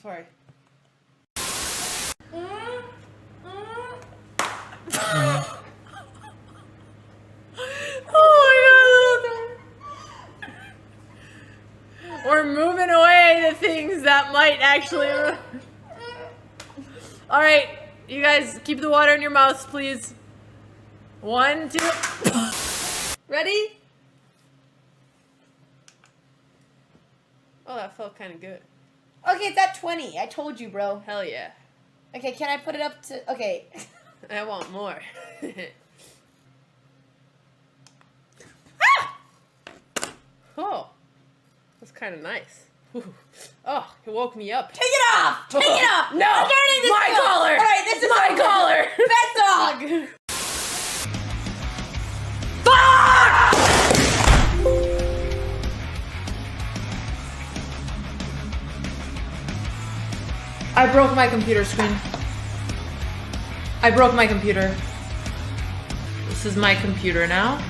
Sorry. Oh my god! We're moving away the things that might actually. All right, you guys, keep the water in your mouths, please. 1, 2. Ready? Oh, that felt kind of good. Okay, it's at 20. I told you, bro. Hell yeah. Okay, can I put it up to... Okay. I want more. Oh, that's kind of nice. Ooh. Oh, it woke me up. Take it off! Take it off! No! I'm turning this My film. collar! Alright, this is my collar! Pet dog! I broke my computer screen. I broke my computer. This is my computer now.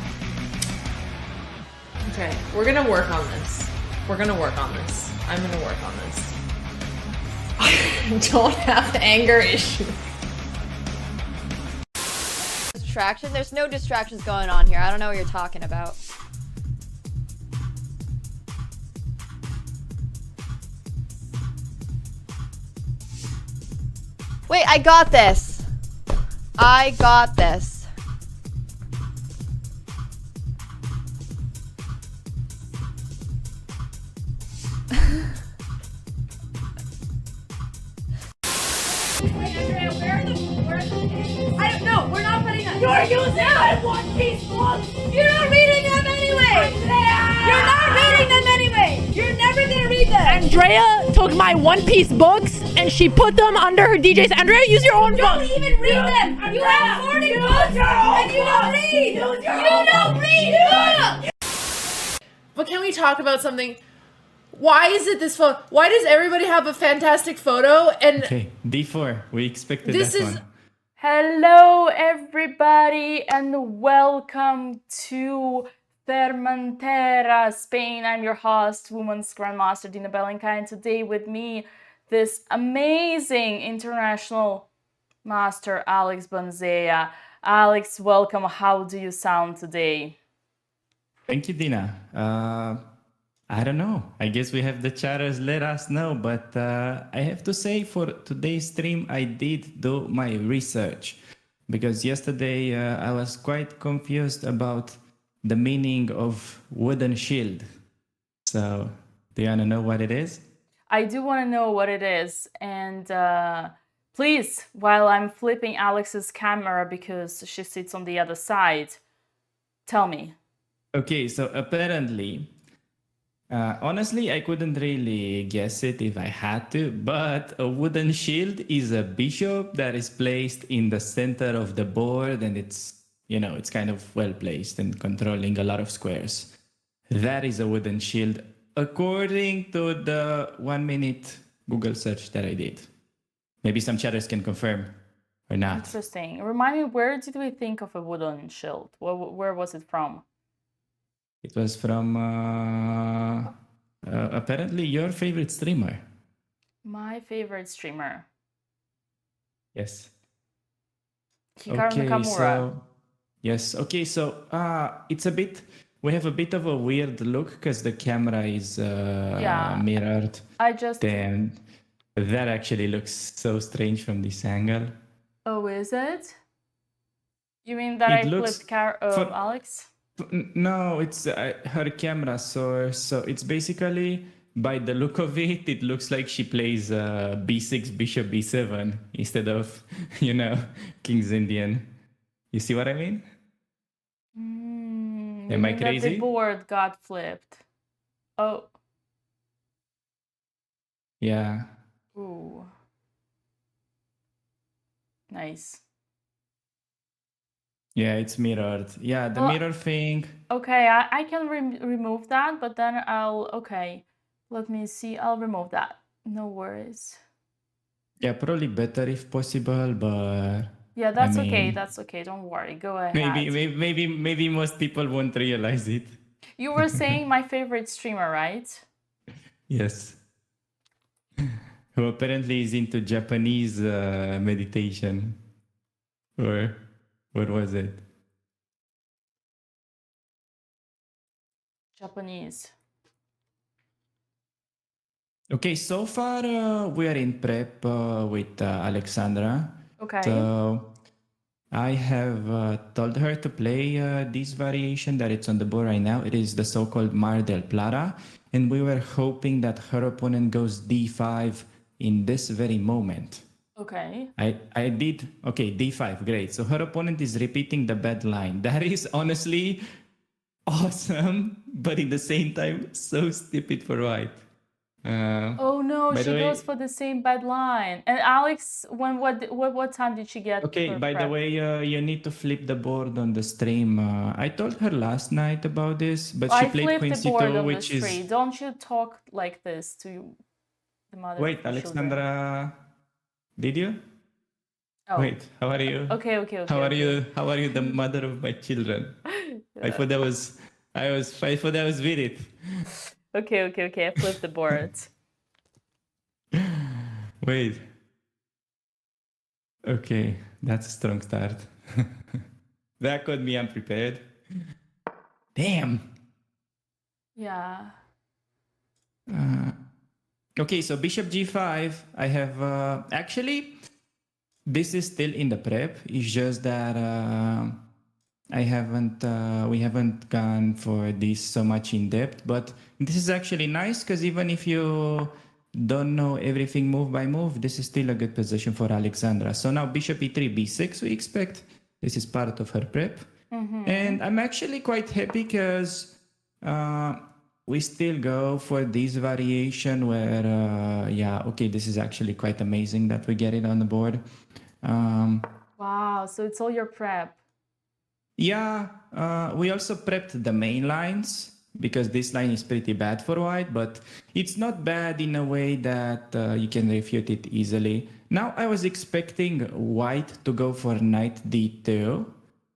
Okay, we're gonna work on this. We're gonna work on this. I'm gonna work on this. I don't have anger issues. Distraction? There's no distractions going on here. I don't know what you're talking about. Wait, I got this. I got this. I don't know. We're not putting them. You're using my one-piece books. You're not reading them anyway. You're not reading them anyway. You're never gonna read them. Andrea took my one-piece books and she put them under her DJs. Andrea, use your own You don't books. even read them. You have 40 books and you don't read. You don't read. But can we talk about something? Why is it this photo? Why does everybody have a fantastic photo? And Okay, D4. We expected this that is one. Hello everybody and welcome to Formentera, Spain. I'm your host, Women's Grandmaster Dina Belenka, and today with me, this amazing international master, Alex Bonzea. Alex, welcome. How do you sound today? Thank you, Dina. I don't know. I guess we have the chatters let us know, but I have to say for today's stream, I did do my research because yesterday I was quite confused about the meaning of wooden shield. So, do you want to know what it is? I do want to know what it is, and please, while I'm flipping Alex's camera because she sits on the other side, tell me. Okay, so apparently, honestly, I couldn't really guess it if I had to, but a wooden shield is a bishop that is placed in the center of the board, and it's, you know, it's kind of well placed and controlling a lot of squares. That is a wooden shield, according to the 1 minute Google search that I did. Maybe some chatters can confirm or not. Interesting. Remind me, where did we think of a wooden shield? Where was it from? It was from apparently your favorite streamer. My favorite streamer, Yes. Hikaru Nakamura. So yes. Okay, so it's a bit. We have a bit of a weird look because the camera is mirrored. I just. Then that actually looks so strange from this angle. Oh, is it? You mean that It I looks flipped Alex? No, it's her camera source. So it's basically, by the look of it, it looks like she plays b6, bishop b7 instead of, you know, King's Indian. You see what I mean? Am I That crazy? the board got flipped. Oh. Yeah. Ooh. Nice. Yeah, it's mirrored. Yeah, the Well, mirror thing. Okay, I can remove that, but then okay, let me see, I'll remove that. No worries. Yeah, probably better if possible, but Yeah, that's okay, mean, that's okay, don't worry, go ahead. maybe most people won't realize it. You were saying my favorite streamer, right? Yes. who apparently is into Japanese meditation. Or what was it? Japanese. Okay, so far we are in prep with Alexandra. Okay. So I have told her to play this variation that it's on the board right now. It is the so-called Mar del Plata. And we were hoping that her opponent goes d5 in this very moment. Okay. I did, okay, d5, great. So her opponent is repeating the bad line. That is honestly awesome, but at the same time, so stupid for white. Oh no, By she the way, goes for the same bad line. And Alex, what time did she get okay, for by the prep? way, you need to flip the board on the stream. I told her last night about this, but she I played flipped Queen the board C2, on the which is... street. Don't you talk like this to the mother Wait, of your children. Alexandra, did you? Oh. Wait, how are you? Okay. How are you? How are you, the mother of my children? I thought that was with it. Okay. I flipped the board. Wait. Okay, that's a strong start. That caught me unprepared. Damn. Yeah. Okay, so Bishop G5. I have actually. This is still in the prep. It's just that I haven't. We haven't gone for this so much in depth. But this is actually nice because even if you don't know everything move by move, this is still a good position for Alexandra. So now Bishop E3, B6. We expect this is part of her prep, and I'm actually quite happy because we still go for this variation where yeah, okay, this is actually quite amazing that we get it on the board. Wow, so it's all your prep. Yeah, we also prepped the main lines because this line is pretty bad for white, but it's not bad in a way that you can refute it easily. Now I was expecting white to go for knight d2.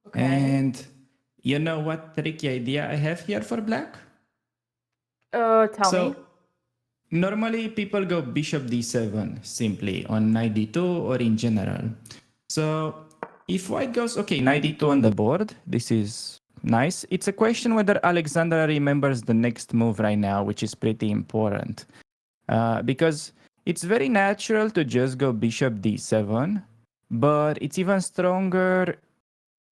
Okay. And you know what tricky idea I have here for black? Tell me. Normally people go bishop d7 simply on knight d2 or in general. So if white goes, okay, knight d2 on the board, this is nice. It's a question whether Alexandra remembers the next move right now, which is pretty important. Because it's very natural to just go bishop d7, but it's even stronger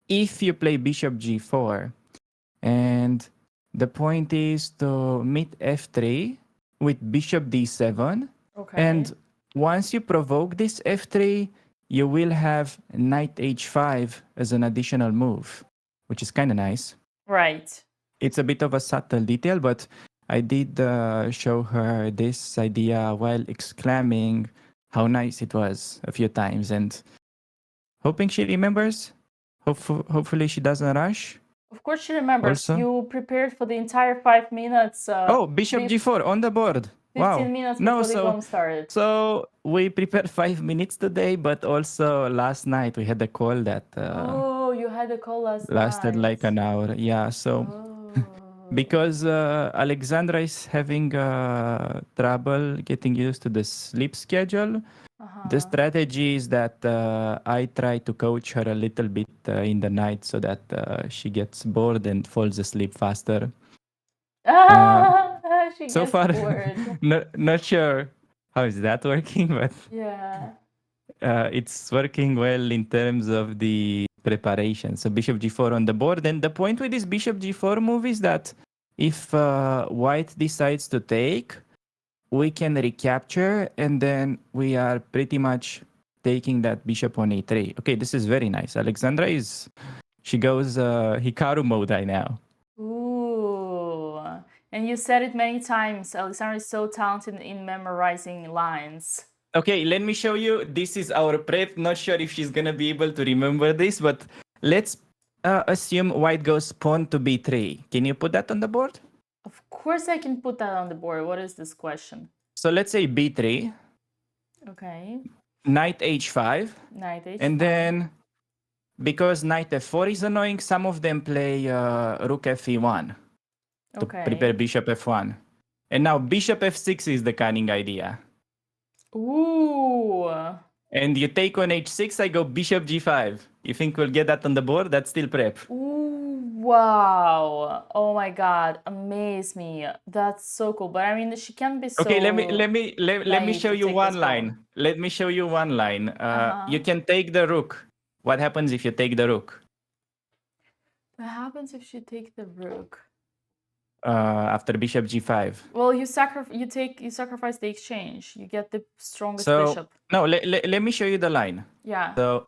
if you play bishop g4. And the point is to meet f3 with bishop d7. Okay. And once you provoke this f3, you will have knight h5 as an additional move, which is kind of nice. Right. It's a bit of a subtle detail, but I did show her this idea while exclaiming how nice it was a few times and hoping she remembers. Hopefully she doesn't rush. Of course she remembers. Also? You prepared for the entire 5 minutes. Oh, bishop g4 on the board. 15 Wow. minutes No, before the game started. So we prepared 5 minutes today, but also last night we had a call that Oh, you had a call last lasted night. like an hour. Yeah, so because Alexandra is having trouble getting used to the sleep schedule, the strategy is that I try to coach her a little bit in the night so that she gets bored and falls asleep faster. She So gets far, bored. not sure how is that working, but Yeah. it's working well in terms of the preparation. So bishop g4 on the board. And the point with this bishop g4 move is that if white decides to take, we can recapture, and then we are pretty much taking that bishop on e3. Okay, this is very nice. Alexandra she goes Hikaru mode right now. Ooh. And you said it many times. Alexandra is so talented in memorizing lines. Okay, let me show you. This is our prep. Not sure if she's gonna be able to remember this, but let's assume white goes pawn to b3. Can you put that on the board? Of course I can put that on the board. What is this question? So let's say b3. Okay. Knight h5. Knight h5. And then, because knight f4 is annoying, some of them play rook fe1 to prepare bishop f1. And now bishop f6 is the cunning idea. Ooh. And you take on h6, I go bishop g5. You think we'll get that on the board? That's still prep. Ooh, wow. Oh my god, amaze me. That's so cool. But I mean, she can be so Okay, let me naive show to you take one this pawn. line. Let me show you one line. Uh-huh. You can take the rook. What happens if you take the rook? What happens if she take the rook? After bishop g5. Well, you sacrifice the exchange. You get the strongest So bishop. no, let me show you the line. Yeah. So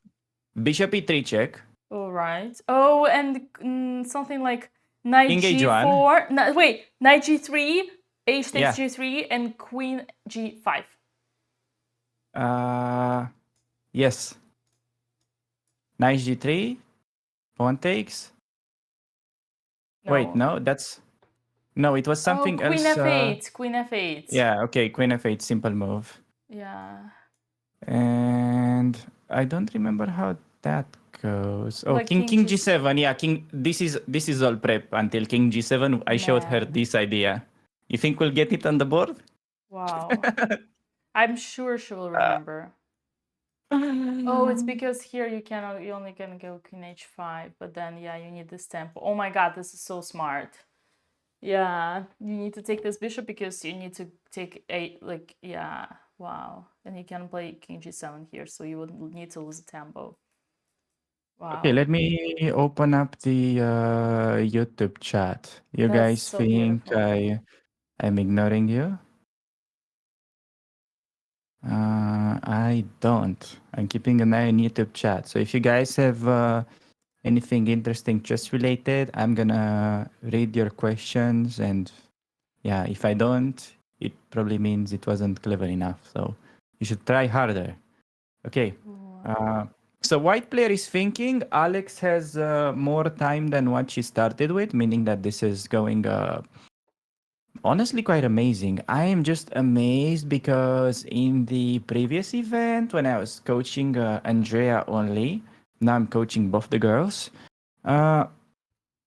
bishop e3 check. All right. Oh, and something like knight King h1. g4. No, wait, knight g3, h takes Yeah. g3, and queen g5. Yes. Knight g3. Pawn takes. No. Wait, no, that's no. It was something Queen else. f8. Queen f8. Yeah. Okay. Queen f8. Simple move. Yeah. And I don't remember how that goes. Oh, Like king king g7. Yeah, king. This is all prep until king g7. I showed her Man. this idea. You think we'll get it on the board? Wow. I'm sure she will remember. Oh, it's because here you only can go queen h5, but then yeah, you need this tempo. Oh my god, this is so smart. Yeah, you need to take this bishop because you need to take yeah, wow. And you can play king g7 here, so you would need to lose the tempo. Wow. Okay, let me open up the YouTube chat. You That's guys so think beautiful. I'm ignoring you? I don't. I'm keeping an eye on YouTube chat. So if you guys have anything interesting just related, I'm gonna read your questions, and yeah, if I don't, it probably means it wasn't clever enough. So you should try harder. Okay. So white player is thinking Alex has more time than what she started with, meaning that this is going honestly quite amazing. I am just amazed because in the previous event when I was coaching Andrea only, now I'm coaching both the girls.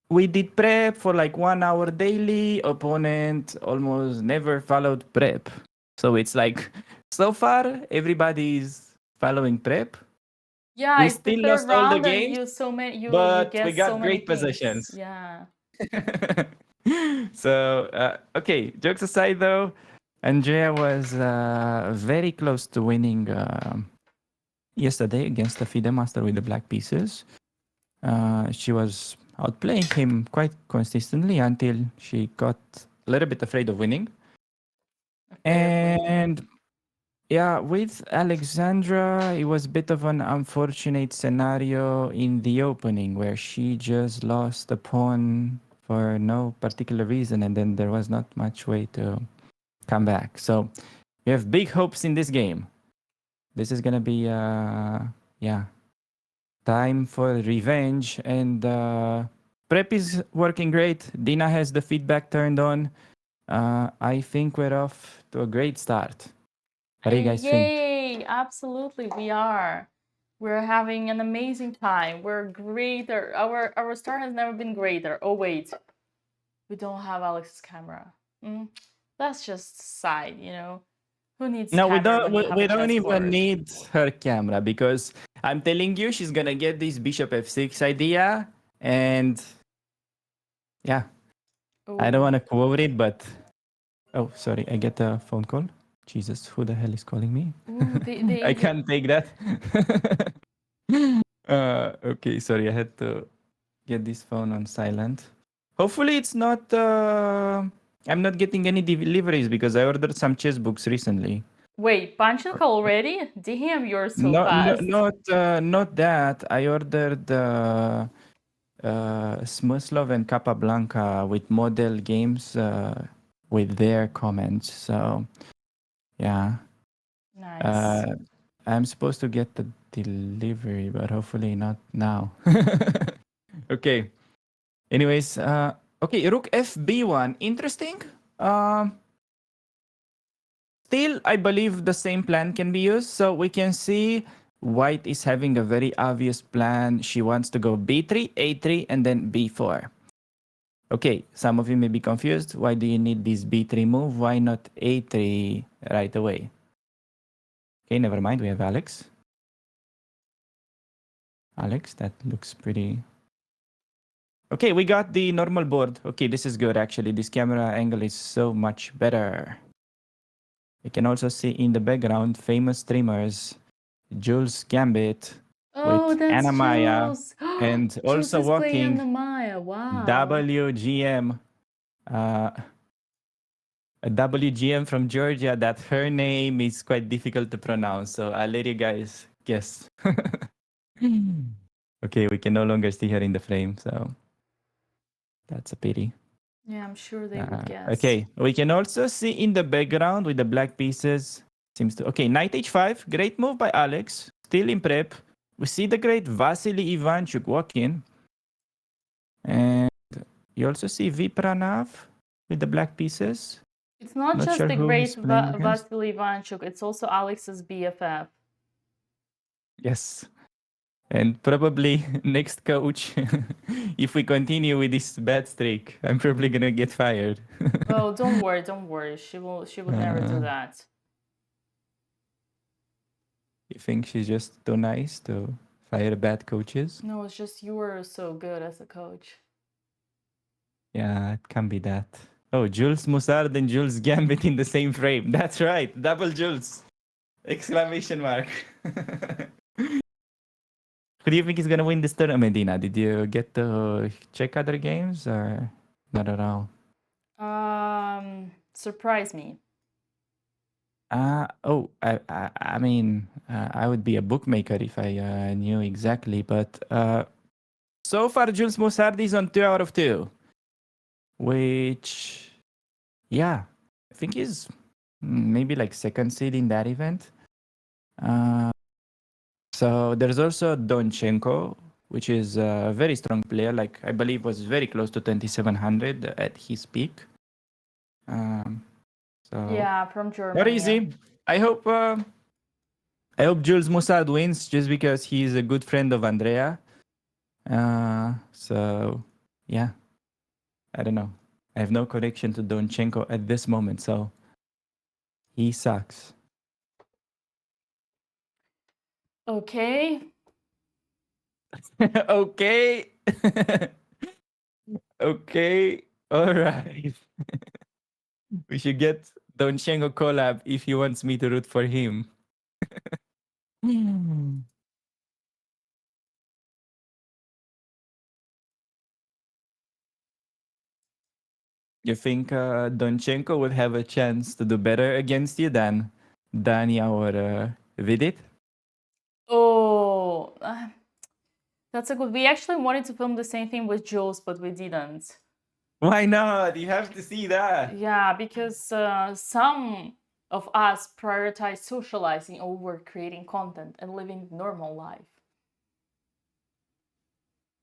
We did prep for like 1 hour daily. Opponent almost never followed prep. So it's like so far everybody's folling prep. Yeah, We it's the still third lost all the round and games, you but we guess so got many great things. possessions. Yeah. So, okay, jokes aside though, Andrea was very close to winning yesterday against the FIDE master with the black pieces. She was outplaying him quite consistently until she got a little bit afraid of winning. And yeah, with Alexandra, it was a bit of an unfortunate scenario in the opening where she just lost the pawn for no particular reason, and then there was not much way to come back. So we have big hopes in this game. This is gonna be yeah, time for revenge, and prep is working great. Dina has the feedback turned on. I think we're off to a great start. What do you guys think? Yay! Absolutely, we are. We're having an amazing time. We're greater. Our start has never been greater. Oh wait, we don't have Alex's camera. That's just side, you know. Who needs No, camera when you have we a don't even chessboard? need her camera because I'm telling you, she's gonna get this bishop f6 idea, and yeah, I don't Oh, want to quote it, but oh, sorry, I get a phone call. Jesus, who the hell is calling me? ooh, I can't take that. Okay, sorry, I had to get this phone on silent. Hopefully, it's not. I'm not getting any deliveries because I ordered some chess books recently. Wait, Panchinka already? Damn, you're so No, fast. not that. I ordered Smuslov and Capablanca with model games with their comments. So, yeah. Nice. I'm supposed to get the delivery, but hopefully not now. Okay. Anyways, okay, Rook FB1. Interesting. Still, I believe the same plan can be used. So we can see White is having a very obvious plan. She wants to go B3, A3, and then B4. Okay, some of you may be confused. Why do you need this B3 move? Why not A3 right away? Okay, never mind. We have Alex. Alex, that looks pretty... Okay, we got the normal board. Okay, this is good, actually. This camera angle is so much better. We can also see in the background famous streamers, Jules Gambit Oh, with that's Anna Maya, Jules. and Jules also is playing walking Maya. Wow. WGM. A WGM from Georgia, that her name is quite difficult to pronounce, so I'll let you guys guess. Okay, we can no longer see her in the frame, so that's a pity. Yeah, I'm sure they would guess. Okay, we can also see in the background with the black pieces. Seems to... Okay, knight h5. Great move by Alex. Still in prep. We see the great Vasily Ivanchuk walk in. And you also see Vipranav with the black pieces. It's not Not just sure the who great he's playing against. Vasily Ivanchuk, it's also Alex's BFF. Yes. And probably next coach, if we continue with this bad streak, I'm probably gonna get fired. Oh, don't worry, don't worry. She would never do that. You think she's just too nice to fire bad coaches? No, it's just you were so good as a coach. Yeah, it can be that. Oh, Jules Mussard and Jules Gambit in the same frame. That's right. Double Jules. Exclamation mark. Who do you think is going to win this tournament, Dina? Did you get to check other games or not at all? Surprise me. I mean, I would be a bookmaker if I knew exactly, but so far Jules Mussard is on 2 out of 2. Which, yeah, I think is maybe like second seed in that event. So there's also Donchenko, which is a very strong player. Like I believe was very close to 2700 at his peak. So Yeah, from Germany. not easy. I hope Jules Mussard wins just because he's a good friend of Andrea. So yeah, I don't know. I have no connection to Donchenko at this moment, so he sucks. Okay. Okay. Okay. All right. We should get Donchenko collab if he wants me to root for him. You think Donchenko would have a chance to do better against you than Dania or Vidit? Oh, that's a good. We actually wanted to film the same thing with Jules, but we didn't. Why not? You have to see that. Yeah, because some of us prioritize socializing over creating content and living normal life.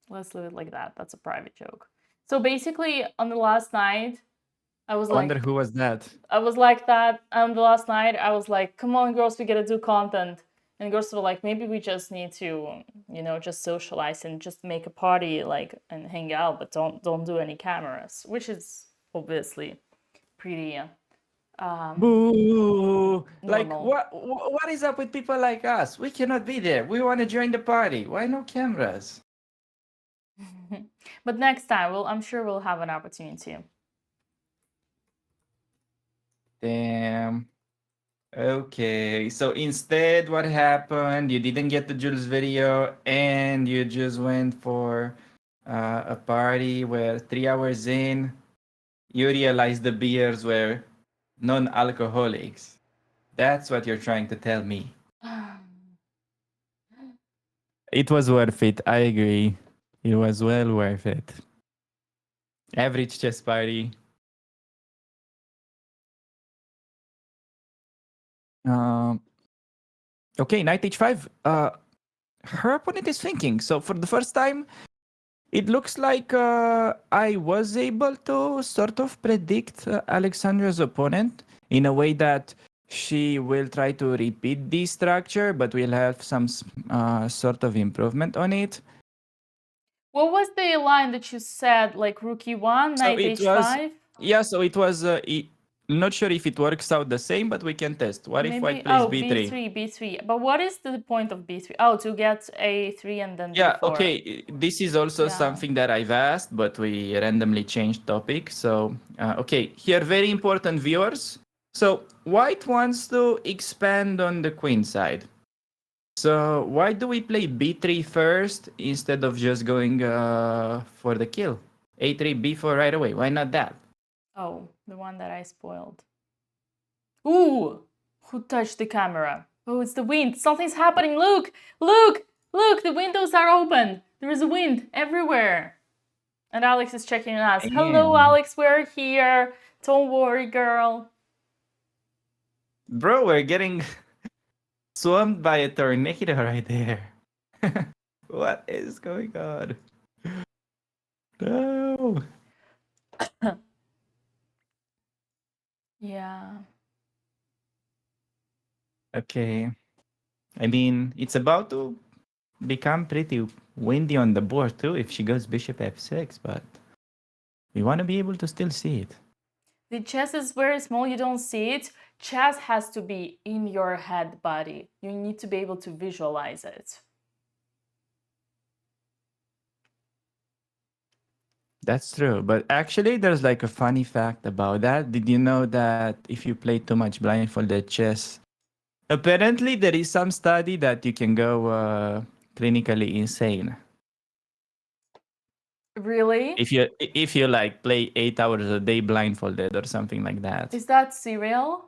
Let's leave it like that. That's a private joke. So basically, on the last night, I was I like, wonder who was that. I was like that. On the last night, I was like, come on, girls, we gotta do content. And girls were like, maybe we just need to, you know, just socialize and just make a party, like, and hang out, but don't do any cameras, which is obviously pretty Boo! Like, normal. what is up with people like us? We cannot be there. We want to join the party. Why no cameras? But next time, I'm sure we'll have an opportunity. Damn. Okay, so instead, what happened? You didn't get the Jules video, and you just went for a party where 3 hours in, you realized the beers were non-alcoholics. That's what you're trying to tell me. It was worth it. I agree. It was well worth it. Average chess party. Okay, knight h5. Her opponent is thinking. So for the first time, it looks like I was able to sort of predict Alexandra's opponent in a way that she will try to repeat the structure, but we'll have some sort of improvement on it. What was the line that you said, like rook e1, knight h5? Yeah, so it was not sure if it works out the same, but we can test. What if white Maybe, plays oh, b3? b3. But what is the point of b3? Oh, to get a3 and then Yeah, b4. okay. This is also Yeah. something that I've asked, but we randomly changed topic. So, okay, here, very important viewers. So, white wants to expand on the queen side. So, why do we play b3 first instead of just going for the kill? a3, b4 right away. Why not that? Oh, the one that I spoiled. Ooh! Who touched the camera? Oh, it's the wind. Something's happening. Look! Look! Look! The windows are open. There is a wind everywhere. And Alex is checking on us. Hello, Damn. Alex. We're here. Don't worry, girl. Bro, we're getting swarmed by a tornado right there. What is going on? No. Yeah. Okay. I mean, it's about to become pretty windy on the board too if she goes bishop f6, but we want to be able to still see it. The chess is very small. You don't see it. Chess has to be in your head, buddy. You need to be able to visualize it. That's true. But actually, there's like a funny fact about that. Did you know that if you play too much blindfolded chess, apparently there is some study that you can go clinically insane. Really? If you like play 8 hours a day blindfolded or something like that. Is that serial?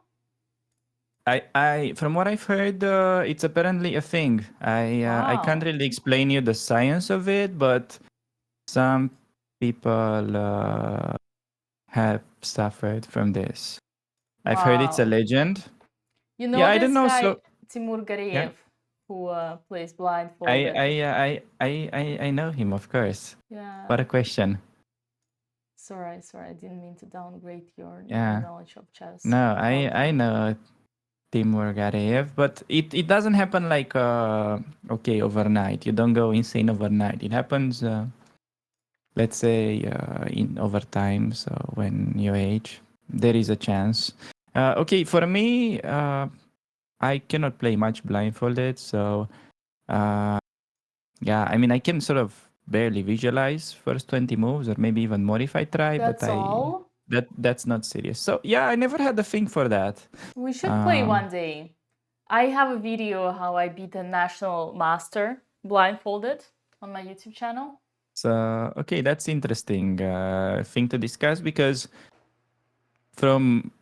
I from what I've heard, it's apparently a thing. I can't Wow. really explain you the science of it, but some people have suffered from this. I've heard it's a Wow. legend. You know Yeah, I this don't know. guy, So Timur yeah, Gareev, who plays I blindfolded? I know him, of course. Yeah. What a question. Sorry, I didn't mean to downgrade your Yeah. knowledge of chess. No, I Apologies. know Timur Gareev, but it doesn't happen like okay overnight. You don't go insane overnight. It happens let's say in over time. So when you age, there is a chance. Okay, for me, I cannot play much blindfolded, so yeah, I mean I can sort of barely visualize first 20 moves or maybe even more if I try, That's but all? that's not serious. So yeah, I never had a thing for that. We should play one day. I have a video how I beat a national master blindfolded on my YouTube channel. So okay, that's interesting thing to discuss because from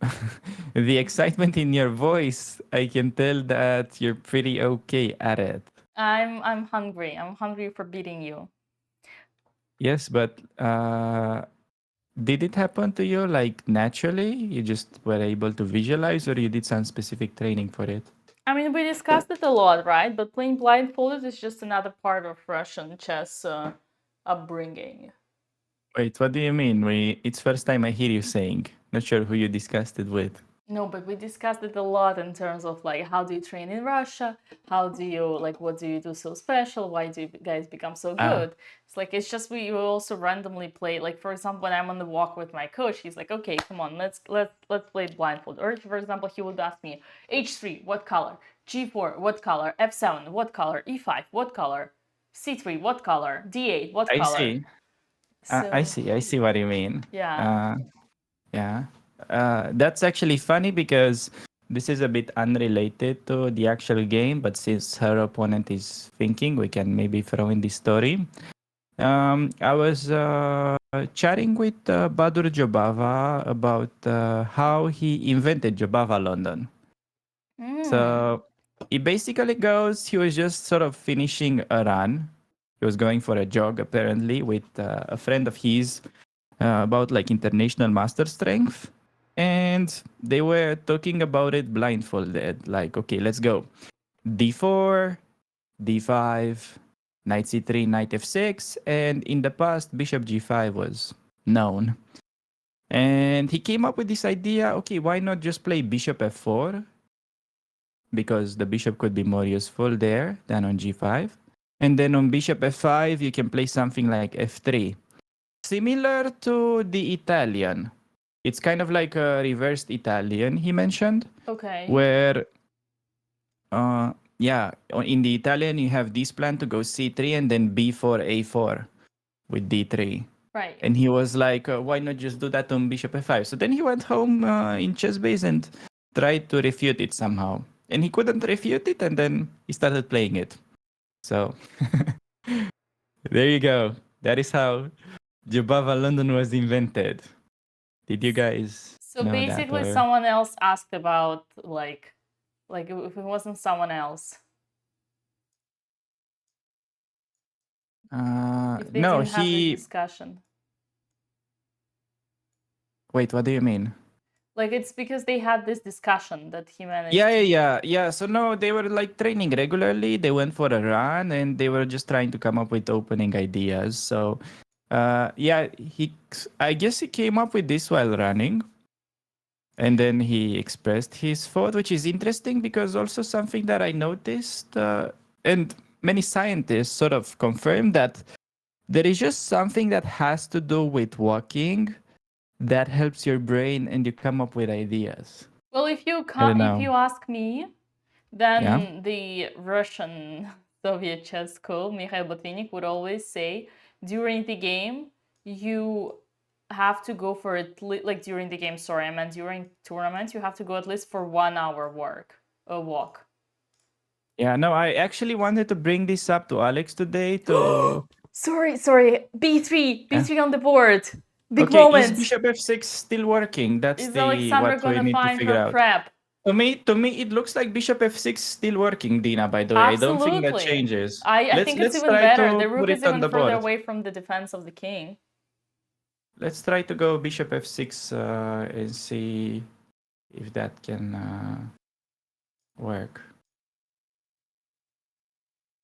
the excitement in your voice, I can tell that you're pretty okay at it. I'm hungry. I'm hungry for beating you. Yes, but did it happen to you like naturally? You just were able to visualize, or you did some specific training for it? I mean, we discussed it a lot, right? But playing blindfolded is just another part of Russian chess upbringing. Wait, what do you mean? It's first time I hear you saying. Not sure who you discussed it with. No, but we discussed it a lot in terms of like how do you train in Russia? How do you like what do you do so special? Why do you guys become so good? It's like it's just we also randomly play. Like for example, when I'm on the walk with my coach, he's like, okay, come on, let's play blindfold. Or for example, he would ask me, H3, what color? G4, what color? F7, what color? E5, what color? C3, what color? D8, what I color? see. So I see what you mean. yeah. Yeah. That's actually funny because this is a bit unrelated to the actual game, but since her opponent is thinking, we can maybe throw in this story. I was chatting with Badur Jobava about how he invented Jobava London. So it basically goes, he was just sort of finishing a run. He was going for a jog apparently with a friend of his about like international master strength. And they were talking about it blindfolded. Like, okay, let's go. D4, D5, knight C3, knight F6. And in the past, bishop G5 was known. And he came up with this idea, okay, why not just play bishop F4? Because the bishop could be more useful there than on G5. And then on bishop F5, you can play something like F3. Similar to the Italian. It's kind of like a reversed Italian, he mentioned, Okay. where, yeah, in the Italian, you have this plan to go c3 and then b4, a4 with d3. Right. And he was like, why not just do that on bishop f5? So then he went home in chess base and tried to refute it somehow. And he couldn't refute it, and then he started playing it. So there you go. That is how Jubava London was invented. Did you guys So know basically, that? Or... someone else asked about like if it wasn't someone else. If they no, didn't have this he. discussion. Wait, what do you mean? Like it's because they had this discussion that he managed. Yeah. So no, they were like training regularly. They went for a run and they were just trying to come up with opening ideas. So, yeah, I guess he came up with this while running, and then he expressed his thought, which is interesting because also something that I noticed, and many scientists sort of confirm that there is just something that has to do with walking that helps your brain and you come up with ideas. Well, if you know. ask me, then Yeah. the Russian Soviet chess school, Mikhail Botvinnik, would always say during the game you have to go for it like during the game. Sorry, I meant during tournaments you have to go at least for 1 hour walk. Yeah, no, I actually wanted to bring this up to Alex today to... Sorry, B3 on the board. Big okay, moment. is bishop f6 still working? That's Is the Alexandra what we gonna need to find figure her out. prep? To me, it looks like bishop f6 still working, Dina, by the way. I don't think that Absolutely. changes. I think it's Let's even try better. to The rook put is it on even the further board. away from the defense of the king. Let's try to go bishop f6 and see if that can work.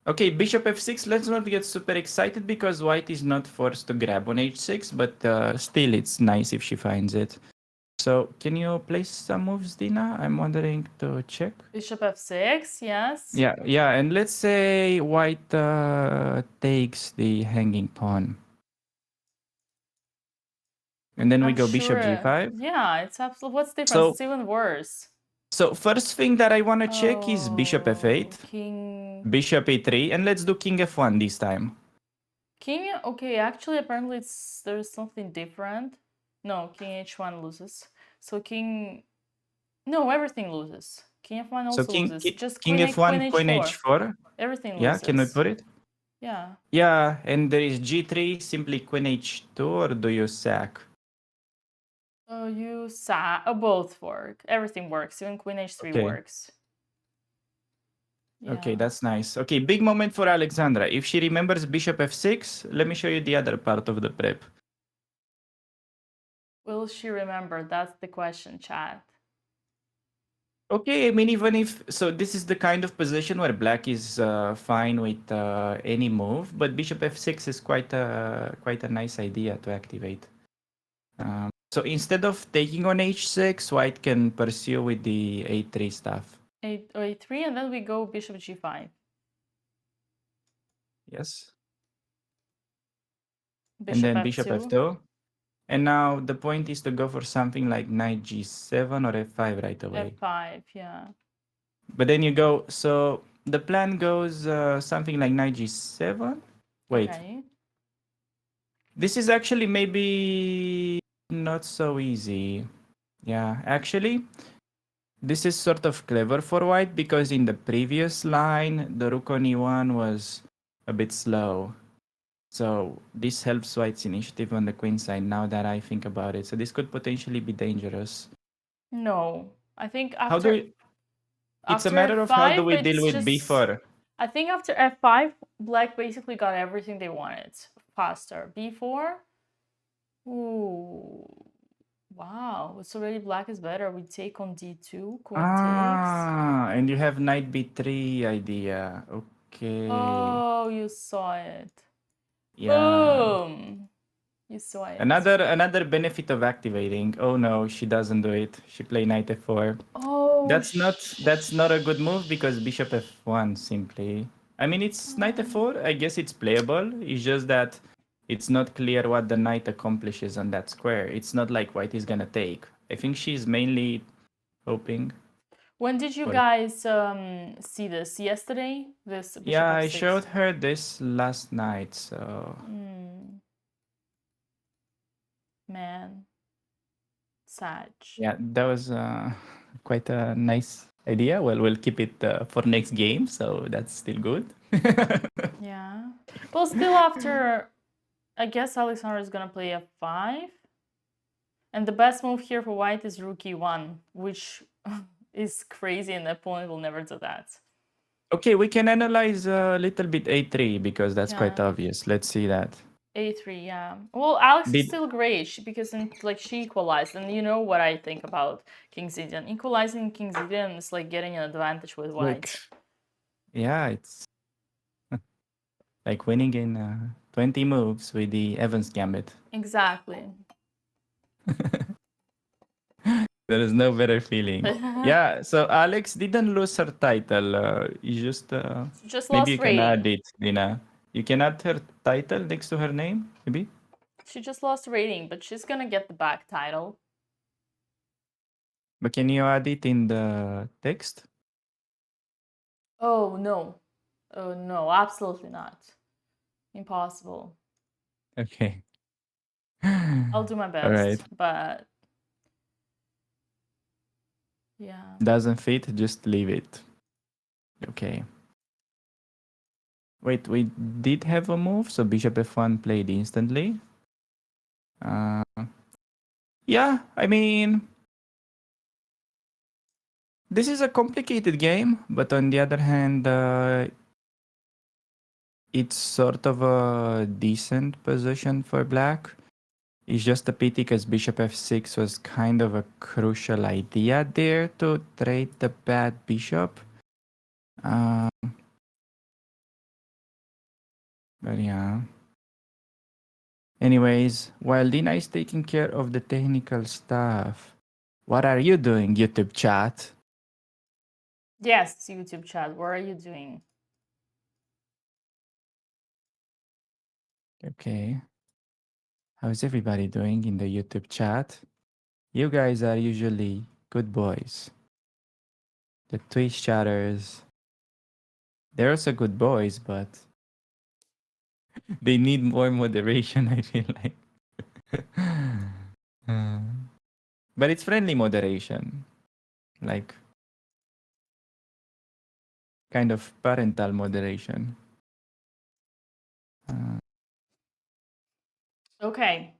Okay, bishop f6, let's not get super excited because white is not forced to grab on h6, but still it's nice if she finds it. So can you place some moves, Dina? I'm wondering to check. Bishop f6, yes. Yeah, and let's say white takes the hanging pawn. And then we go bishop g5. Yeah, it's absolutely. What's the difference? So, it's even worse. So first thing that I want to check is bishop f8, King. bishop a3, and let's do king f1 this time. King. Okay, actually, apparently there's something different. No, king h1 loses. So king. No, everything loses. King f1 also loses. Just king queen f1, queen h4. Everything loses. Yeah, can we put it? Yeah. Yeah, and there is g3, simply queen h2, or do you sack? You sack. Both work. Everything works. Even queen h3 works. Yeah. Okay, that's nice. Okay, big moment for Alexandra. If she remembers bishop f6, let me show you the other part of the prep. Will she remember? That's the question, chat. Okay, I mean, even if... So this is the kind of position where black is fine with any move, but bishop f6 is quite a nice idea to activate. So instead of taking on h6, white can pursue with the a3 stuff. A3, and then we go bishop g5. Yes. Bishop and then f2. bishop f2. And now the point is to go for something like knight g7 or f5 right away. f5, yeah. But then you go... So the plan goes something like knight g7. Wait. Okay. This is actually maybe not so easy. Yeah, actually, this is sort of clever for white because in the previous line, the rook on e1 was a bit slow. So this helps white's initiative on the queen side now that I think about it. So this could potentially be dangerous. No, I think after... How do we... It's a matter of how do we deal with b4. I think after f5, black basically got everything they wanted faster. b4, ooh, wow, it's already black is better. We take on d2, queen takes. And you have knight b3 idea. Okay. Oh, you saw it. Yeah. Boom. You saw it. Another benefit of activating. Oh no, she doesn't do it. She play knight f4. Oh, that's not a good move because bishop f1 simply. I mean, it's knight f4. I guess it's playable. It's just that it's not clear what the knight accomplishes on that square. It's not like white is gonna take. I think she's mainly hoping. When did you for- guys see this? Yesterday? This bishop Yeah, I f6? showed her this last night, so Man. Sag. yeah, that was quite a nice idea. Well, we'll keep it for next game, so that's still good. Yeah. Well, still after, I guess Alexander is gonna play f5. And the best move here for white is rook e1, which is crazy and the opponent will never do that. Okay, we can analyze a little bit a3 because that's quite Yeah. obvious. Let's see that. A3, yeah. Well, Alex is Did- still great because like she equalized, and you know what I think about King's Indian. Equalizing King's Indian is like getting an advantage with white. Like, yeah, it's like winning in 20 moves with the Evans Gambit. Exactly. There is no better feeling. Yeah, so Alex didn't lose her title. You just She just maybe lost you can add rating. it, Dina. You can add her title next to her name, maybe. She just lost rating, but she's gonna get the back title. But can you add it in the text? Oh no. Oh no, absolutely not. Impossible. Okay. I'll do my best, All right. but yeah. Doesn't fit, just leave it. Okay. Wait, we did have a move, so bishop f1 played instantly. Yeah, I mean, this is a complicated game, but on the other hand, it's sort of a decent position for black. It's just a pity because bishop f6 was kind of a crucial idea there to trade the bad bishop. But yeah. Anyways, while Dina is taking care of the technical stuff, what are you doing, YouTube chat? Yes, YouTube chat, what are you doing? Okay. How's everybody doing in the YouTube chat? You guys are usually good boys. The Twitch chatters, they're also good boys, but they need more moderation, I feel like. Uh, but it's friendly moderation. Like, kind of parental moderation. Okay,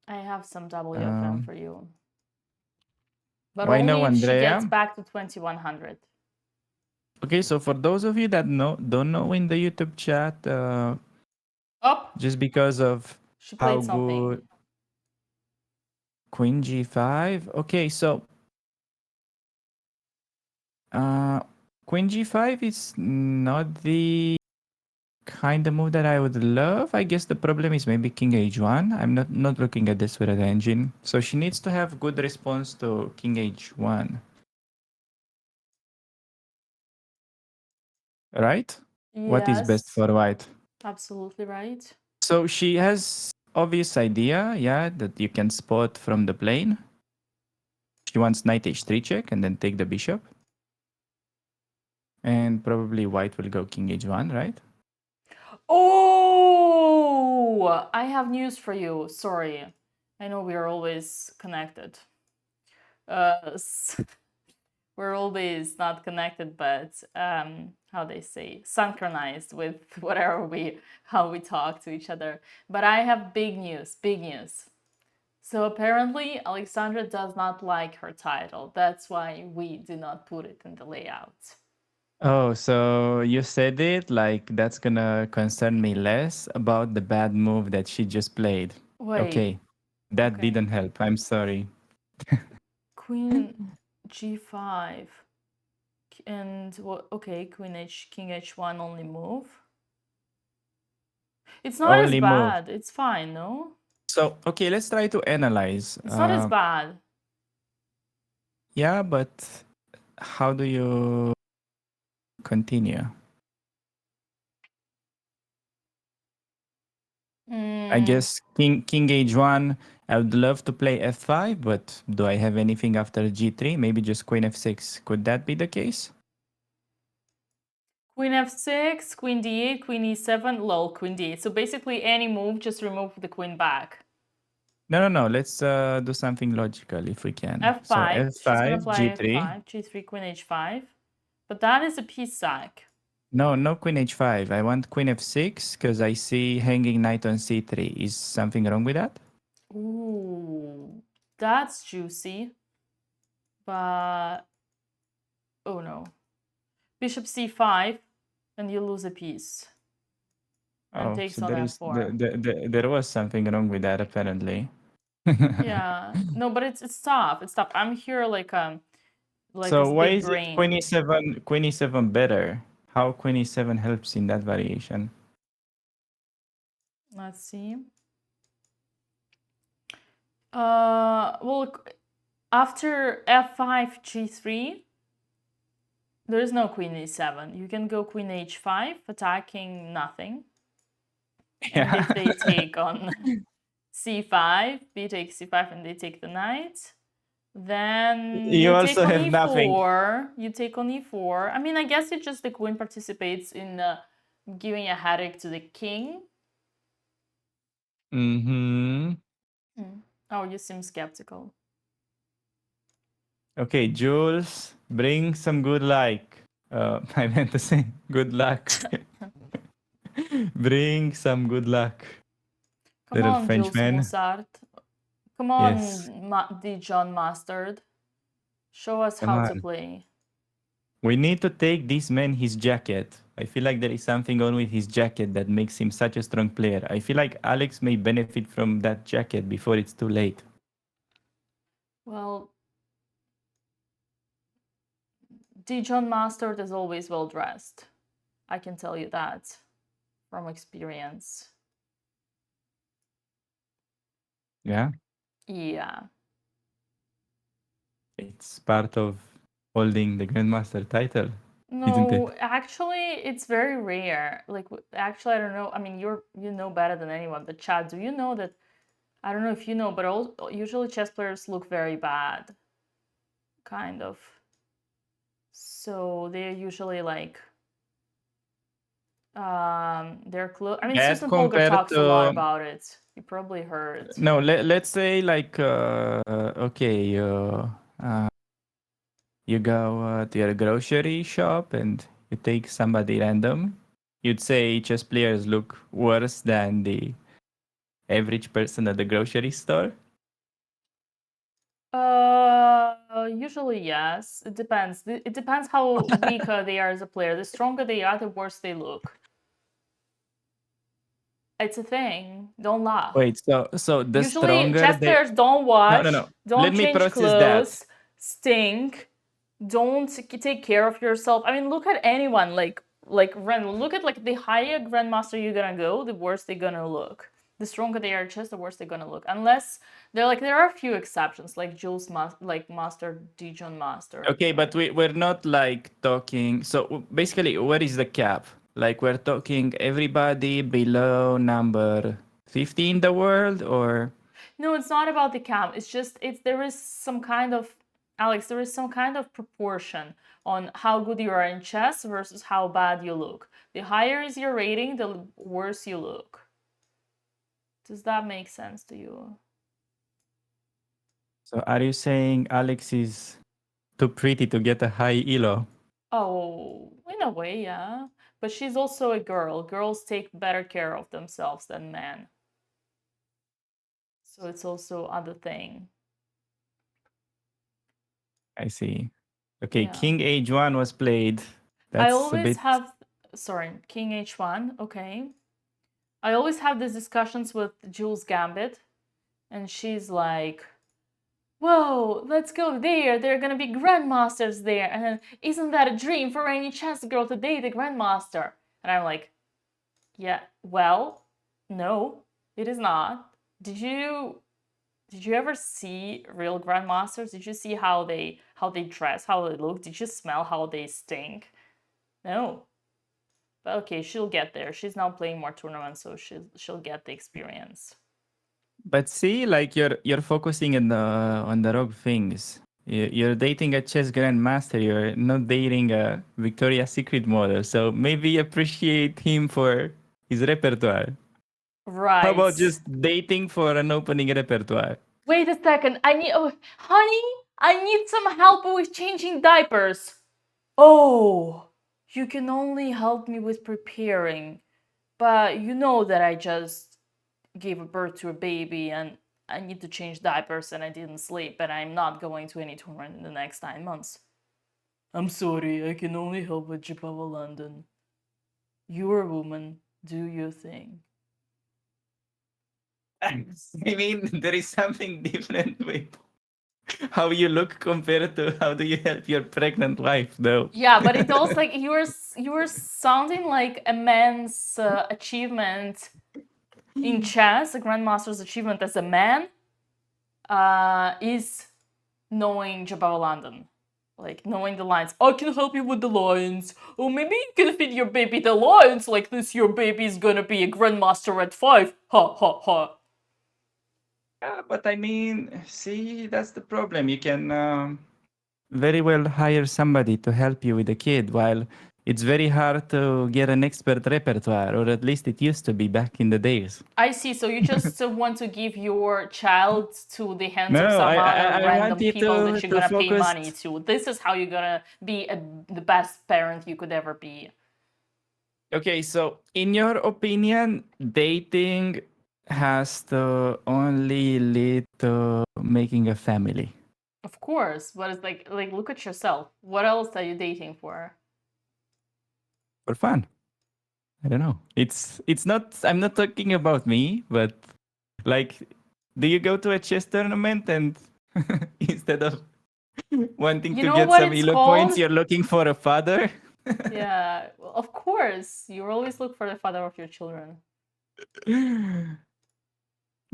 I have some WFM for you. But why only no, if she gets Andrea? back to 2100. Okay, so for those of you that don't know in the YouTube chat, Up, just because of she how played something. good Queen G5. Okay, so Queen G5 is not the kind of move that I would love. I guess the problem is maybe King H1. I'm not looking at this with an engine. So she needs to have good response to King H1. Right? What is best Yes, for white? absolutely right. So she has obvious idea, yeah, that you can spot from the plane. She wants knight h3 check and then take the bishop. And probably white will go king h1, right? Oh, I have news for you. Sorry. I know we are always connected. We're always not connected, but how they say, synchronized with how we talk to each other. But I have big news, big news. So apparently Alexandra does not like her title. That's why we do not put it in the layout. Oh, so you said it like that's gonna concern me less about the bad move that she just played. Wait. Okay, that Okay. didn't help. I'm sorry. Queen g5 and what? Okay, Queen h, King h1 only move. It's not Only as move. bad. It's fine, no? So, okay, let's try to analyze. It's not as bad. Yeah, but how do you continue? I guess King H1. I would love to play F5, but do I have anything after G3? Maybe just Queen F6. Could that be the case? Queen F6, Queen D8, Queen E7, lol, Queen D8. So basically any move, just remove the queen back. No. Let's do something logical if we can. So F5, she's gonna F5, play G3. F5, G3, Queen H5. But that is a piece sack. No Queen H5. I want Queen F6 because I see hanging knight on C3. Is something wrong with that? Ooh, that's juicy. But, oh no. Bishop C5, and you lose a piece. And Oh, takes so on F4. there was something wrong with that apparently. Yeah, no, but it's tough. It's tough. I'm here like So this why big is it brain. Queen E7 better? How Queen E7 helps in that variation? Let's see. Well, after F5, G3, there is no Queen E7. You can go Queen H5, attacking nothing. And if they take on C5, B takes C5, and they take the knight, then You you also take on have nothing. E4. You take on E4. I mean, I guess it's just the queen participates in giving a headache to the king. Mm-hmm. Oh, you seem skeptical. Okay, Jules, bring some good luck. I meant to say good luck. Bring some good luck. Come Little on, Jules Frenchman. Moussard. Come Yes. on, Dijon Mustard. Show us Come how to on. play. We need to take this man his jacket. I feel like there is something on with his jacket that makes him such a strong player. I feel like Alex may benefit from that jacket before it's too late. Well, Dijon Mustard is always well dressed. I can tell you that from experience. Yeah? Yeah. It's part of holding the Grandmaster title, isn't No, it? actually, it's very rare. Like, actually, I don't know. I mean, you know better than anyone. But Chad, do you know that? I don't know if you know, but usually chess players look very bad, kind of. So they're usually like, they're close. I mean, Bad Susan Polgar compared talks a lot to about it. You probably heard. no. Let's say like okay, you go to your grocery shop and you take somebody random. You'd say chess players look worse than the average person at the grocery store. Usually yes. It depends. It depends how weak they are as a player. The stronger they are, the worse they look. It's a thing. Don't laugh. Wait, so the Usually, stronger chess they players don't no. wash, Let don't me change process that. clothes, stink, don't take care of yourself. I mean, look at anyone look at like the higher grandmaster you're gonna go, the worse they're gonna look. The stronger they are chess, the worse they're gonna look. Unless they're like there are a few exceptions, like Master Dijon Master. Okay, but we're not like talking. So basically, what is the cap? Like we're talking everybody below number 50 in the world, or No, it's not about the count. It's just there is some kind of Alex, there is some kind of proportion on how good you are in chess versus how bad you look. The higher is your rating, the worse you look. Does that make sense to you? so are you saying Alex is too pretty to get a high elo? Oh, in a way, yeah. But she's also a girl. Girls take better care of themselves than men. So it's also other thing. I see. Okay, Yeah. King H1 was played. I That's a always bit. have, sorry, King H1, okay. I always have these discussions with Jules Gambit, and she's like, whoa, let's go there. There are gonna be grandmasters there. And then, isn't that a dream for any chess girl to date a grandmaster? And I'm like, yeah, well, no, it is not. Did you ever see real grandmasters? Did you see how they dress, how they look? Did you smell how they stink? No. But okay, she'll get there. She's now playing more tournaments, so she'll get the experience. But see, like you're focusing on the wrong things. You're dating a chess grandmaster. You're not dating a Victoria's Secret model. So maybe appreciate him for his repertoire. Right. How about just dating for an opening repertoire? Wait a second. Honey, I need some help with changing diapers. Oh, you can only help me with preparing. But you know that I just gave birth to a baby and I need to change diapers and I didn't sleep and I'm not going to any tournament in the next 9 months. I'm sorry, I can only help with Chippewa London. You're a woman, do your thing. I mean, there is something different with how you look compared to how do you help your pregnant wife, though. Yeah, but it also like you were sounding like a man's achievement in chess. A grandmaster's achievement as a man is knowing Jabal London, like knowing the lines. I can help you with the lines. Or maybe you can feed your baby the lines. Like this, your baby's gonna be a grandmaster at 5. Ha ha ha. Yeah, but I mean, see, that's the problem. You can very well hire somebody to help you with the kid, while it's very hard to get an expert repertoire, or at least it used to be back in the days. I see. So you just want to give your child to the hands of No, some I, other I, I random want you people that you're to gonna pay focus. money to. This is how you're gonna be the best parent you could ever be. Okay, so in your opinion, dating has to only lead to making a family. Of course, but it's like look at yourself. What else are you dating for? For fun. I don't know. It's not. I'm not talking about me, but like, do you go to a chess tournament and instead of wanting You to know get what some it's elo called? points, you're looking for a father? Yeah, well, of course. You always look for the father of your children.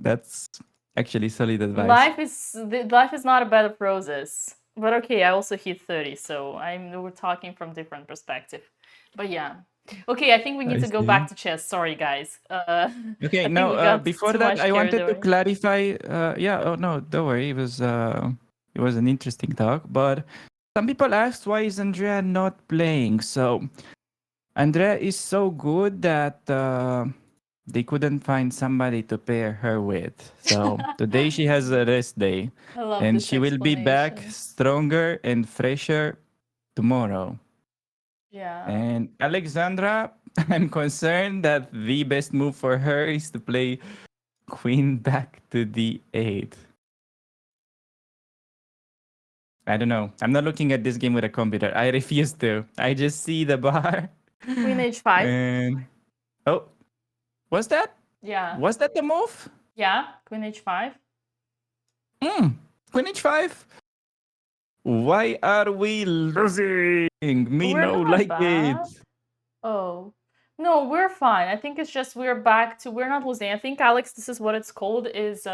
That's actually solid advice. Life is not a bed of roses. But okay, I also hit 30, so we're talking from different perspective. But yeah. Okay, I think we need I to go back see. to chess. Sorry, guys. Okay, I think now we got before too that, much I carried wanted to away. clarify. Yeah, oh no, don't worry. It was an interesting talk. But some people asked why is Andrea not playing. So Andrea is so good that they couldn't find somebody to pair her with. So today she has a rest day, I love and this she will be back explanation. stronger and fresher tomorrow. Yeah. And Alexandra, I'm concerned that the best move for her is to play queen back to d8. I don't know. I'm not looking at this game with a computer. I refuse to. I just see the bar. Queen h5. And oh, was that? Yeah. Was that the move? Yeah, Queen h5. Queen h5. Why are we losing? Me We're no not like bad. it. Oh. No, we're fine. I think it's just we're back to we're not losing. I think Alex, this is what it's called is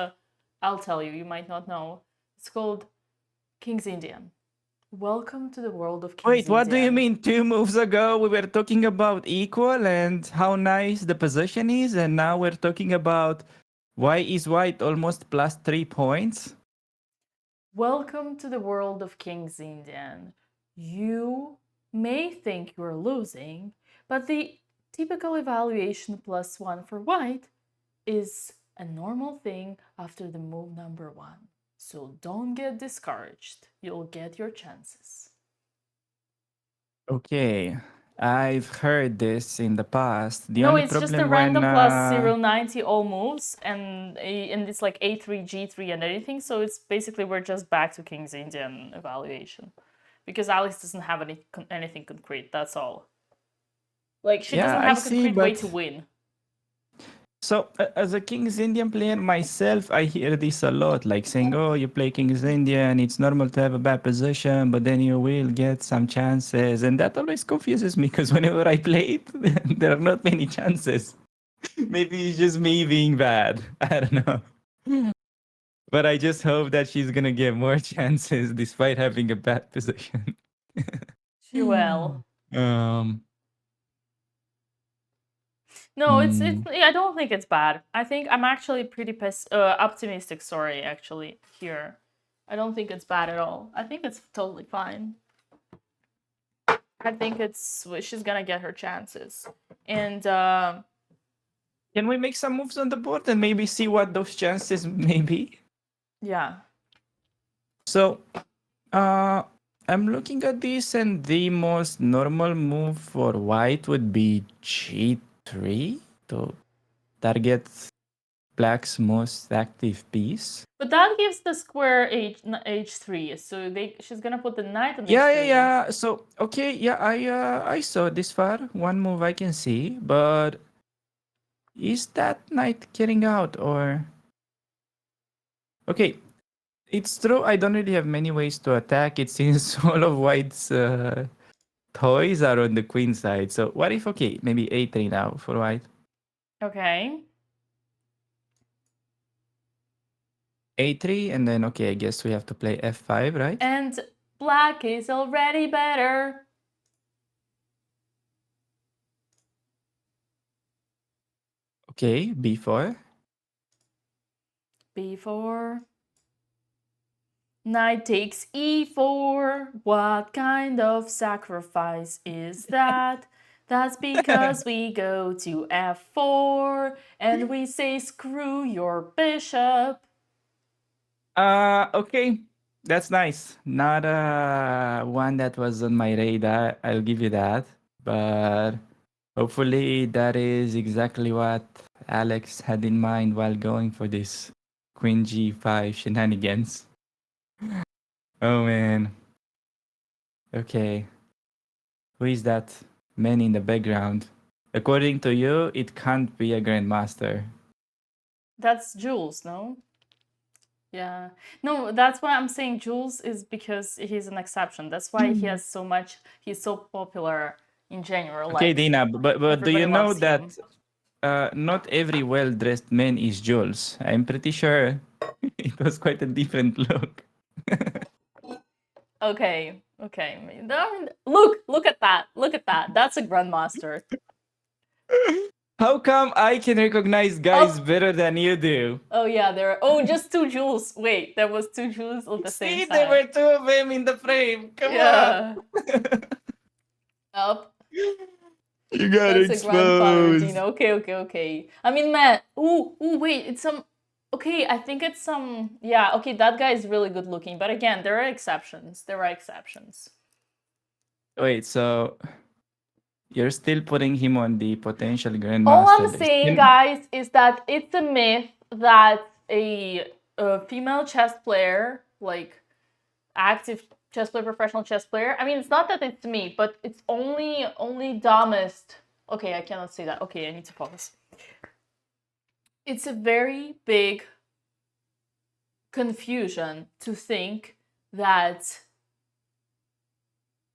I'll tell you, you might not know. It's called King's Indian. Welcome to the world of King's Wait, what do you Indian. mean? 2 moves ago we were talking about equal and how nice the position is, and now we're talking about why is white almost plus 3 points? Welcome to the world of King's Indian. You may think you're losing, but the typical evaluation +1 for white is a normal thing after the move number 1. So don't get discouraged. You'll get your chances. Okay, I've heard this in the past. The No, only it's just a problem when random plus 090 all moves, and it's like A3, G3, and anything. So it's basically we're just back to King's Indian evaluation, because Alex doesn't have anything concrete. That's all. Like she yeah, doesn't I have a see, concrete way but to win. so as a King's Indian player myself, I hear this a lot, like saying, "Oh, you play King's Indian, it's normal to have a bad position, but then you will get some chances," and that always confuses me because whenever I play it, there are not many chances. Maybe it's just me being bad. I don't know. But I just hope that she's gonna get more chances despite having a bad position. She will. Um. No, it's Mm. I don't think it's bad. I think I'm actually pretty optimistic. Sorry, actually here, I don't think it's bad at all. I think it's totally fine. I think she's gonna get her chances, and Can we make some moves on the board and maybe see what those chances may be? yeah. So, I'm looking at this, and the most normal move for white would be G3 to target black's most active piece. But that gives the square h3, so she's gonna put the knight on Yeah, yeah, h3. yeah. So, okay, yeah, I saw this far. One move I can see, but is that knight getting out or? Okay, it's true. I don't really have many ways to attack it since all of white's toys are on the queen side. So what if, okay, maybe a3 now for white. Okay. A3, and then, okay, I guess we have to play f5, right? And black is already better. Okay, b4. b4. Knight takes e4. What kind of sacrifice is that? That's because we go to f4 and we say screw your bishop. Okay, that's nice. Not one that was on my radar, I'll give you that. But hopefully that is exactly what Alex had in mind while going for this queen g5 shenanigans. Oh man. Okay. Who is that man in the background? According to you, it can't be a grandmaster. That's Jules, no? Yeah. No, that's why I'm saying Jules is because he's an exception. That's why he has so much, he's so popular in general. Okay, Like, Dina, but do everybody you know loves that him. not every well-dressed man is Jules? I'm pretty sure it was quite a different look. Okay, okay. Look at that. Look at that. That's a grandmaster. How come I can recognize guys Oh. better than you do? Oh yeah, there are. Oh, just two Jules. Wait, there was two Jules at the same See, there time. were two of them in the frame. Come Yeah. on. Up. You got That's a grandfather, exposed. Dina. Okay, okay, okay. I mean, man. Ooh, wait. It's some. Okay, I think it's some. Yeah. Okay, that guy is really good looking. But again, there are exceptions. There are exceptions. Wait, so you're still putting him on the potential All grandmaster I'm list? saying, guys, is that it's a myth that a female chess player, like active chess player, professional chess player. I mean, it's not that it's me, but it's only dumbest. Okay, I cannot say that. Okay, I need to focus. It's a very big confusion to think that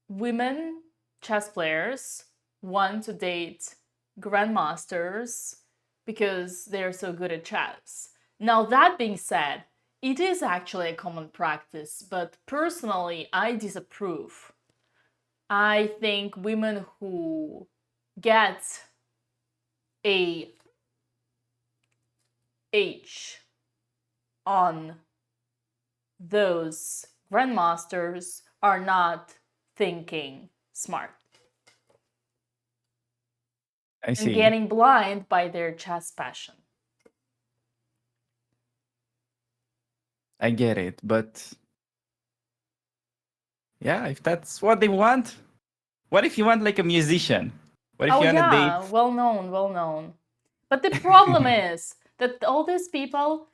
women chess players want to date grandmasters because they're so good at chess. Now, that being said, it is actually a common practice, but personally, I disapprove. I think women who get a H on those grandmasters are not thinking smart I and see. getting blind by their chess passion. I get it, but yeah, if that's what they want, what if you want like a musician? What if Oh you want to date? yeah, well known, well known. But the problem is that all these people,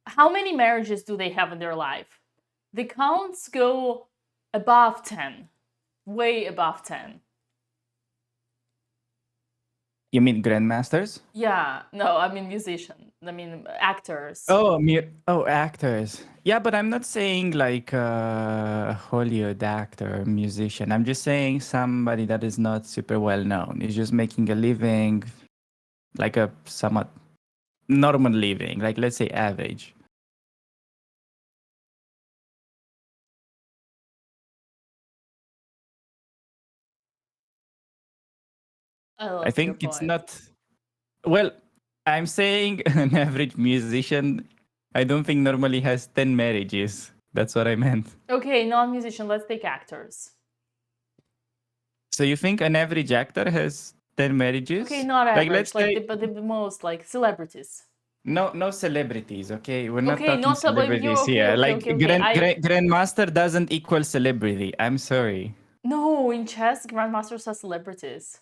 how many marriages do they have in their life? The counts go above 10, way above 10. You mean grandmasters? Yeah, no, I mean musician. I mean actors. Oh, actors. Yeah, but I'm not saying like a Hollywood actor, musician. I'm just saying somebody that is not super well known. Is just making a living, like a somewhat normal living, like let's say average. I I love your think it's point. not. Well, I'm saying an average musician, I don't think normally has 10 marriages. That's what I meant. Okay, non-musician, let's take actors. So you think an average actor has 10 marriages? Okay, not Like, let's average, like say the most, like celebrities. no celebrities, okay? We're not Okay, talking not celebrity. You celebrities okay, here. okay, Like okay, okay. grandmaster doesn't equal celebrity. I'm sorry. No, in chess, grandmasters are celebrities.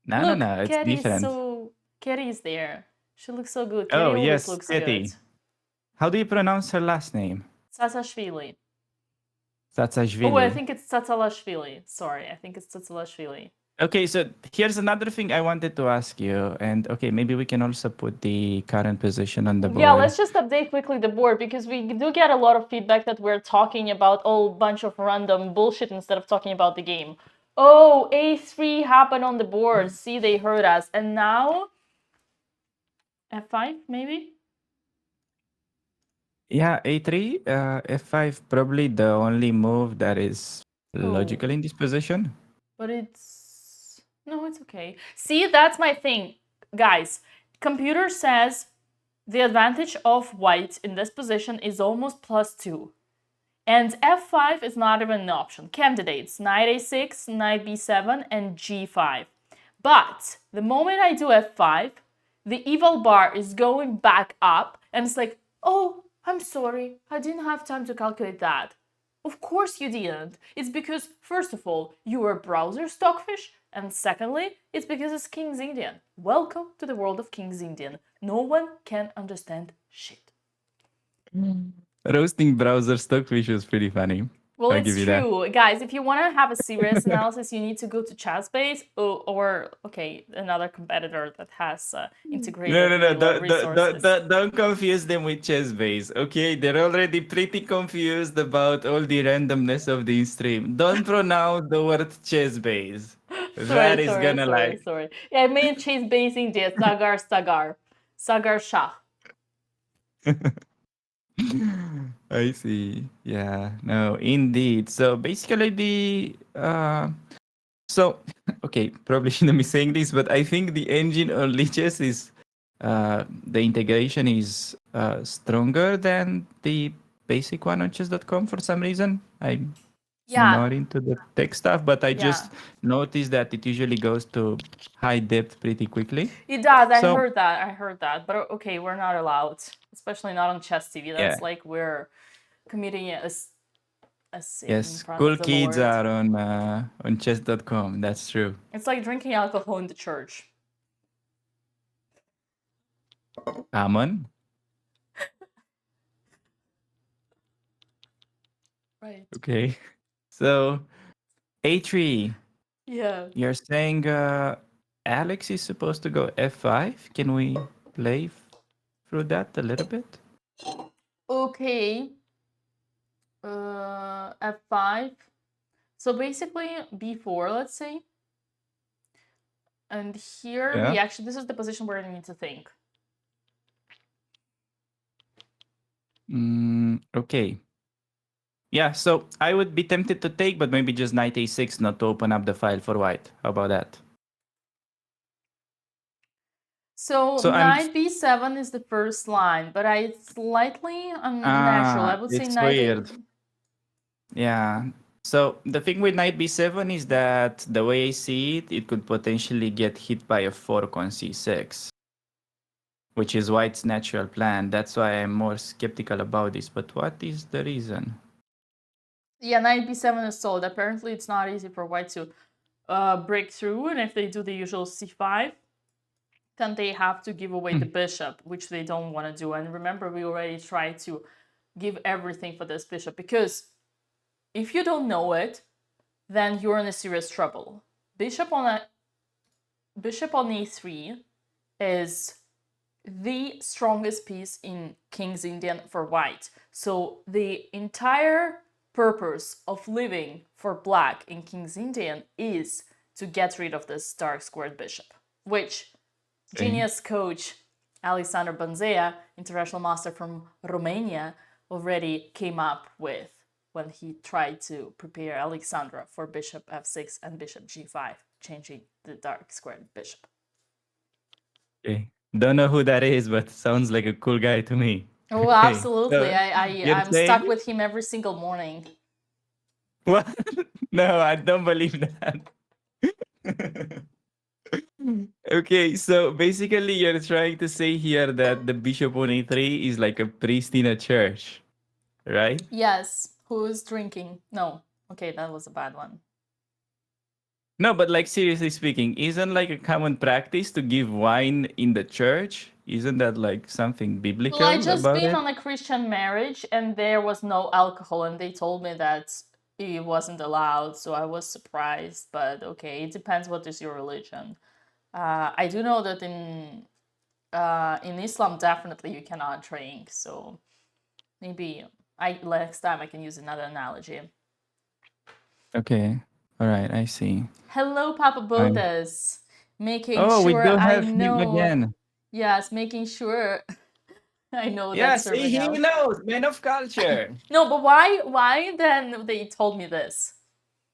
No, Look, it's different. Katie is there. She looks so good. Oh, Katie always yes, looks good. Katie. How do you pronounce her last name? Saakashvili. Oh, I Satsashvili. think it's Tsatalashvili. Sorry, I think it's Tsatalashvili. Okay, so here's another thing I wanted to ask you. And okay, maybe we can also put the current position on the board. Yeah, let's just update quickly the board because we do get a lot of feedback that we're talking about a whole bunch of random bullshit instead of talking about the game. Oh, A3 happened on the board. See, they heard us. And now F5, maybe? Yeah, A3, F5, probably the only move that is logical in this position. But it's... No, it's okay. See, that's my thing. Guys, computer says the advantage of white in this position is almost +2. And F5 is not even an option. Candidates, knight A6, knight B7, and G5. But the moment I do F5, the evil bar is going back up, and it's like, oh, I'm sorry, I didn't have time to calculate that. Of course you didn't. It's because, first of all, you are a browser stockfish, and secondly, it's because it's King's Indian. Welcome to the world of King's Indian. No one can understand shit. Roasting browser stockfish was pretty funny. Well, I'll it's give you that. true. Guys, if you want to have a serious analysis, you need to go to ChatSpace or okay, another competitor that has integrated No. really well resources. Don't confuse them with chess base, okay? They're already pretty confused about all the randomness of the stream. Don't pronounce the word chess base. That is gonna like. Sorry. Yeah, I made chase base India. Sagar Shah. I see. Yeah, no, indeed. So basically so okay, probably shouldn't be saying this, but I think the engine on Lichess is the integration is stronger than the basic one on chess.com for some reason. I'm not into the tech stuff, but I just noticed that it usually goes to high depth pretty quickly. It does. I So- heard that. But okay, we're not allowed, especially not on Chess TV. That's like we're committing a sin Yes, in front cool of the kids Lord. are on chess.com. That's true. It's like drinking alcohol in the church. Amon. Right. Okay. So A3. Yeah. You're saying Alex is supposed to go F5. Can we play through that a little bit? Okay. F5. So basically B4, let's say. And here we actually, this is the position where we need to think. Okay. Yeah, so I would be tempted to take, but maybe just knight A6, not to open up the file for white. How about that? So knight B7 is the first line, but it's slightly unnatural. I would say it's knight weird. Yeah. So the thing with knight b7 is that the way I see it, it could potentially get hit by a fork on c6, which is white's natural plan. That's why I'm more skeptical about this. But what is the reason? Yeah, knight b7 is sold. Apparently, it's not easy for white to break through, and if they do the usual c5, then they have to give away the bishop, which they don't want to do. And remember, we already tried to give everything for this bishop, because if you don't know it, then you're in a serious trouble. Bishop on e3 is the strongest piece in King's Indian for white. So the entire purpose of living for black in King's Indian is to get rid of this dark squared bishop, which genius coach Alexander Banzea, international master from Romania, already came up with when he tried to prepare Alexandra for bishop f6 and bishop g5, changing the dark squared bishop. Okay. Don't know who that is, but sounds like a cool guy to me. Oh, Okay, absolutely. so you're I'm saying stuck with him every single morning. what? No, I don't believe that. Okay, so basically you're trying to say here that the bishop on a3 is like a priest in a church, right? Yes, who's drinking? No. Okay, that was a bad one. No, but like seriously speaking, isn't like a common practice to give wine in the church? Isn't that like something Well, I biblical just about been it? on a Christian marriage and there was no alcohol and they told me that it wasn't allowed, so I was surprised, but okay, it depends what is your religion. I do know that in Islam definitely you cannot drink, so maybe next time I can use another analogy. Okay. All right, I see. Hello, Papa I... Botas. Making Oh, we sure do I have him know. again. Yes, making sure I know Yeah, that's see, serving he out. knows, man of culture. No, but why then they told me this?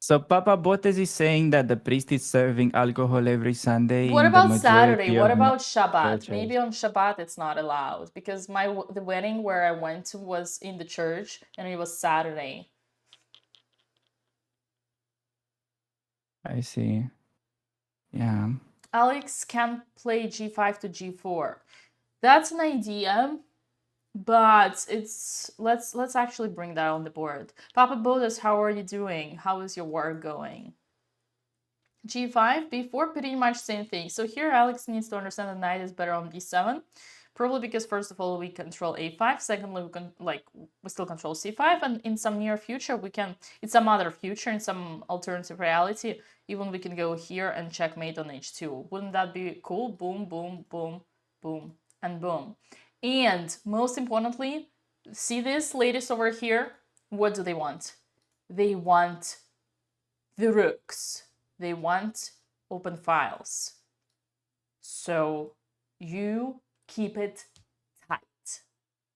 So Papa Botes is saying that the priest is serving alcohol every Sunday What in the about Saturday? majority What of about Shabbat? churches. Maybe on Shabbat it's not allowed because the wedding where I went to was in the church and it was Saturday. I see. Yeah. Alex can play g5 to g4. That's an idea, but let's actually bring that on the board. Papa Bodas, how are you doing? How is your work going? G5, B4, pretty much same thing. So here Alex needs to understand that knight is better on B7. Probably because first of all we control A5, secondly we still control C5, and in some near future we can, in some other future, in some alternative reality, even we can go here and checkmate on H2. Wouldn't that be cool? Boom, boom, boom, boom, and boom. And most importantly, see this ladies over here? What do they want? They want the rooks. They want open files. So you keep it tight.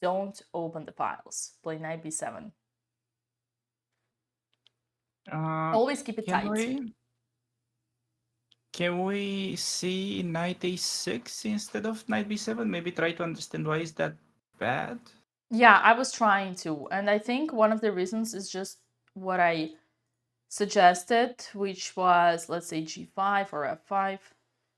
Don't open the files. Play knight b7. Always keep it tight. Can we see knight a6 instead of knight b7? Maybe try to understand why is that bad? Yeah, I was trying to. And I think one of the reasons is just what I suggested, which was, let's say, g5 or f5.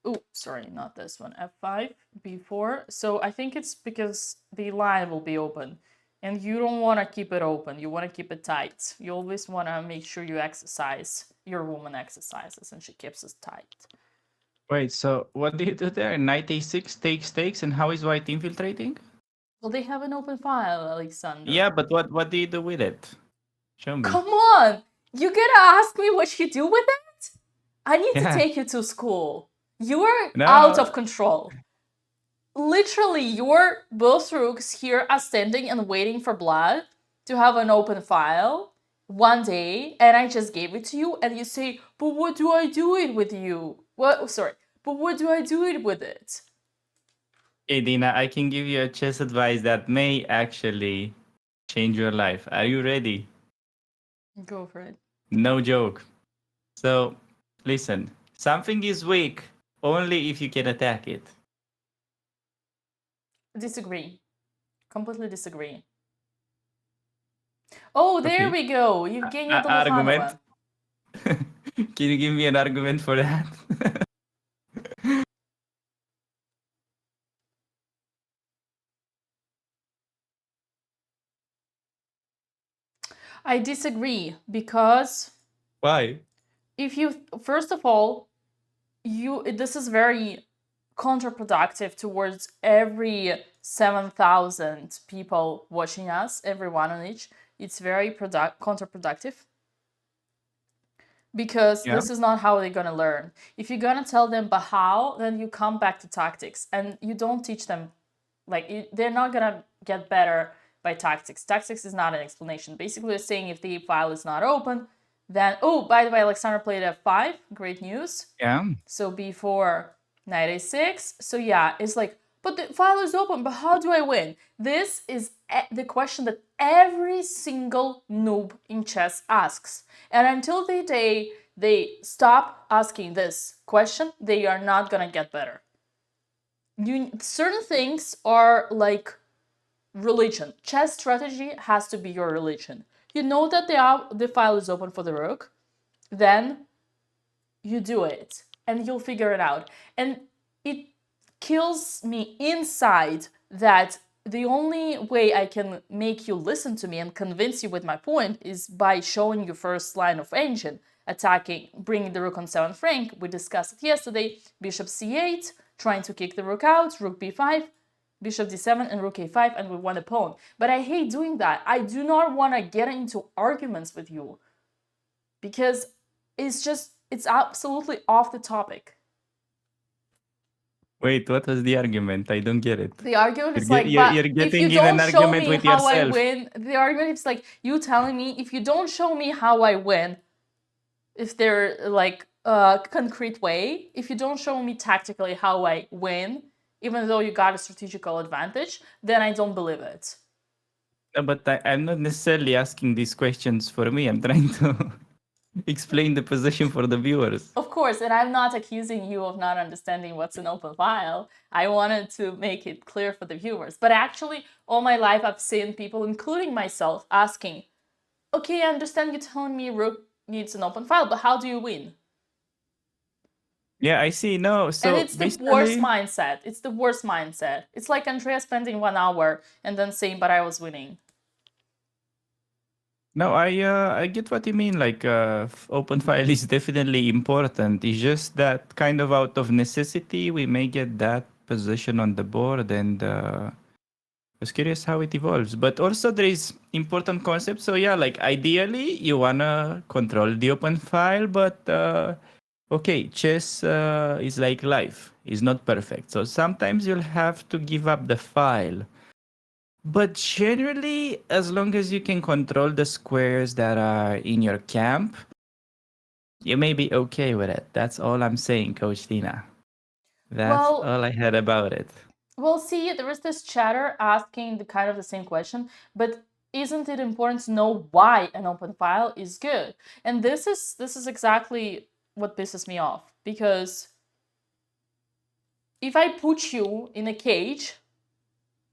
Oh, sorry, not this one. f5, b4. So I think it's because the line will be open. And you don't want to keep it open. You want to keep it tight. You always want to make sure you exercise. Your woman exercises and she keeps it tight. Wait, so what do you do there? Knight a6 takes, and how is white infiltrating? Well, they have an open file, Alexander. Yeah, but what do you do with it? Show me. Come on! You gotta ask me what you do with it? I need to Yeah. take you to school. You are No. out of control. Literally, your both rooks here are standing and waiting for blood to have an open file one day, and I just gave it to you, and you say, but what do I do it with you? But what do I do it with it? Hey, Dina, I can give you a chess advice that may actually change your life. Are you ready? Go for it. No joke. So, listen, something is weak only if you can attack it. Disagree. Completely disagree. Oh, there Okay. we go. Evgenia Argument. Dolokhanova. Can you give me an argument for that? I disagree because Why? if you, first of all, this is very counterproductive towards every 7,000 people watching us, every one on each. It's very counterproductive because this is not how they're gonna learn. If you're gonna tell them but how, then you come back to tactics and you don't teach them, they're not gonna get better by tactics. Tactics is not an explanation. Basically, they're saying if the file is not open, then, oh, by the way, Alexander played f5, great news. Yeah. So b4, knight a6. So yeah, it's like, But the file is open, but how do I win? This is the question that every single noob in chess asks. And until they stop asking this question, they are not gonna get better. Certain things are like religion. Chess strategy has to be your religion. You know that the file is open for the rook, then you do it and you'll figure it out. And it kills me inside that the only way I can make you listen to me and convince you with my point is by showing you first line of engine, attacking, bringing the rook on 7th rank. We discussed it yesterday. Bishop c8, trying to kick the rook out, rook b5, bishop d7, and rook a5, and we won a pawn. But I hate doing that. I do not want to get into arguments with you because it's absolutely off the topic. Wait, what was the argument? I don't get it. The argument is You're like, ge- you're- but you're if getting you in don't an show argument me with how I yourself. win, the argument is like you telling me if you don't show me how I win, if they're like a concrete way, if you don't show me tactically how I win, even though you got a strategical advantage, then I don't believe it. But I'm not necessarily asking these questions for me. I'm trying to explain the position for the viewers. Of course, and I'm not accusing you of not understanding what's an open file. I wanted to make it clear for the viewers. But actually, all my life I've seen people, including myself, asking, okay, I understand you're telling me rook needs an open file, but how do you win? Yeah, I see. No, so And it's the worst mindset. It's the worst mindset. It's like Andrea spending 1 hour and then saying, but I was winning. No, I get what you mean. Like, open file is definitely important. It's just that kind of out of necessity, we may get that position on the board, and I was curious how it evolves. But also, there is important concepts. So yeah, like ideally, you wanna control the open file, but okay, chess is like life. It's not perfect. So sometimes you'll have to give up the file. But generally, as long as you can control the squares that are in your camp, you may be okay with it. That's all I'm saying, Coach Tina. That's Well, all I had about it. well, see, there is this chatter asking the same question, but isn't it important to know why an open file is good? And this is exactly what pisses me off, because if I put you in a cage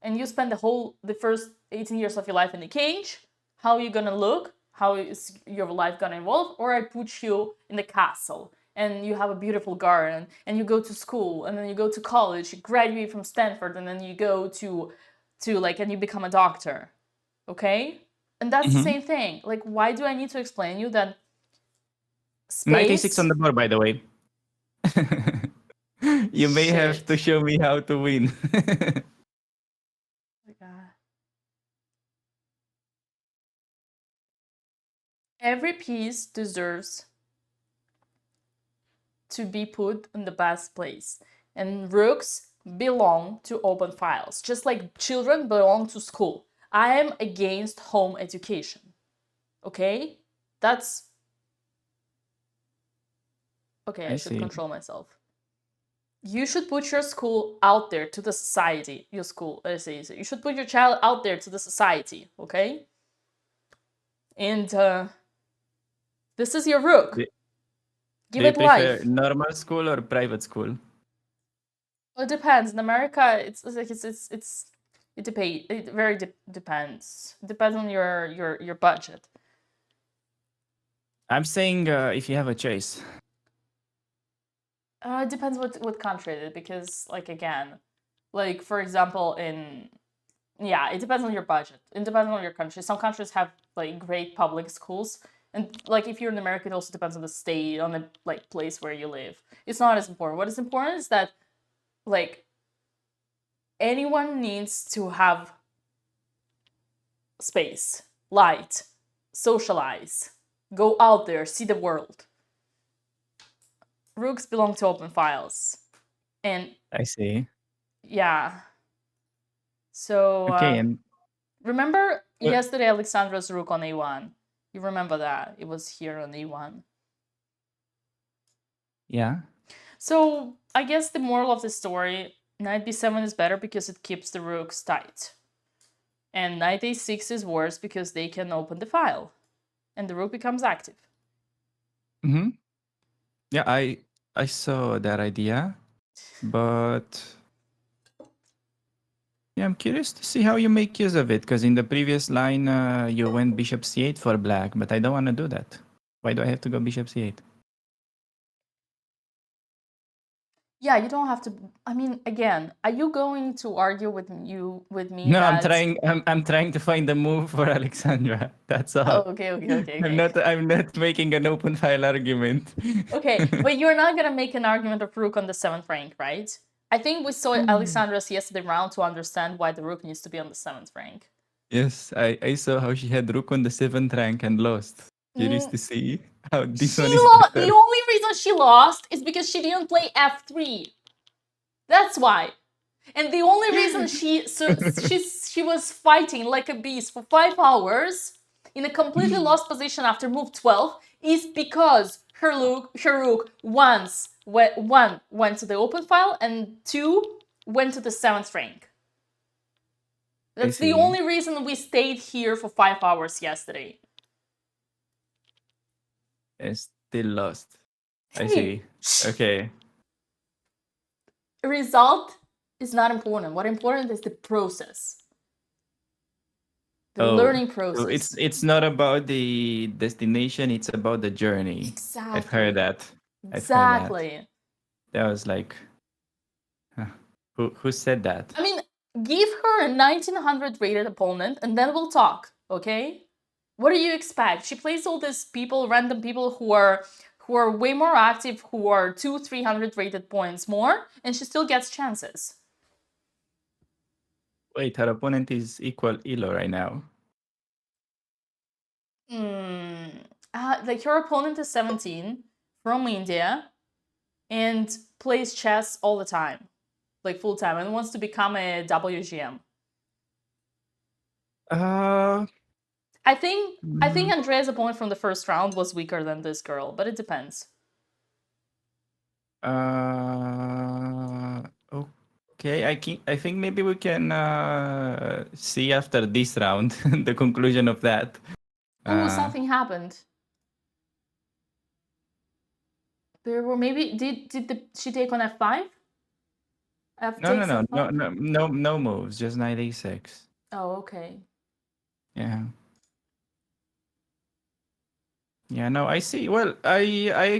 and you spend the first 18 years of your life in a cage, how are you gonna look? How is your life gonna evolve? Or I put you in a castle and you have a beautiful garden and you go to school and then you go to college, you graduate from Stanford and then you go to like, and you become a doctor, okay? And that's the same thing. Like, why do I need to explain you that space? 96 on the board, by the way. You may have to Shit. show me how to win. Every piece deserves to be put in the best place. And rooks belong to open files, just like children belong to school. I am against home education. Okay? That's... Okay, I should see. control myself. You should put your school out there to the society. Your school, you should put your child out there to the society, okay? And this is your rook. Give Do you it prefer life. normal school or private school? Well, it depends. In America, it depends. It depends on your budget. I'm saying if you have a choice. It depends what country it is, because like again, like for example it depends on your budget. It depends on your country. Some countries have like great public schools, and like if you're in America, it also depends on the state, on the like place where you live. It's not as important. What is important is that like anyone needs to have space, light, socialize, go out there, see the world. Rooks belong to open files. And I see. yeah. So Okay, and remember Well- yesterday Alexandra's rook on a1? You remember that? It was here on a1. yeah. So I guess the moral of the story Knight b7 is better because it keeps the rooks tight. And knight a6 is worse because they can open the file. And the rook becomes active. Mm-hmm. Yeah, I saw that idea, but yeah, I'm curious to see how you make use of it. Because in the previous line, you went bishop c8 for black, but I don't want to do that. Why do I have to go bishop c8? Yeah, you don't have to. I mean, again, are you going to argue with me No, I'm that? trying. I'm trying to find the move for Alexandra. That's all. Oh, okay. I'm not making an open file argument. Okay, but you're not gonna make an argument of rook on the 7th rank, right? I think we saw Alexandra's yesterday round to understand why the rook needs to be on the 7th rank. Yes, I saw how she had rook on the 7th rank and lost. Curious to see how this one is The better. only reason she lost is because she didn't play f3. That's why. And the only reason she was fighting like a beast for 5 hours in a completely lost position after move 12 is because her rook once one went to the open file and 2 went to the 7th rank. That's the see. only reason we stayed here for 5 hours yesterday. Still lost. I Hey. see. Okay. Result is not important. What important is the process. The learning process. So it's not about the destination, it's about the journey. Exactly. I've heard that. Exactly. That was like, who said that? I mean, give her a 1900 rated opponent and then we'll talk, okay? What do you expect? She plays all these people, random people who are way more active, who are 200-300 rated points more, and she still gets chances. Wait, her opponent is equal Elo right now. Like her opponent is 17, from India, and plays chess all the time, like full time, and wants to become a WGM. I think Andrea's opponent from the first round was weaker than this girl, but it depends. Okay, I think maybe we can see after this round the conclusion of that. Oh, something happened. There were maybe she take on f5? No moves, just knight a6. Oh, okay. Yeah. Yeah, no, I see. Well, I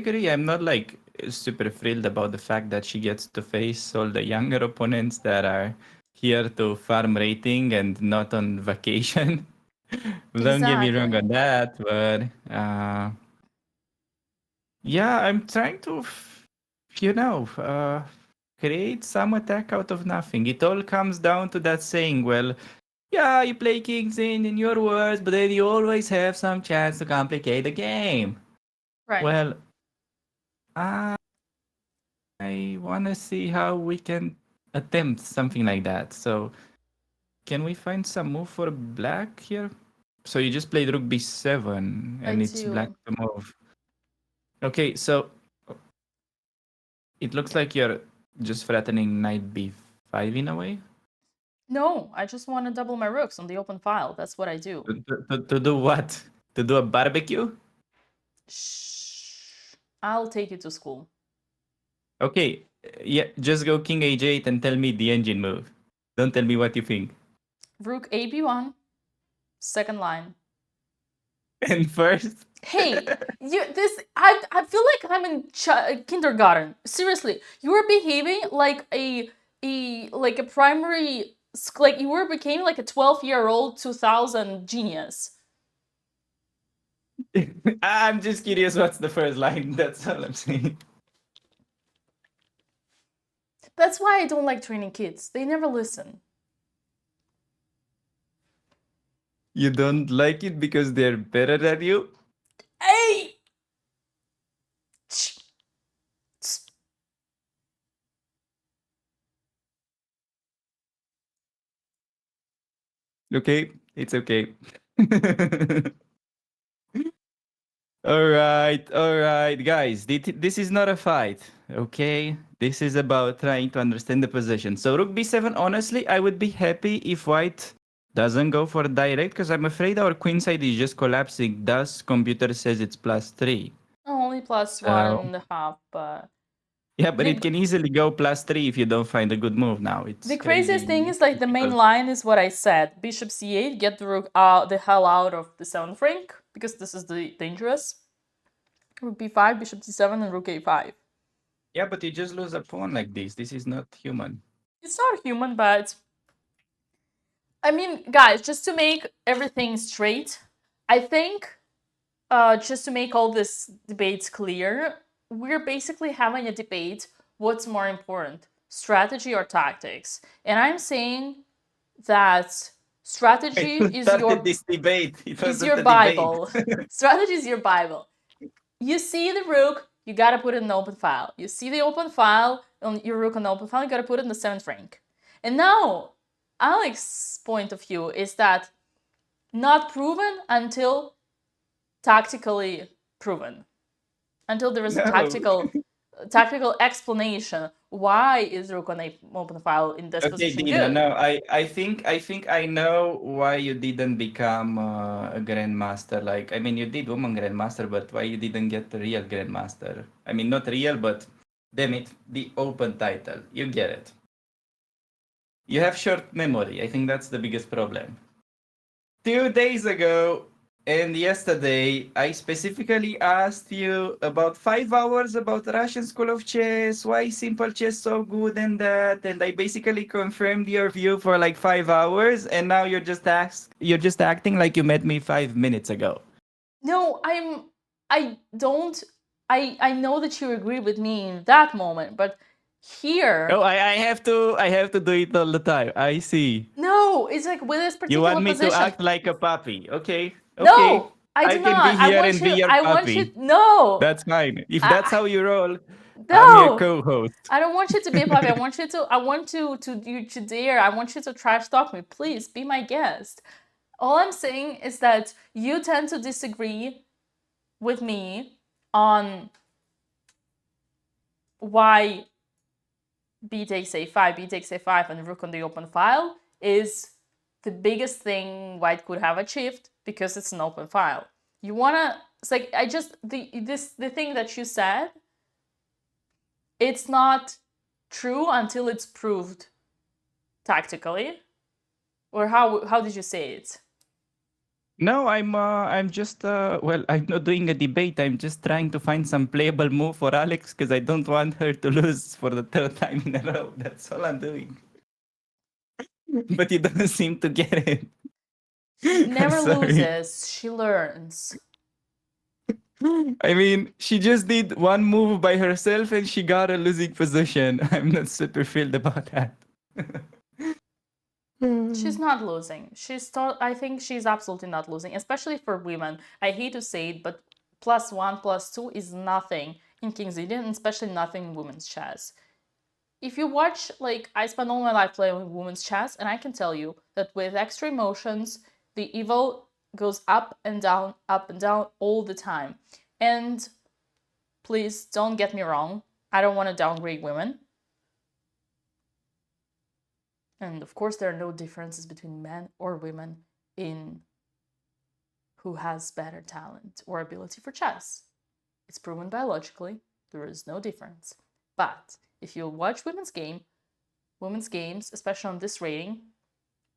agree. I'm not like super thrilled about the fact that she gets to face all the younger opponents that are here to farm rating and not on vacation. Don't get me wrong on that, but yeah, I'm trying to, create some attack out of nothing. It all comes down to that saying, well, yeah, you play kings in your words, but then you always have some chance to complicate the game. Right. Well, I want to see how we can attempt something like that. So, can we find some move for black here? So you just played rook b7, and it's black to move. Okay, so it looks like you're just threatening knight b5 in a way. No, I just want to double my rooks on the open file. That's what I do. To do what? To do a barbecue? Shh. I'll take you to school. Okay, yeah, just go king h8 and tell me the engine move. Don't tell me what you think. Rook a b1, second line. And first? Hey, I feel like I'm in kindergarten. Seriously, you are behaving like a primary, like you became like a 12-year-old 2000 genius. I'm just curious what's the first line. That's all I'm saying. That's why I don't like training kids. They never listen. You don't like it because they're better than you? Hey! Okay, it's okay. All right, guys. This is not a fight. Okay, this is about trying to understand the position. So rook b7, honestly, I would be happy if white doesn't go for direct, because I'm afraid our queen side is just collapsing. Thus, computer says it's +3. Only plus So 1.5, but yeah, but it the, can easily go +3 if you don't find a good move now. the It's craziest thing crazy is like the main difficult. line is what I said. Bishop c8, get the rook the hell out of the 7th rank, because this is the dangerous. Rook b5, bishop c7, and rook a5. Yeah, but you just lose a pawn like this. This is not human. It's not human, but I mean, guys, just to make everything straight, I think just to make all this debates clear, we're basically having a debate what's more important, strategy or tactics. And I'm saying that strategy Who is started this debate? It wasn't your a debate. Bible. Strategy is your Bible. You see the rook, you gotta put it in the open file. You see the open file, on your rook on the open file, you gotta put it in the 7th rank. And now, Alex's point of view is that not proven until tactically proven. Until there is a No. tactical explanation why is rook on a open file in this Okay, position Dina. good. No, I think I know why you didn't become a grandmaster. Like, I mean, you did woman grandmaster, but why you didn't get the real grandmaster? I mean, not real, but damn it, the open title. You get it. You have short memory. I think that's the biggest problem. 2 days ago and yesterday, I specifically asked you about 5 hours about Russian School of Chess, why simple chess so good and that, and I basically confirmed your view for like 5 hours, and now you're just acting like you met me 5 minutes ago. No, I don't I know that you agree with me in that moment, but here Oh, I have to do it all the time. I see. no, it's like with this You particular want me to position. act like a puppy? Okay, okay. No, I I do can be not. here and be your I want you puppy. no. That's fine. If that's I, how you roll, I'm your no. co-host. I don't want you to be a puppy. I want you to dare. I want you to trash talk me. Please be my guest. All I'm saying is that you tend to disagree with me on why b takes a5, b takes a5, and rook on the open file is the biggest thing white could have achieved because it's an open file. You wanna, it's like I just the thing that you said, it's not true until it's proved tactically. Or how did you say it? No, I'm just well, I'm not doing a debate. I'm just trying to find some playable move for Alex because I don't want her to lose for the third time in a row. That's all I'm doing. But you don't seem to get it. She I'm never sorry. loses. She learns. I mean, she just did one move by herself and she got a losing position. I'm not super thrilled about that. She's not losing. I think she's absolutely not losing, especially for women. I hate to say it, but +1, +2 is nothing in King's Indian, and especially nothing in women's chess. If you watch, like, I spend all my life playing women's chess, and I can tell you that with extra emotions, the evil goes up and down all the time. And please don't get me wrong, I don't want to downgrade women. And of course, there are no differences between men or women in who has better talent or ability for chess. It's proven biologically, there is no difference. But if you watch women's games, especially on this rating,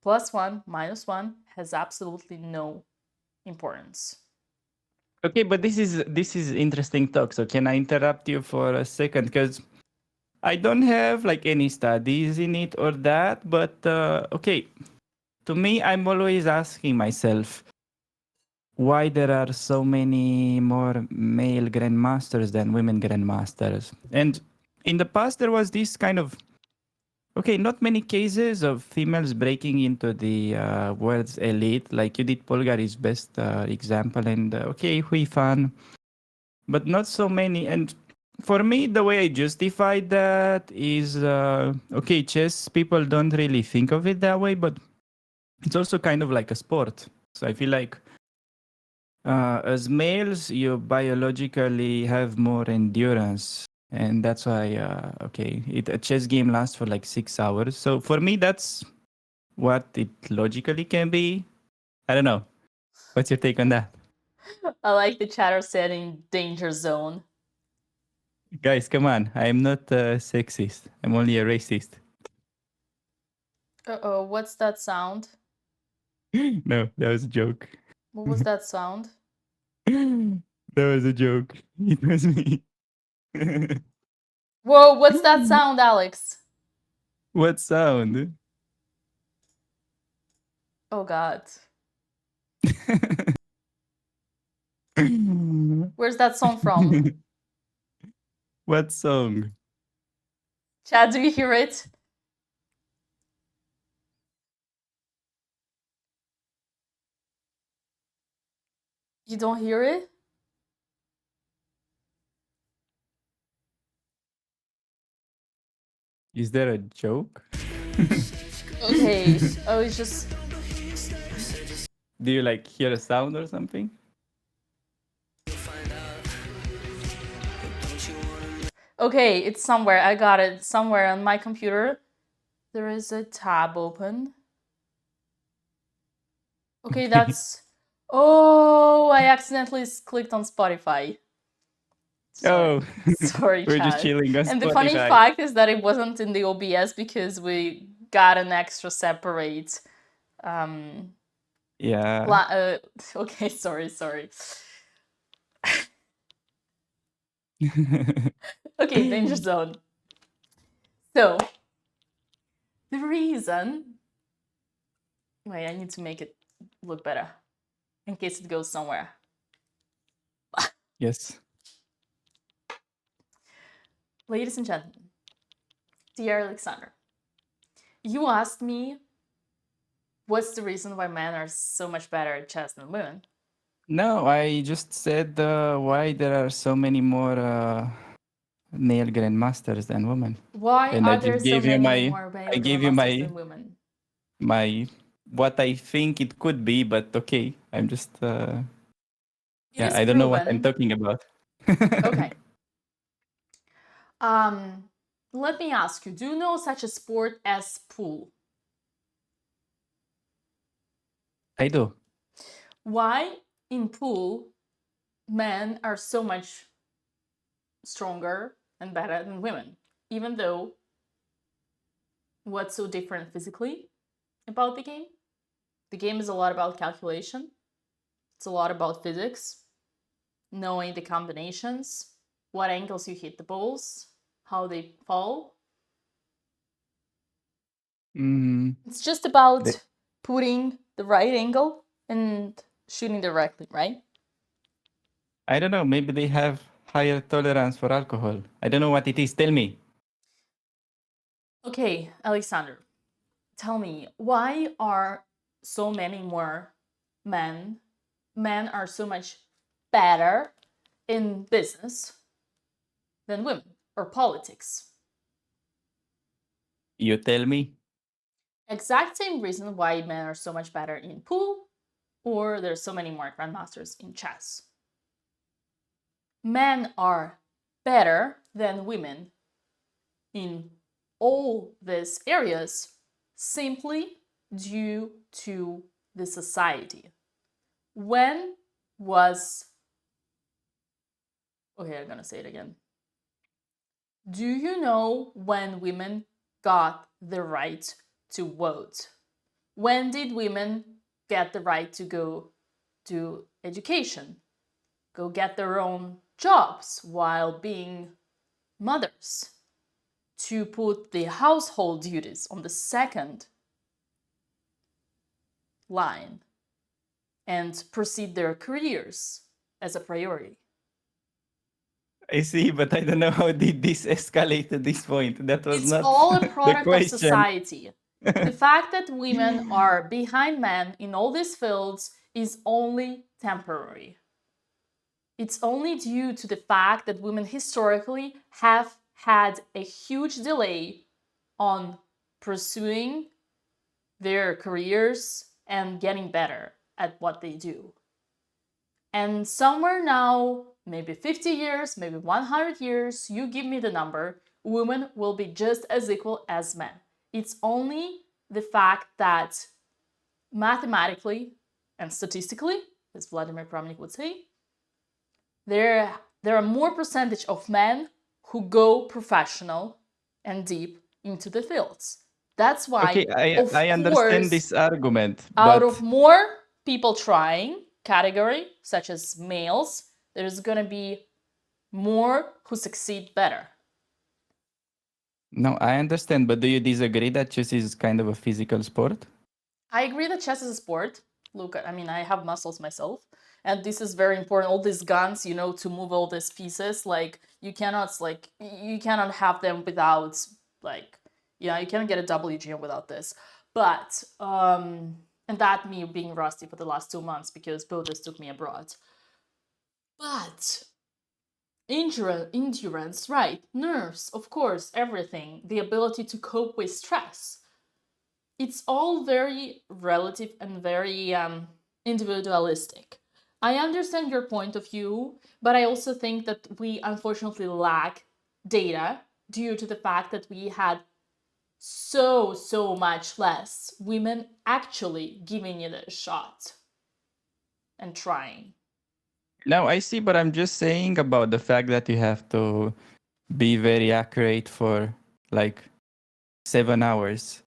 +1, -1 has absolutely no importance. Okay, but this is interesting talk. So can I interrupt you for a second? Because I don't have like any studies in it or that, but okay. To me, I'm always asking myself why there are so many more male grandmasters than women grandmasters. And in the past, there was this kind of okay, not many cases of females breaking into the world's elite. Like Judith Polgar is best example, and okay, Hui Fan, but not so many. And for me, the way I justify that is okay, chess people don't really think of it that way, but it's also kind of like a sport. So I feel like as males, you biologically have more endurance. and that's why okay, a chess game lasts for like 6 hours. So for me, that's what it logically can be. I don't know. What's your take on that? I like the chatter said in danger zone. Guys, come on. I'm not sexist. I'm only a racist. Uh-oh, what's that sound? No, that was a joke. What was that sound? That was a joke. It was me. Whoa, what's that sound, Alex? What sound? Oh god. Where's that song from? What song? Chad, do you hear it? You don't hear it? Is there a joke? Okay, I was just... Do you like hear a sound or something? Okay, it's somewhere. I got it. Somewhere on my computer. There is a tab open. Okay, that's... Oh, I accidentally clicked on Spotify. Sorry. Oh, Sorry, we're just Chad. chilling on And Spotify. the funny fact is that it wasn't in the OBS because we got an extra separate... Yeah. okay, sorry. Okay, danger zone. So, the reason... Wait, I need to make it look better in case it goes somewhere. Yes. Ladies and gentlemen, dear Alexander, you asked me what's the reason why men are so much better at chess than women. No, I just said why there are so many more male grandmasters than women. Why And I are there just so gave you many my more male I gave you grandmasters than women? my what I think it could be, but okay. I'm just It yeah, is I don't know what I'm proven. talking about. Okay. Let me ask you, do you know such a sport as pool? I do. Why in pool men are so much stronger and better than women, even though what's so different physically about the game? The game is a lot about calculation. It's a lot about physics, knowing the combinations, what angles you hit the balls, how they fall. Mm, It's just about the- putting the right angle and shooting directly, right? I don't know. Maybe they have higher tolerance for alcohol. I don't know what it is. Tell me. Okay, Alexander, tell me, why are so many more men are so much better in business than women or politics? You tell me. Exact same reason why men are so much better in pool or there's so many more grandmasters in chess. Men are better than women in all these areas simply due to the society. When was... Okay, I'm gonna say it again. Do you know when women got the right to vote? When did women get the right to go to education, go get their own jobs while being mothers, to put the household duties on the second line and proceed their careers as a priority? I see, but I don't know how did this escalate to this point. That was It's not all a the product of question. society. The fact that women are behind men in all these fields is only temporary. It's only due to the fact that women historically have had a huge delay on pursuing their careers and getting better at what they do. And somewhere now maybe 50 years, maybe 100 years, you give me the number, women will be just as equal as men. It's only the fact that mathematically and statistically, as Vladimir Kramnik would say, there are more percentage of men who go professional and deep into the fields. That's why, Okay, of I understand course, this argument, out but of more people trying category, such as males, there's gonna be more who succeed better. no, I understand. But do you disagree that chess is kind of a physical sport? I agree that chess is a sport. Look, I mean, I have muscles myself, and this is very important. All these guns, you know, to move all these pieces, like you cannot have them without like, yeah, you cannot get a WGM without this. But and that me being rusty for the last 2 months because Botes took me abroad. But endurance, right? Nerves, of course, everything. The ability to cope with stress. It's all very relative and very individualistic. I understand your point of view, but I also think that we unfortunately lack data due to the fact that we had so much less women actually giving it a shot and trying. No, I see, but I'm just saying about the fact that you have to be very accurate for like 7 hours.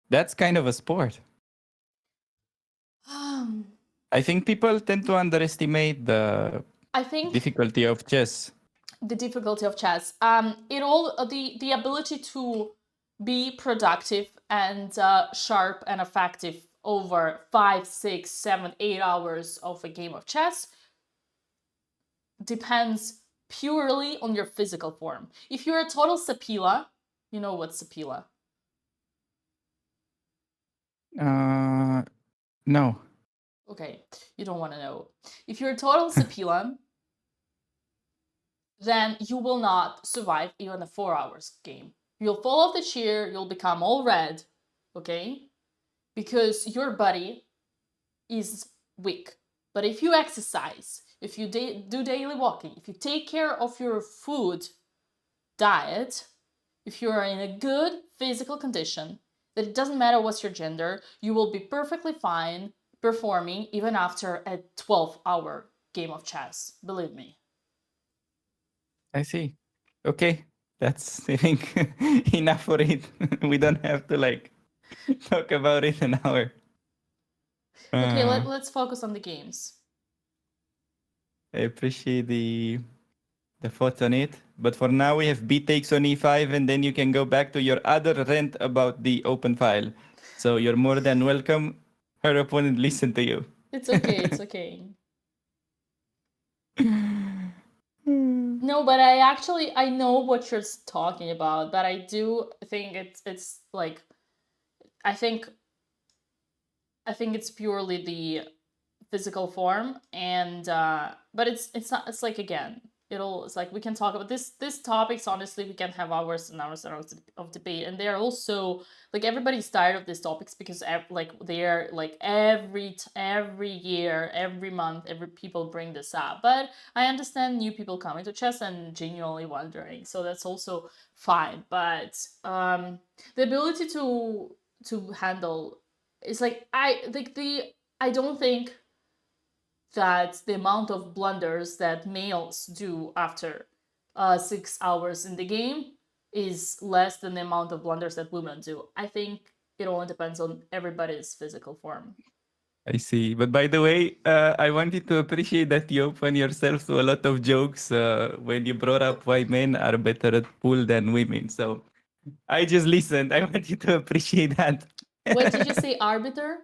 That's kind of a sport. I think people tend to underestimate the I think difficulty of chess. the difficulty of chess, it all the ability to be productive and sharp and effective over 5, 6, 7, 8 hours of a game of chess depends purely on your physical form. If you're a total sapila, you know what's sapila? No. Okay, you don't want to know. If you're a total sapila, then you will not survive even a 4 hours game. You'll fall off the chair, you'll become all red, okay? Because your body is weak. But if you exercise, if you do daily walking, if you take care of your food diet, if you are in a good physical condition, that it doesn't matter what's your gender, you will be perfectly fine performing even after a 12-hour game of chess. Believe me. I see. Okay. That's, I think, enough for it. We don't have to like talk about it an hour. Okay, let's focus on the games. I appreciate the thoughts on it. But for now, we have B takes on E5, and then you can go back to your other rant about the open file. So you're more than welcome. Her opponent listen to you. It's okay, it's okay. No, but I know what you're talking about, but I do think it's like I think it's purely the physical form, and but it's not, it's like, again, it's like we can talk about this topics, honestly we can have hours and hours and hours of debate, and they're also like, everybody's tired of these topics because like they're like every year, every month, every people bring this up. But I understand new people coming to chess and genuinely wondering, so that's also fine. But the ability to handle, it's like I don't think that the amount of blunders that males do after 6 hours in the game is less than the amount of blunders that women do. I think it only depends on everybody's physical form. I see. But by the way, I wanted to appreciate that you open yourself to a lot of jokes when you brought up why men are better at pool than women. So I just listened. I wanted to appreciate that. What did you say, arbiter?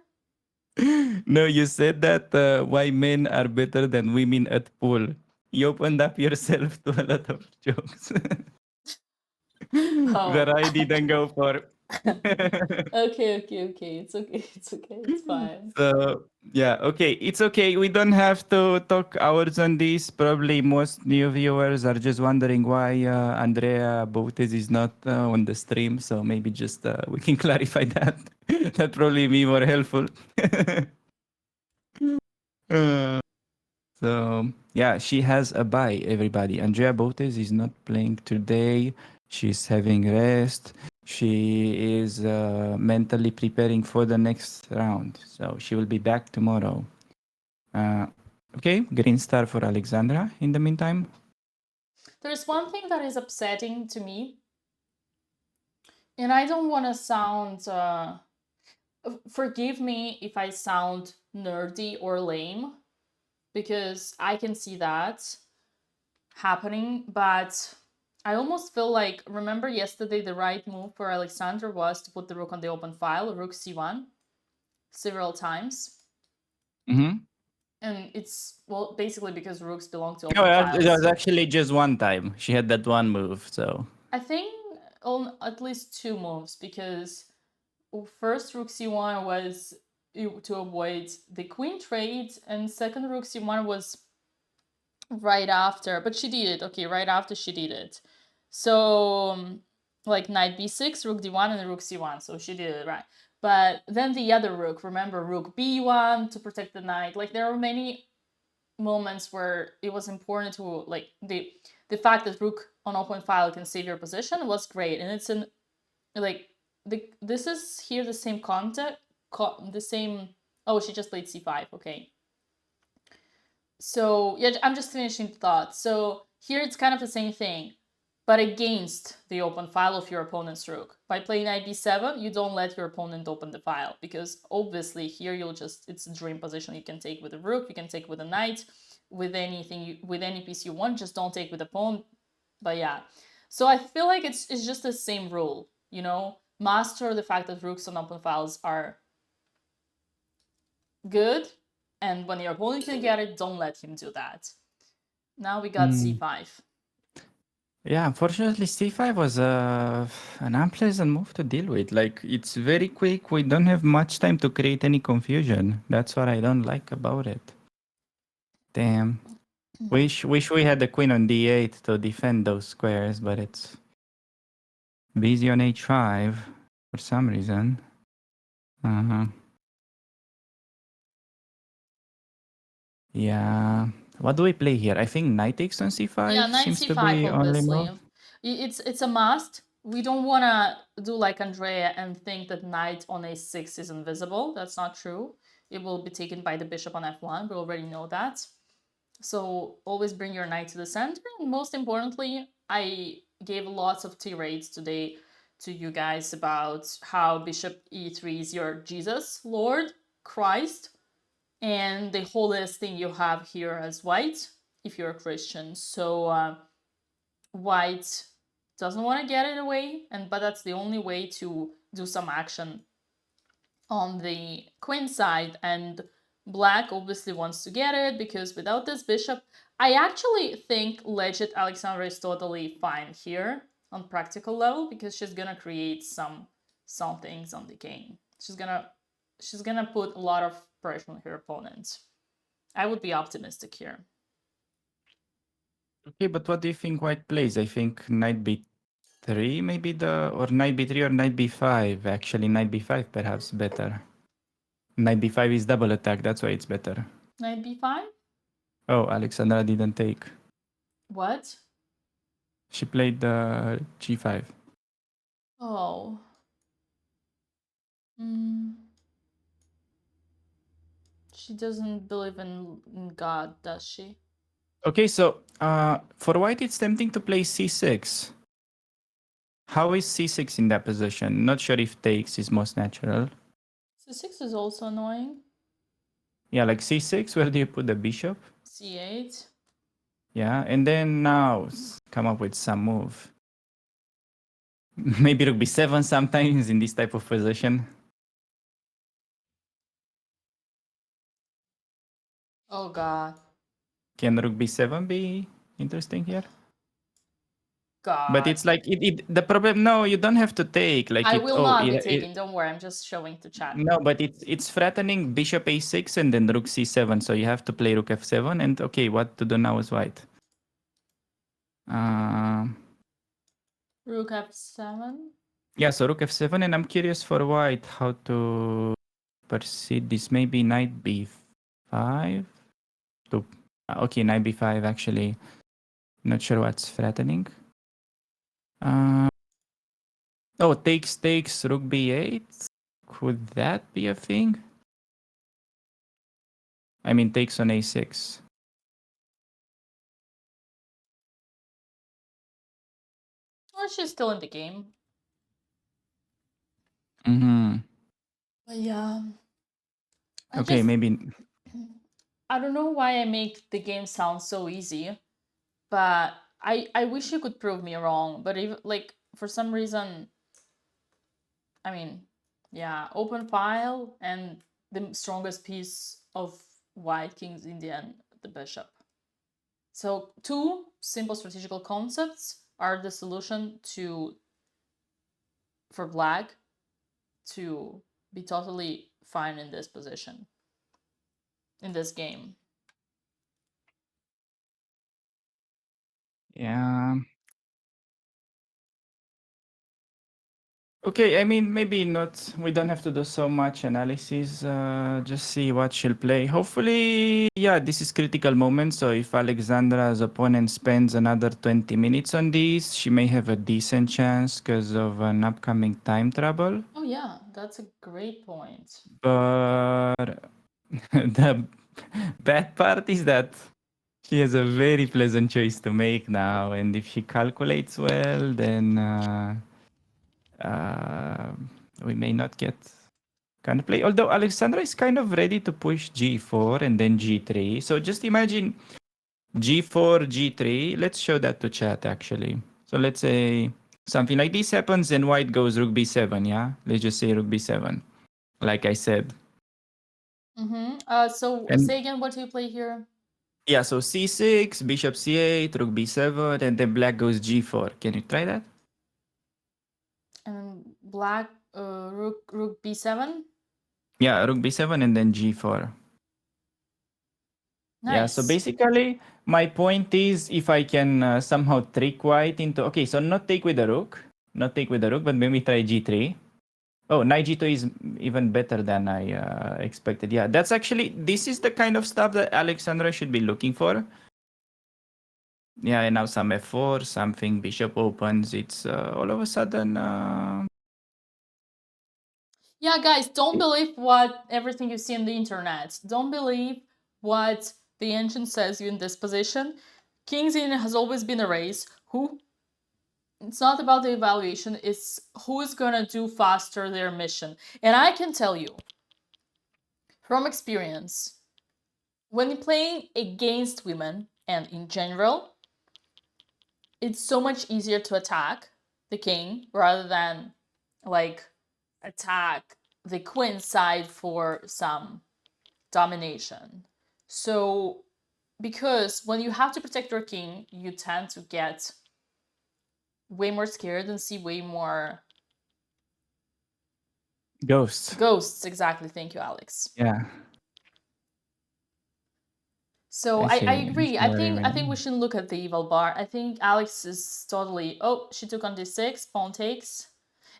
No, you said that why men are better than women at pool. You opened up yourself to a lot of jokes that I didn't go for. Okay. It's okay. It's fine. So yeah, okay, it's okay. We don't have to talk hours on this. Probably most new viewers are just wondering why Andrea Botes is not on the stream. So maybe just we can clarify that. That probably be more helpful. Uh, So yeah, she has a bye, everybody. Andrea Botez is not playing today. She's having rest. She is mentally preparing for the next round. So she will be back tomorrow. Okay, green star for Alexandra in the meantime. There's one thing that is upsetting to me, and I don't want to sound. Forgive me if I sound nerdy or lame, because I can see that happening, but I almost feel like, remember yesterday the right move for Alexander was to put the rook on the open file, rook c1, several times. Mm-hmm. And it's, well, basically because rooks belong to No, open it was files. actually just one time. She had that one move, so. I think on at least two moves, because first rook c1 was to avoid the queen trade, and second rook c1 was right after, but she did it. Okay, right after she did it. So like knight b6, rook d1, and rook c1. So she did it right. But then the other rook, remember, rook b1 to protect the knight. Like there are many moments where it was important to, like, the fact that rook on open file can save your position was great. And it's an, like, this is here the same context, the same. Oh, she just played c5. Okay. So yeah, I'm just finishing the thought. So here it's kind of the same thing, but against the open file of your opponent's rook. By playing knight b7, you don't let your opponent open the file, because obviously here you'll just, it's a dream position. You can take with a rook, you can take with a knight, with anything, with any piece you want, just don't take with a pawn. But yeah, so I feel like it's just the same rule, you know, master the fact that rooks on open files are good, and when your opponent can get it, don't let him do that. Now we got c5. Yeah, unfortunately, c5 was an unpleasant move to deal with. Like, it's very quick. We don't have much time to create any confusion. That's what I don't like about it. Damn. Wish we had the queen on d8 to defend those squares, but it's busy on h5 for some reason. Uh-huh. Yeah. What do we play here? I think knight takes on c5 Yeah, knight seems to c5, be only obviously. move. It's a must. We don't want to do like Andrea and think that knight on a6 is invisible. That's not true. It will be taken by the bishop on f1. We already know that. So always bring your knight to the center. And most importantly, I gave lots of tirades today to you guys about how bishop e3 is your Jesus, Lord, Christ, and the holiest thing you have here as white, if you're a Christian. So white doesn't want to get it away, but that's the only way to do some action on the queen side, and black obviously wants to get it, because without this bishop, I actually think legit Alexandra is totally fine here on practical level, because she's gonna create some things on the game. She's gonna put a lot of pressure on her opponent. I would be optimistic here. Okay, but what do you think white plays? I think knight b3 maybe or knight b3 or knight b5. Actually, knight b5 perhaps better. Knight b5 is double attack, that's why it's better. Knight b5? Oh, Alexandra didn't take. What? She played g5. Oh. She doesn't believe in God, does she? Okay, so for white it's tempting to play c6. How is c6 in that position? Not sure if takes is most natural. c6 is also annoying. Yeah, like c6, where do you put the bishop? c8. Yeah, and then now come up with some move. Maybe rook b7 sometimes in this type of position. Oh god. Can rook b7 be interesting here? God. But it's like the problem. No, you don't have to take. Like I it. will Oh, not be taking, don't worry, I'm just showing to chat. no, but it's threatening bishop a6 and then rook c7. So you have to play rook f7. And okay, what to do now is white. Rook f7. Yeah, so rook f7, and I'm curious for white how to proceed this. Maybe knight b5 to Okay, knight b5 actually. Not sure what's threatening. Oh, takes rook b8. Could that be a thing? I mean, takes on a6. Well, she's still in the game. Mm-hmm. But yeah. Okay, maybe. I don't know why I make the game sound so easy, but I wish you could prove me wrong. But even like for some reason, I mean, yeah, open file and the strongest piece of white king's Indian, the bishop. So two simple strategical concepts are the solution to for black to be totally fine in this position in this game. Yeah. Okay, I mean, maybe not. We don't have to do so much analysis. Just see what she'll play. Hopefully, yeah, this is critical moment. So if Alexandra's opponent spends another 20 minutes on this, she may have a decent chance because of an upcoming time trouble. Oh yeah, that's a great point. But the bad part is that she has a very pleasant choice to make now. And if she calculates well, then we may not get kind of play. Although Alexandra is kind of ready to push g4 and then g3. So just imagine g4, g3. Let's show that to chat actually. So let's say something like this happens and white goes rook b7, yeah? Let's just say rook b7, like I said. So And say again, what do you play here? yeah, so c6, bishop c8, rook b7, and then black goes g4. Can you try that? And black rook b7. Yeah, rook b7 and then g4. Nice. Yeah, so basically, my point is if I can somehow trick white into... Okay, so not take with the rook. Not take with the rook, but maybe try g3. Oh, knight g2 is even better than I expected. Yeah, that's actually... This is the kind of stuff that Alexandra should be looking for. Yeah, and now some f4, something, bishop opens. It's all of a sudden... Yeah, guys, don't believe what everything you see on the internet. Don't believe what the ancient says you in this position. King's Indian has always been a race. It's not about the evaluation, it's who is gonna do faster their mission. And I can tell you, from experience, when you're playing against women, and in general, it's so much easier to attack the king rather than like attack the queen side for some domination. So because when you have to protect your king, you tend to get way more scared and see way more Ghosts. Exactly. Thank you, Alex. Yeah. So I I see. agree. I see I think we shouldn't look at the evil bar. I think Alex is totally. Oh, she took on d6. Pawn takes.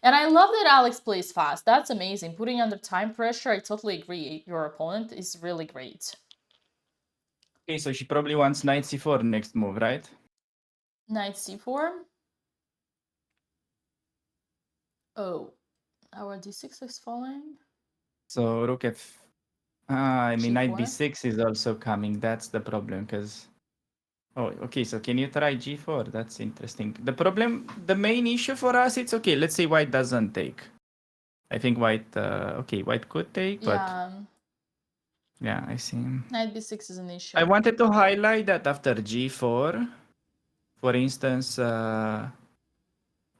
And I love that Alex plays fast. That's amazing. Putting under time pressure, I totally agree. Your opponent is really great. Okay, so she probably wants knight c4 next move, right? Knight c4. Oh, our d6 is falling. So rook f... I mean, knight G4. b6 is also coming. That's the problem, because... Oh, okay, so can you try g4? That's interesting. The problem, the main issue for us, it's okay, let's say white doesn't take. I think white, okay, white could take, but... Yeah, I see. Knight b6 is an issue. I wanted to highlight that after g4, for instance,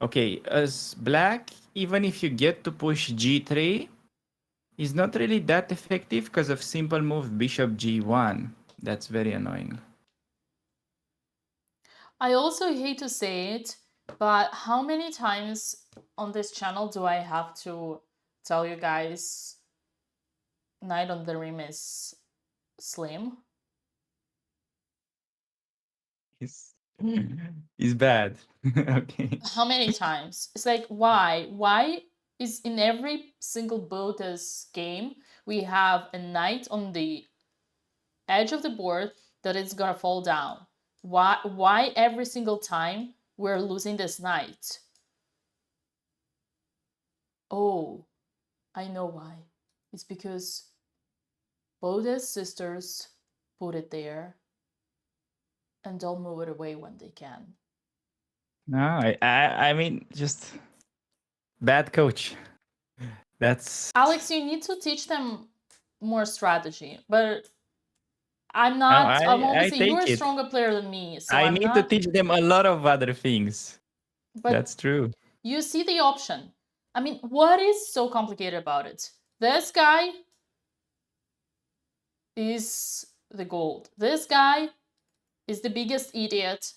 okay, as black, even if you get to push g3, is not really that effective because of simple move bishop g1. That's very annoying. I also hate to say it, but how many times on this channel do I have to tell you guys knight on the rim is slim? Is bad. Okay. How many times? It's like, why? Why is in every single Botez game we have a knight on the edge of the board that it's gonna fall down. Why every single time we're losing this knight? Oh, I know why. It's because Botez's sisters put it there and don't move it away when they can. No, I mean, just bad coach. That's Alex, you need to teach them more strategy, but I'm no, not. I'm I obviously you're take a it. stronger player than me, so I I'm need to not. teach them a lot of other things. But That's true. you see the option. I mean, what is so complicated about it? This guy is the gold. This guy is the biggest idiot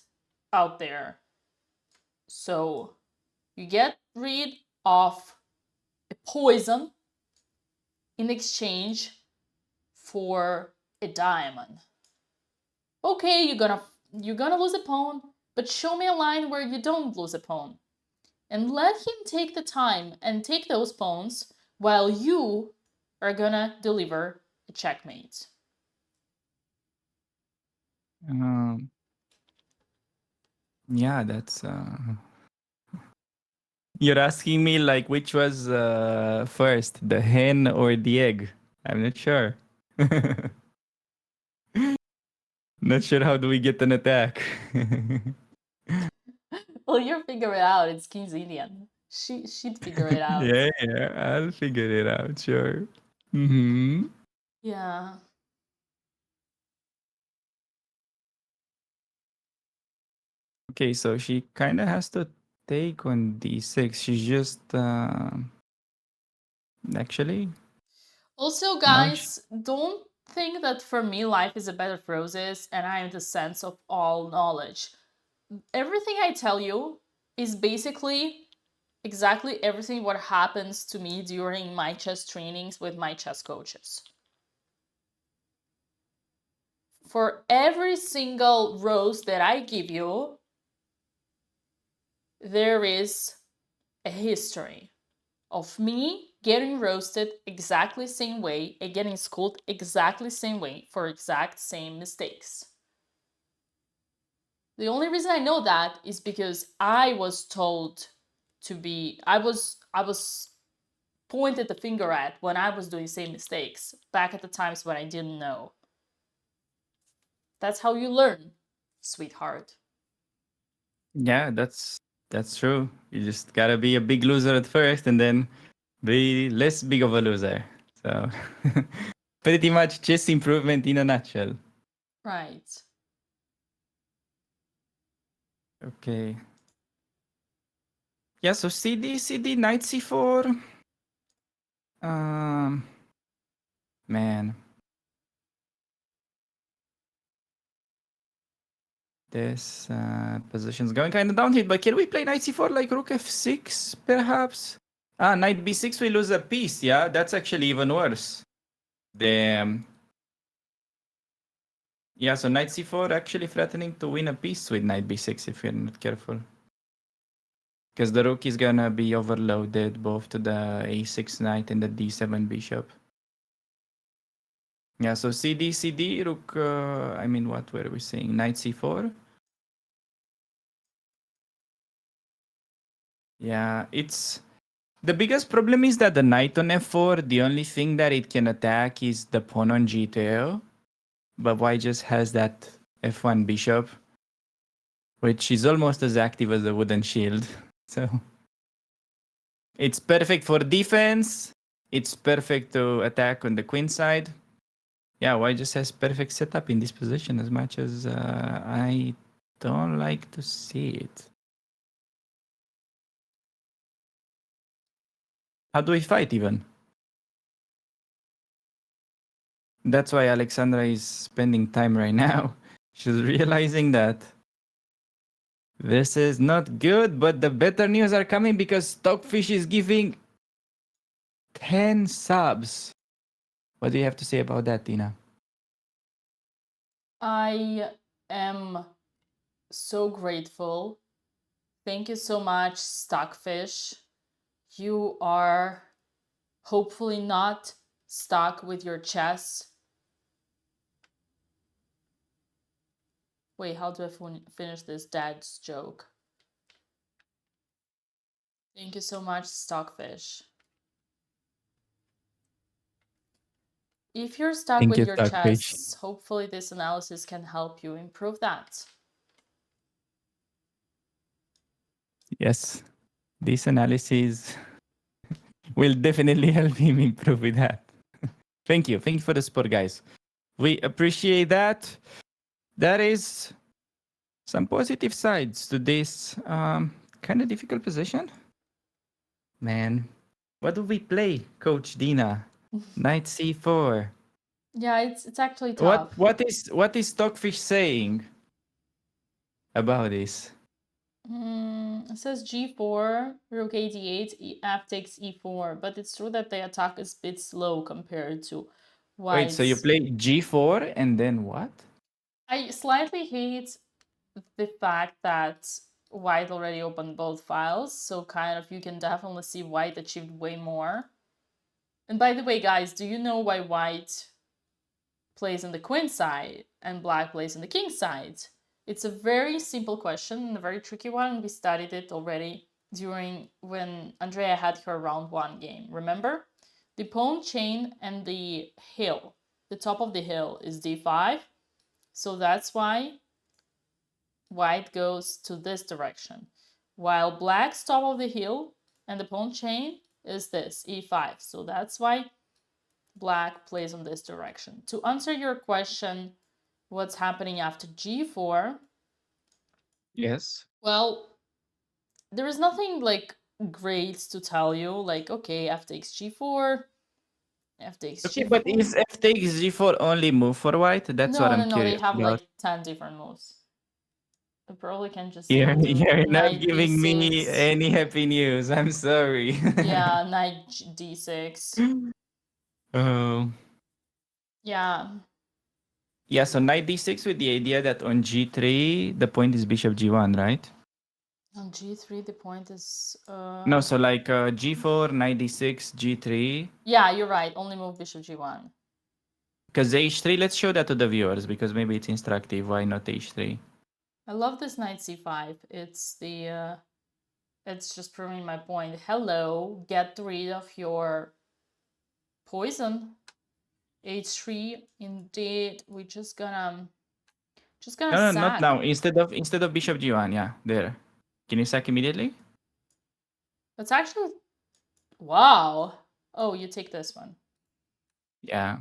out there. So you get rid of a poison in exchange for a diamond. Okay, you're gonna lose a pawn, but show me a line where you don't lose a pawn. And let him take the time and take those pawns while you are gonna deliver a checkmate. Yeah, that's you're asking me like which was first, the hen or the egg? I'm not sure. Not sure how do we get an attack. Well, you'll figure it out. It's King's Indian. She'd figure it out. Yeah, I'll figure it out, sure. Mm-hmm. Yeah. Okay, so she kind of has to take on d6. She's just actually Also, no. guys, don't think that for me life is a bed of roses and I am the sense of all knowledge. Everything I tell you is basically exactly everything what happens to me during my chess trainings with my chess coaches. For every single rose that I give you, there is a history of me getting roasted exactly same way and getting schooled exactly same way for exact same mistakes. The only reason I know that is because I was told to be, I was pointed the finger at when I was doing same mistakes back at the times when I didn't know. That's how you learn, sweetheart. Yeah, that's true. You just gotta be a big loser at first, and then be less big of a loser. So pretty much chess improvement in a nutshell. Right. Okay. Yeah, so CD, knight c4. Um, man. This position's going kind of downhill, but can we play knight c4 like rook f6, perhaps? Ah, knight b6, we lose a piece, yeah? That's actually even worse. Damn. Yeah, so knight c4 actually threatening to win a piece with knight b6 if we're not careful. Because the rook is gonna be overloaded both to the a6 knight and the d7 bishop. Yeah, so CD, rook, I mean, what were we saying? Knight c4? Yeah, it's... The biggest problem is that the knight on f4, the only thing that it can attack is the pawn on g2. But white just has that f1 bishop, which is almost as active as a wooden shield. So it's perfect for defense. It's perfect to attack on the queen side. Yeah, white just has perfect setup in this position as much as I don't like to see it. How do we fight even? That's why Alexandra is spending time right now. She's realizing that this is not good, but the better news are coming because Stockfish is giving 10 subs. What do you have to say about that, Tina? I am so grateful. Thank you so much, Stockfish. You are hopefully not stuck with your chess Wait, how do I finish this dad's joke? Thank you so much, Stockfish. If you're stuck Thank with you, your Stockfish. chess, hopefully this analysis can help you improve that. Yes, this analysis will definitely help him improve with that. Thank you. Thank you for the support, guys. We appreciate that. That is some positive sides to this kind of difficult position. Man, what do we play, Coach Dina? Knight c4. Yeah, it's actually tough. What is Stockfish saying about this? It says g4, rook a d8, f takes e4, but it's true that the attack is a bit slow compared to Wait, so you white's. play g4 and then what? I slightly hate the fact that white already opened both files, so kind of you can definitely see white achieved way more. And by the way, guys, do you know why white plays on the queen side and black plays on the king side? It's a very simple question and a very tricky one, and we studied it already during when Andrea had her round 1 game. Remember? The pawn chain and the hill, the top of the hill is d5, so that's why white goes to this direction, while black's top of the hill and the pawn chain is this, e5, so that's why black plays on this direction. To answer your question, what's happening after g4? Yes. Well, there is nothing like great to tell you, like, okay, f takes g4, f takes Okay, g4. but is f takes g4 only move for white? That's what I'm No, they curious have about. like 10 different moves. I probably can just You're, do you're not knight giving me d6. any happy news. I'm sorry. Yeah, knight d6. Oh. Yeah. Yeah, so knight d6 with the idea that on g3, the point is bishop g1, right? On g3, the point is... No, so like g4, knight d6, g3. Yeah, you're right. Only move bishop g1. Because h3, let's show that to the viewers because maybe it's instructive. Why not h3? I love this knight c5. It's the... it's just proving my point. Hello, get rid of your poison. h3, indeed. We're just gonna No, not sack. now. Instead of bishop g1, yeah, there. Can you sack immediately? It's actually... Wow. Oh, you take this one. Yeah.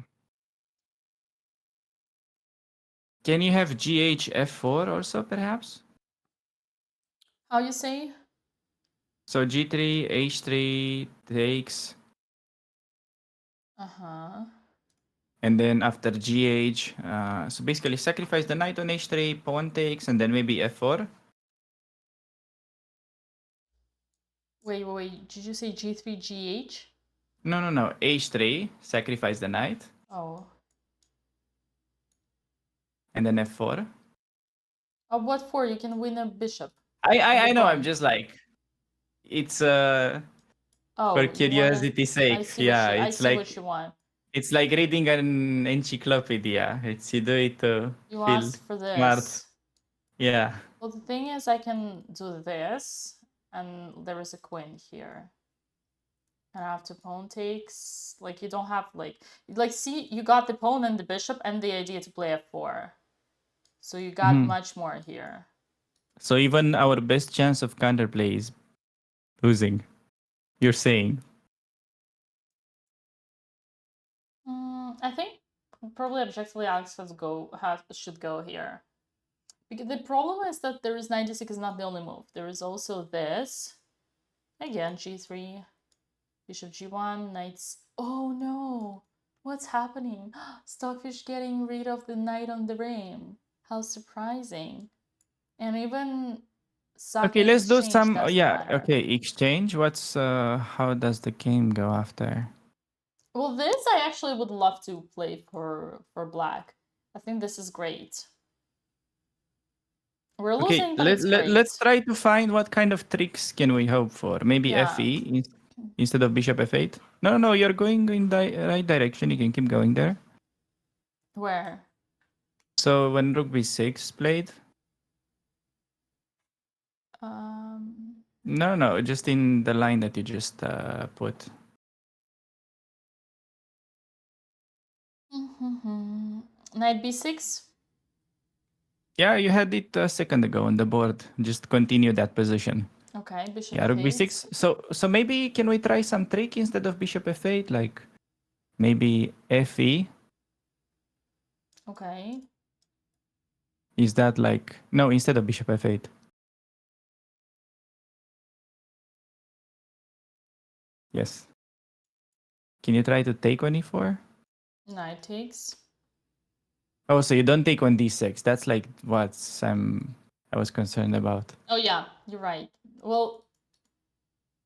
Can you have gh f4 also, perhaps? How you say? So g3, h3 takes, Uh-huh. and then after gh, so basically sacrifice the knight on h3, pawn takes, and then maybe f4. Wait. Did you say g3, gh? No, h3, sacrifice the knight, Oh. and then f4. Oh, what for? You can win a bishop. I know. I'm pawn. just like, it's Oh, for you wanted... curiosity's I sake. see Yeah, I it's see like what you want. it's like reading an encyclopedia. It's you do it to You feel asked for smart. this. Yeah. Well, the thing is, I can do this, and there is a queen here. And after pawn takes, like, you don't have, like, see, you got the pawn and the bishop and the idea to play f4. So you got much more here. So even our best chance of counterplay is losing. You're saying? I think probably objectively Alex should go here. Because the problem is that there is 96 is not the only move. There is also this. Again, g3, bishop g1, knights. Oh no! What's happening? Stockfish getting rid of the knight on the rim. How surprising. And even Okay, sacking let's do exchange some. doesn't Yeah. matter. Okay, exchange. What's how does the game go after? Well, this I actually would love to play for black. I think this is great. We're Okay, losing, but it's great. let's try to find what kind of tricks can we hope for. Maybe Yeah. FE instead of bishop f8. No, you're going in the right direction. You can keep going there. Where? So when rook b6 played, No, just in the line that you just put. Knight b6. Yeah, you had it a second ago on the board. Just continue that position. Okay, bishop Yeah, rook f8. b6. So maybe can we try some trick instead of bishop f8? Like maybe fe? Okay. Is that like... No, instead of bishop f8. Yes. Can you try to take on e4? Knight takes. Oh, so you don't take on d6. That's like what I was concerned about. Oh yeah, you're right. Well,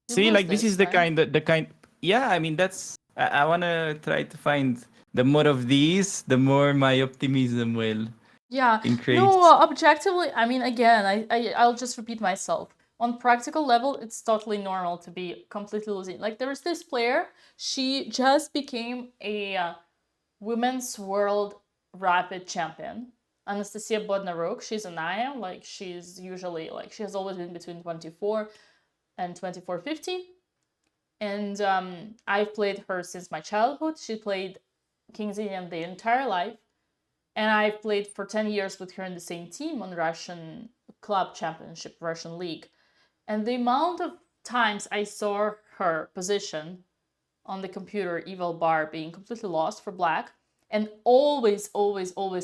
you See, lose like this this, is the right? kind. Yeah, I mean that's. I wanna try to find the more of these, the more my optimism will Yeah. increase. No, objectively, I mean, again, I'll just repeat myself. On practical level, it's totally normal to be completely losing. Like there is this player, she just became a women's world rapid champion. Anastasia Bodnaruk, she's an IM, like she's usually like she has always been between 24 and 2450. And I've played her since my childhood. She played King's Indian the entire life. And I've played for 10 years with her in the same team on Russian club championship, Russian league. And the amount of times I saw her position on the computer, evil bar, being completely lost for black, and always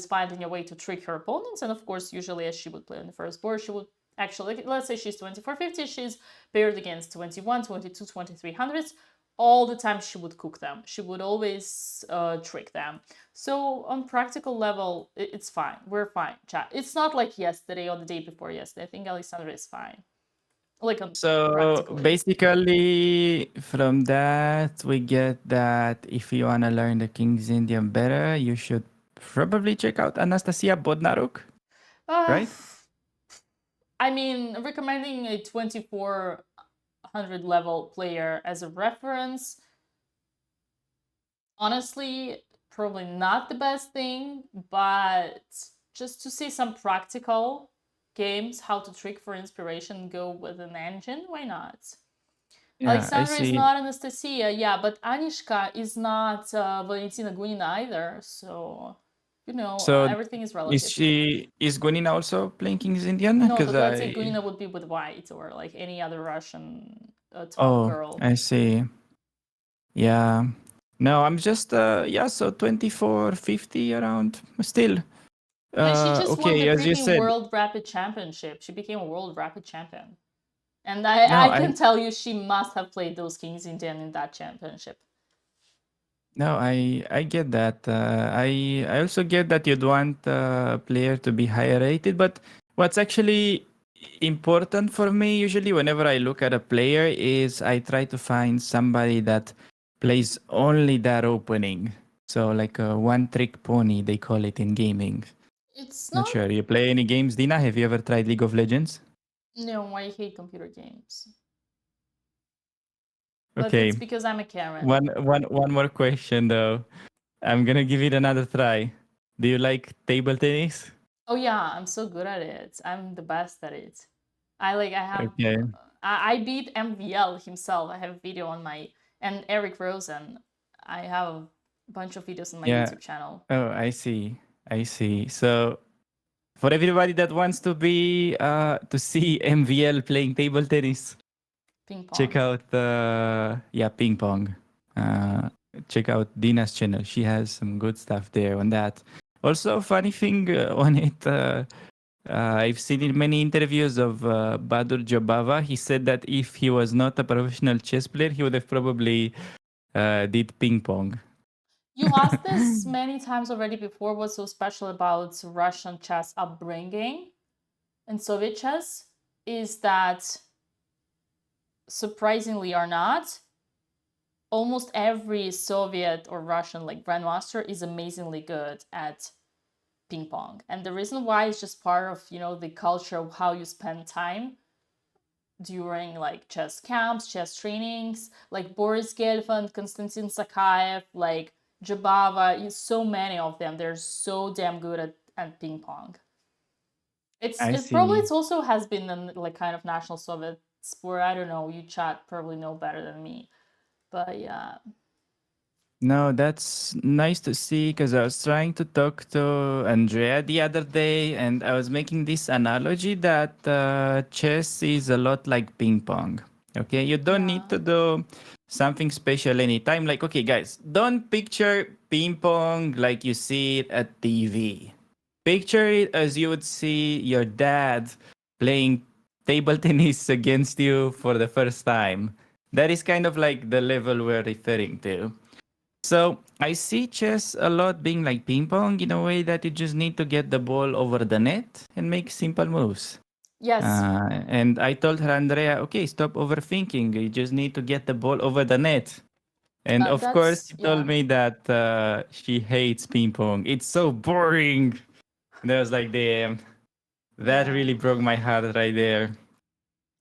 finding a way to trick her opponents. And of course, usually as she would play on the first board, she would actually, let's say she's 2450, she's paired against 21, 22, 2300s. All the time she would cook them. She would always trick them. So on practical level, it's fine. We're fine, chat. It's not like yesterday or the day before yesterday. I think Alexandra is fine. Like So practically. basically, from that we get that if you wanna learn the King's Indian better, you should probably check out Anastasia Bodnaruk, right? I mean, recommending a 2400 level player as a reference, honestly, probably not the best thing, but just to see some practical games, how to trick for inspiration, go with an engine, why not? Yeah, I Alexandra is see. not Anastasia, yeah, but Anishka is not Valentina Gunina either, so, you know, So everything is relative. is Gunina also playing King's Indian? No, Because but let's say I... Gunina would be with white or like any other Russian top Oh, girl. I see. Yeah. No, I'm just yeah, so 2450 around. Still. And she just won the Okay, as you freaking said. World Rapid Championship. She became a World Rapid Champion. And No, I can tell you she must have played those Kings Indian in that championship. I get that. I also get that you'd want a player to be higher rated, but what's actually important for me usually whenever I look at a player is I try to find somebody that plays only that opening. So like a one trick pony, they call it in gaming. It's Not not. sure. You play any games, Dina? Have you ever tried League of Legends? No, I hate computer games. But Okay. it's because I'm a Karen. One more question though. I'm gonna give it another try. Do you like table tennis? Oh yeah, I'm so good at it. I'm the best at it. I have Okay. I beat MVL himself. I have a video on my and Eric Rosen. I have a bunch of videos on my Yeah. YouTube channel. Oh, I see. I see. So for everybody that wants to be to see MVL playing table tennis, Ping pong. check out yeah, ping pong. Check out Dina's channel. She has some good stuff there on that. Also, funny thing on it, I've seen in many interviews of Badur Jobava. He said that if he was not a professional chess player, he would have probably did ping pong. You asked this many times already before. What's so special about Russian chess upbringing and Soviet chess is that, surprisingly or not, almost every Soviet or Russian like grandmaster is amazingly good at ping pong. And the reason why is just part of, you know, the culture of how you spend time during like chess camps, chess trainings, like Boris Gelfand, Konstantin Sakayev, like Jabava, so many of them. They're so damn good at ping pong. I It's probably see. it's also has been in like kind of national Soviet sport. I don't know. You chat probably know better than me, but yeah. No, that's nice to see because I was trying to talk to Andrea the other day and I was making this analogy that chess is a lot like ping pong. Okay, you don't need Yeah. to do something special anytime. Like, okay, guys, don't picture ping pong like you see it at TV. Picture it as you would see your dad playing table tennis against you for the first time. That is kind of like the level we're referring to. So I see chess a lot being like ping pong in a way that you just need to get the ball over the net and make simple moves. Yes. And I told her, Andrea, okay, stop overthinking. You just need to get the ball over the net. And of course, That's she told yeah. me that she hates ping pong. It's so boring. And I was like, damn, that Yeah. really broke my heart right there.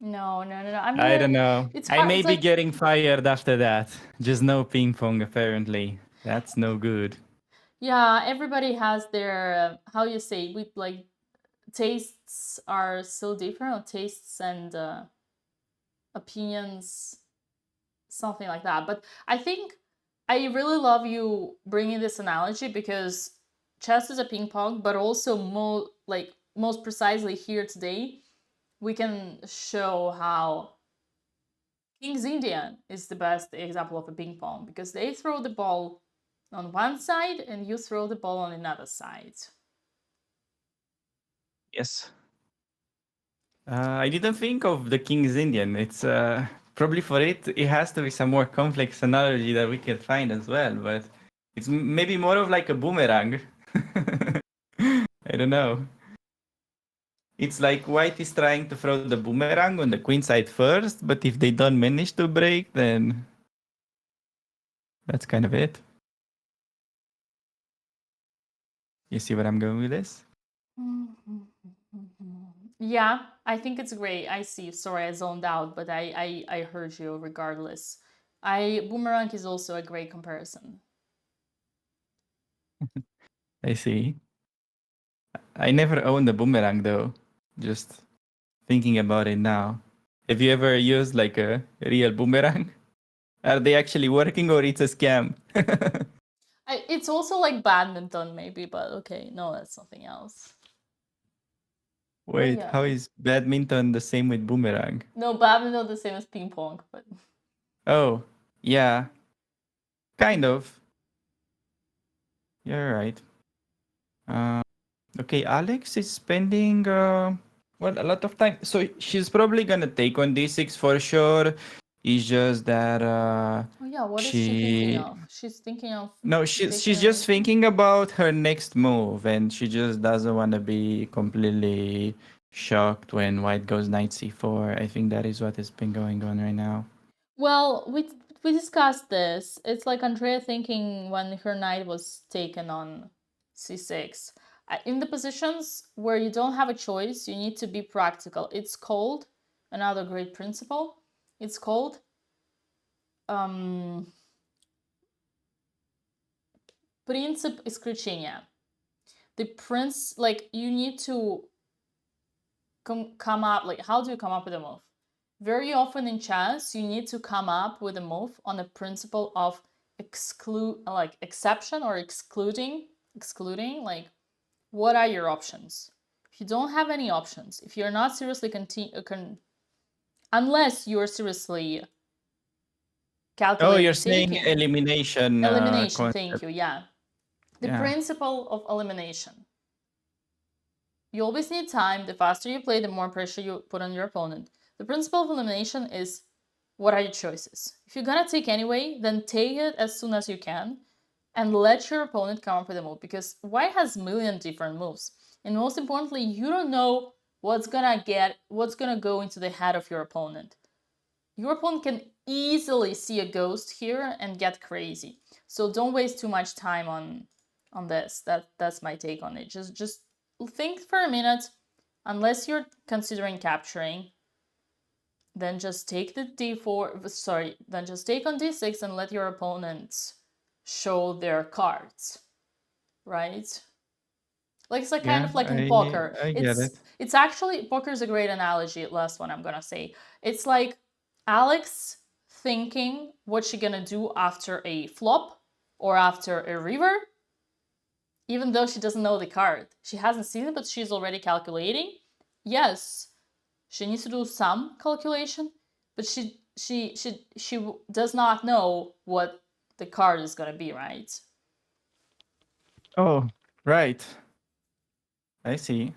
No, no, no, no. I mean, I don't know. it's I hard. may It's be like getting fired after that. Just no ping pong, apparently. That's no good. yeah. Everybody has their how you say we like tastes are so different. Or tastes and opinions, something like that. But I think I really love you bringing this analogy because chess is a ping pong, but also most precisely here today, we can show how King's Indian is the best example of a ping pong because they throw the ball on one side and you throw the ball on another side. Yes. I didn't think of the King's Indian. It's probably for it. It has to be some more complex analogy that we can find as well. But it's maybe more of like a boomerang. I don't know. It's like white is trying to throw the boomerang on the queen side first, but if they don't manage to break, then that's kind of it. You see where I'm going with this? Yeah, I think it's great. I see. Sorry, I zoned out, but I heard you regardless. I boomerang is also a great comparison. I see. I never owned a boomerang though. Just thinking about it now. Have you ever used like a real boomerang? Are they actually working or it's a scam? It's also like badminton, maybe, but okay, no, that's something else. But Wait, yeah, how is badminton the same with boomerang? no, badminton the same as ping pong, but Oh, yeah, kind of. You're right. Uh, okay, Alex is spending well a lot of time. So she's probably gonna take on d6 for sure. It's just that oh yeah, what is she thinking she of? She's thinking of no, taking she's on just anything. thinking about her next move, and she just doesn't want to be completely shocked when White goes knight c4. I think that is what has been going on right now. Well, we discussed this. It's like Andrea thinking when her knight was taken on c6. In the positions where you don't have a choice, you need to be practical. It's called another great principle. It's called принцип исключения. The prince, like you need to come up, like how do you come up with a move? Very often in chess, you need to come up with a move on the principle of exception or excluding, like what are your options? If you don't have any options, if you're not seriously unless you're seriously Oh, you're calculating saying taking elimination elimination, thank concept. you, yeah. The Yeah. principle of elimination. You always need time. The faster you play, the more pressure you put on your opponent. The principle of elimination is what are your choices? If you're gonna take anyway, then take it as soon as you can and let your opponent come up with a move because white has a million different moves. And most importantly, you don't know what's gonna go into the head of your opponent. Your opponent can easily see a ghost here and get crazy. So don't waste too much time on this. That's my take on it. Just think for a minute. Unless you're considering capturing, then just take the d4. Sorry, then just take on d6 and let your opponents show their cards, right? Like it's like kind Yeah, of like in poker. I get it. It's actually poker is a great analogy. Last one I'm gonna say. It's like Alex thinking what she gonna do after a flop or after a river, even though she doesn't know the card. She hasn't seen it, but she's already calculating. Yes, she needs to do some calculation, but she does not know what the card is gonna be, right? Oh, right. I see.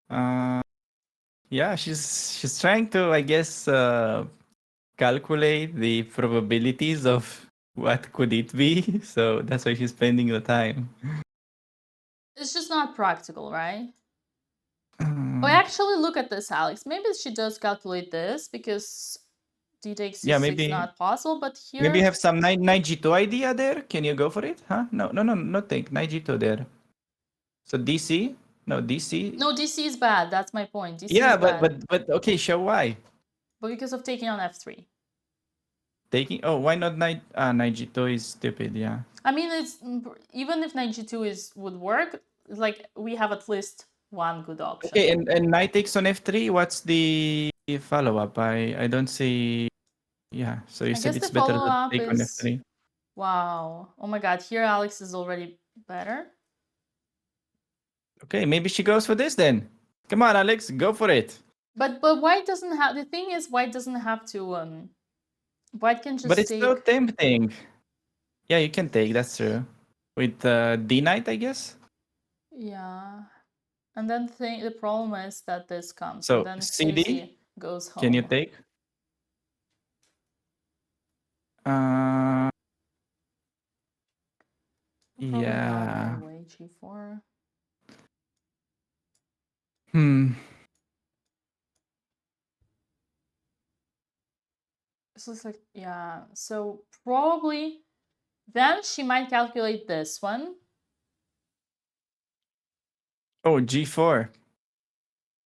Yeah, she's trying to, I guess, calculate the probabilities of what could it be. So that's why she's spending the time. It's just not practical, right? Oh, actually, look at this, Alex. Maybe she does calculate this because d takes Yeah, c6 maybe not possible, but maybe here... you have some knight g2 idea there. Can you go for it? Huh? No, not take knight g2 there. So DC? No, DC. No, DC is bad. That's my point. DC Yeah, is bad. but okay, show why. But because of taking on f3. Taking why not knight knight g2 is stupid, yeah. I mean, it's even if knight g2 would work, like we have at least one good option. Okay, and knight takes on f3, what's the follow-up? I don't see. Yeah, so you I said guess it's the better to follow-up take on is... f3. Wow. Oh my god, here Alex is already better. Okay, maybe she goes for this then. Come on, Alex, go for it. But white doesn't have... The thing is, white doesn't have to... White can just But it's take... so tempting. Yeah, you can take, that's true. With d knight, I guess. Yeah. And then the problem is that this comes, So and then CD, Susie goes home. can you take? Probably Yeah. not away g4. This looks like... Yeah, so probably then she might calculate this one. Oh, g4.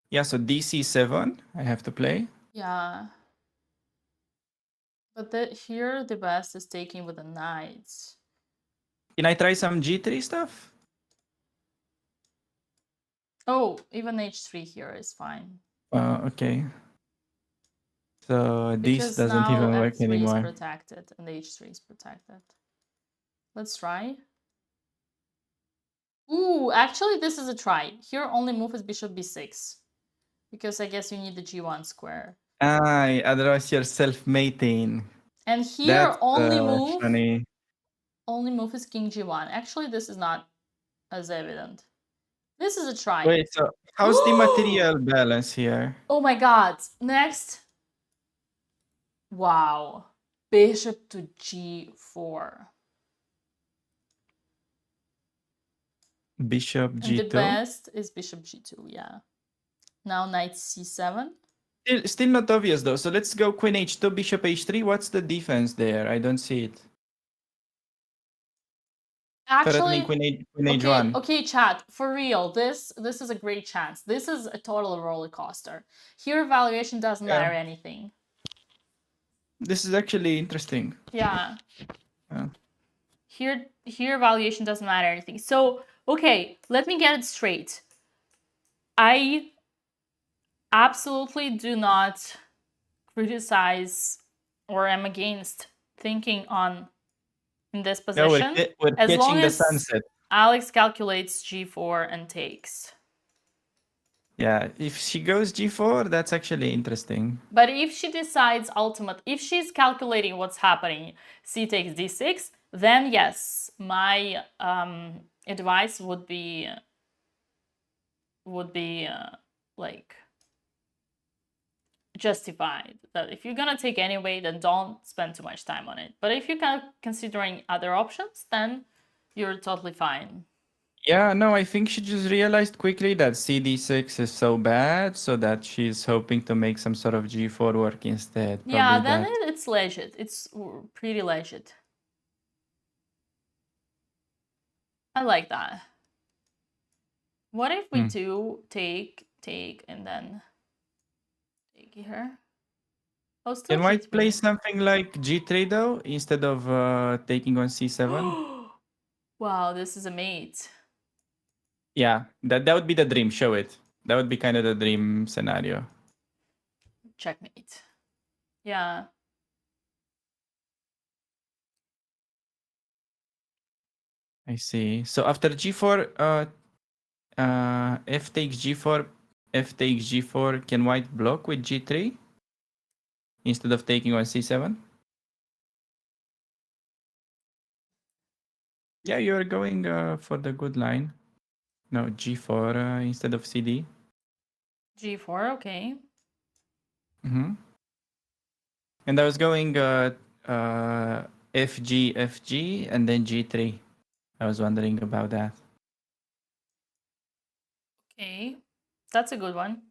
Yeah, so dc7 I have to play. Yeah. But here the best is taking with the knights. Can I try some g3 stuff? Oh, even h3 here is fine. Okay. So Because this doesn't now even work f3 anymore. is protected and h3 is protected. Let's try. Ooh, actually this is a try. Here only move is bishop b6. Because I guess you need the g1 square. Otherwise you're self-mating. And here That's only move funny. is king g1. Actually, this is not as evident. This is a try. Wait, so how's the material balance here? Oh my god. Next. Wow. Bishop to g4. Bishop g2. And the best is bishop g2, yeah. Now knight c7. Still not obvious though. So let's go queen h2, bishop h3. What's the defense there? I don't see it. Actually, queen okay, h1. okay, chat, for real, this is a great chance. This is a total roller coaster. Here, evaluation doesn't matter anything. This is actually interesting. Yeah. Here, evaluation doesn't matter anything. So, okay, let me get it straight. I absolutely do not criticize or am against thinking on in this position. Yeah, we're as long catching the as sunset. Alex calculates g4 and takes. Yeah, if she goes g4, that's actually interesting. But if she decides if she's calculating what's happening, c takes d6, then yes, my advice would be like justified. That if you're gonna take anyway, then don't spend too much time on it. But if you're kind of considering other options, then you're totally fine. Yeah, no, I think she just realized quickly that cd6 is so bad, so that she's hoping to make some sort of g4 work instead. Yeah, Probably then that. it's legit. It's pretty legit. I like that. What if we do take, and then take here? Oh, still Can white g3. play something like g3 though, instead of taking on c7? Wow, this is a mate. Yeah, that would be the dream. Show it. That would be kind of the dream scenario. Checkmate. Yeah. I see. So after g4, f takes g4, f takes g4. Can white block with g3 instead of taking on c7? Yeah, you're going for the good line. No, g4 instead of cd. G4, okay. Mm-hmm. And I was going fg, fg, and then g3. I was wondering about that. Okay. That's a good one.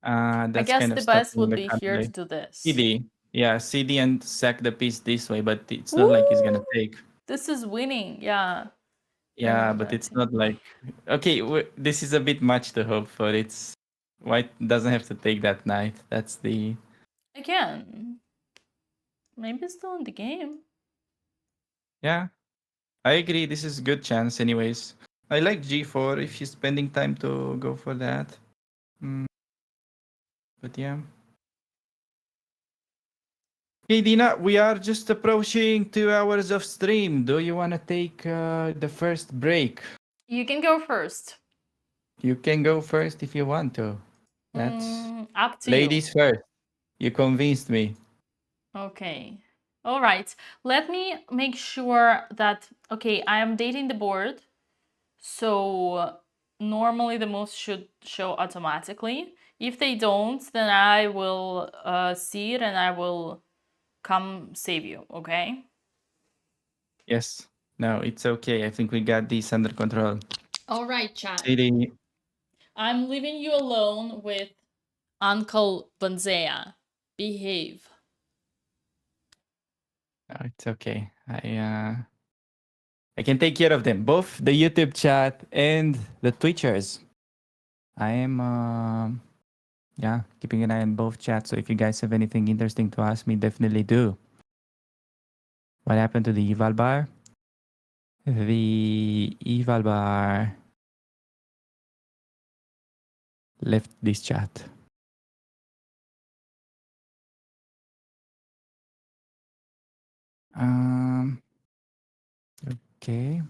That's I guess kind the of best stopping would the be here to counterplay. do this. CD. Yeah, CD and sack the piece this way, but it's not like he's gonna Ooh, take. this is winning. Yeah. I Yeah, love but that it's too. not like okay. This is a bit much to hope for. It's white doesn't have to take that knight. That's the Again, maybe still in the game. yeah. I agree. This is good chance, anyways. I like G4 if you're spending time to go for that. Mm, but yeah. Hey Dina, we are just approaching 2 hours of stream. Do you want to take the first break? You can go first. You can go first if you want to. That's Up to you. ladies first. You convinced me. Okay. All right. Let me make sure that, okay, I am dating the board. So normally the moves should show automatically. If they don't, then I will see it and I will come save you, okay? Yes. No, it's okay. I think we got this under control. All right, chat. CD. I'm leaving you alone with Uncle Bonzea. Behave. No, it's okay. I can take care of them. Both the YouTube chat and the Twitchers. I am yeah, keeping an eye on both chats. So if you guys have anything interesting to ask me, definitely do. What happened to the eval bar? The eval bar left this chat. Um okay.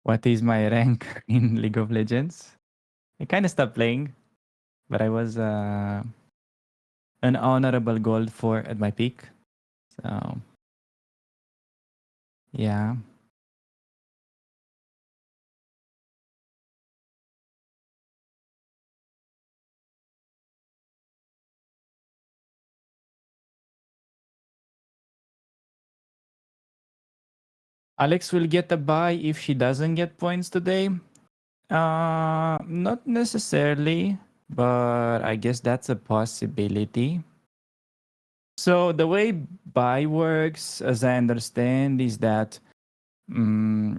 What is my rank in League of Legends? I kind of stopped playing, but I was an honorable gold 4 at my peak. So, yeah. Alex will get a buy if she doesn't get points today. Not necessarily, but I guess that's a possibility. So the way buy works, as I understand, is that the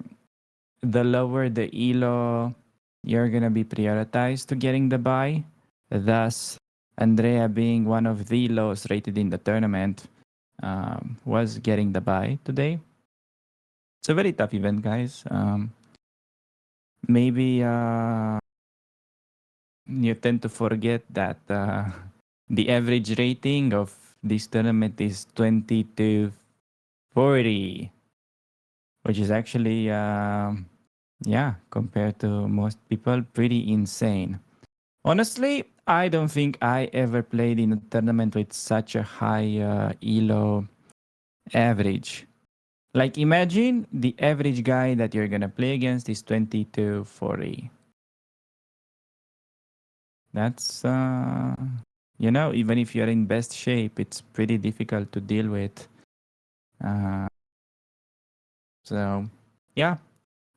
lower the elo, you're gonna be prioritized to getting the buy. Thus, Andrea being one of the lowest rated in the tournament, was getting the buy today. It's a very tough event, guys. Maybe you tend to forget that the average rating of this tournament is 20 to 40, which is actually, yeah, compared to most people, pretty insane. Honestly, I don't think I ever played in a tournament with such a high elo average. Like, imagine the average guy that you're gonna play against is 20 to 40. That's, even if you're in best shape, it's pretty difficult to deal with. Uh, so, yeah.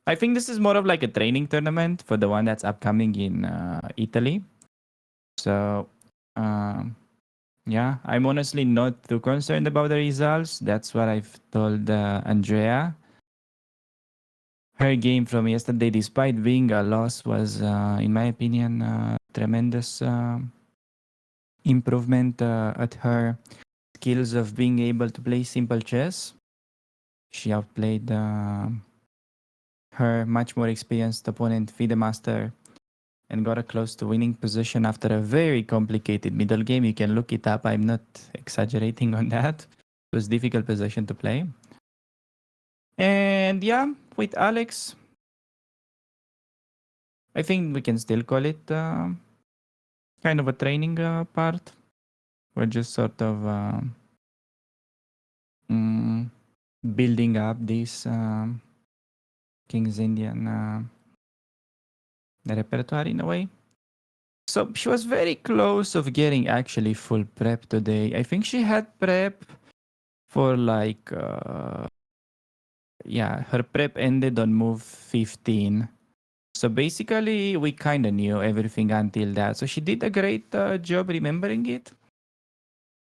I think this is more of like a training tournament for the one that's upcoming in Italy. So, yeah, I'm honestly not too concerned about the results. That's what I've told Andrea. Her game from yesterday, despite being a loss, was, in my opinion, tremendous improvement at her skills of being able to play simple chess. She outplayed her much more experienced opponent, FIDE Master, and got a close to winning position after a very complicated middle game. You can look it up. I'm not exaggerating on that. It was a difficult position to play. And yeah, with Alex, I think we can still call it kind of a training part. We're just sort of building up this King's Indian repertoire in a way. So she was very close of getting actually full prep today. I think she had prep for like yeah, her prep ended on move 15. So basically we kind of knew everything until that. So she did a great job remembering it.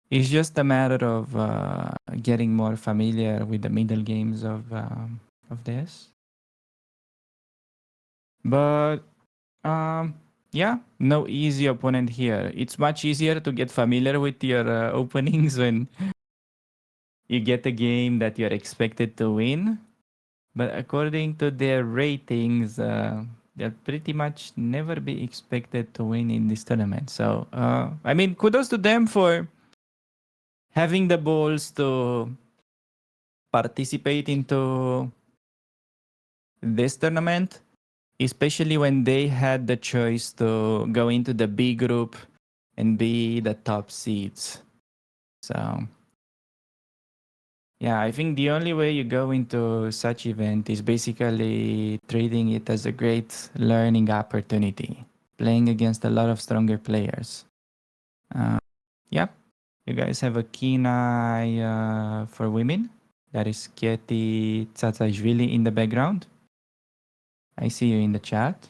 It's just a matter of getting more familiar with the middle games of this. But yeah, no easy opponent here. It's much easier to get familiar with your openings when you get a game that you're expected to win. But according to their ratings, they'll pretty much never be expected to win in this tournament. So, I mean, kudos to them for having the balls to participate into this tournament, especially when they had the choice to go into the B group and be the top seeds. So yeah, I think the only way you go into such event is basically treating it as a great learning opportunity, playing against a lot of stronger players. Yeah, you guys have a keen eye for women. That is Kieti Tsatsashvili in the background. I see you in the chat.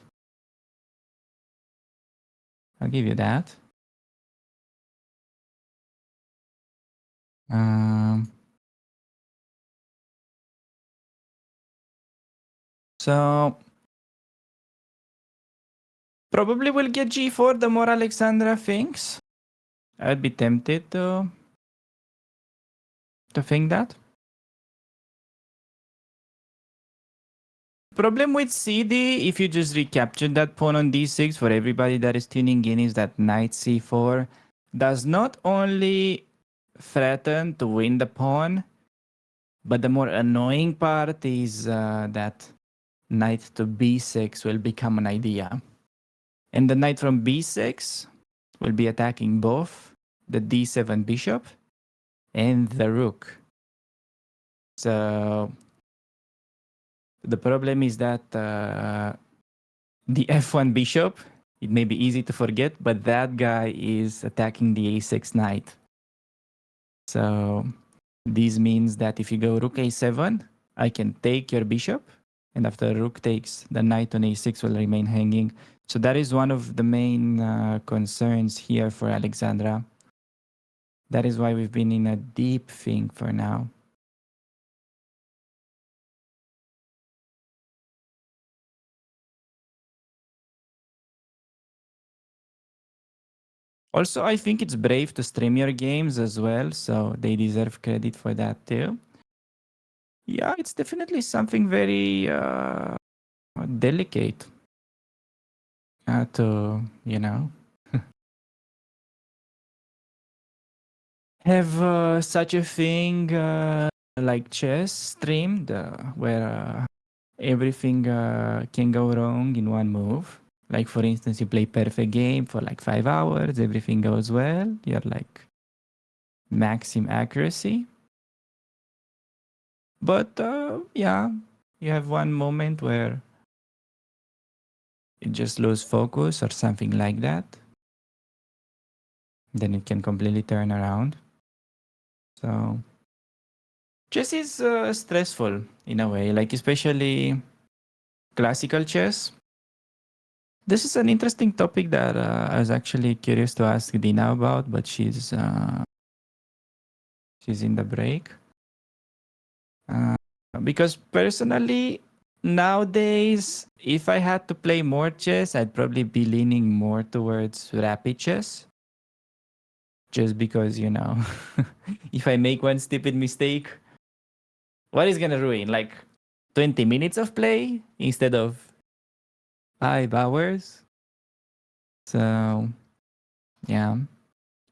I'll give you that. So probably we'll get G4 the more Alexandra thinks. I'd be tempted to think that. Problem with CD, if you just recapture that pawn on D6 for everybody that is tuning in, is that knight C4 does not only threaten to win the pawn, but the more annoying part is that knight to B6 will become an idea. And the knight from B6 will be attacking both the D7 bishop and the rook. So the problem is that the F1 bishop, it may be easy to forget, but that guy is attacking the A6 knight. So this means that if you go rook A7, I can take your bishop, and after rook takes, the knight on A6 will remain hanging. So that is one of the main concerns here for Alexandra. That is why we've been in a deep think for now. Also, I think it's brave to stream your games as well, so they deserve credit for that too. Yeah, it's definitely something very delicate to, you know, have such a thing like chess streamed where everything can go wrong in one move. Like, for instance, you play perfect game for like 5 hours, everything goes well, you're like maximum accuracy. But yeah, you have one moment where you just lose focus or something like that. Then it can completely turn around. So chess is stressful in a way, like especially classical chess. This is an interesting topic that I was actually curious to ask Dina about, but she's in the break. Because personally, nowadays, if I had to play more chess, I'd probably be leaning more towards rapid chess. Just because, you know, if I make one stupid mistake, what is gonna ruin? Like, 20 minutes of play instead of 5 hours. So, yeah.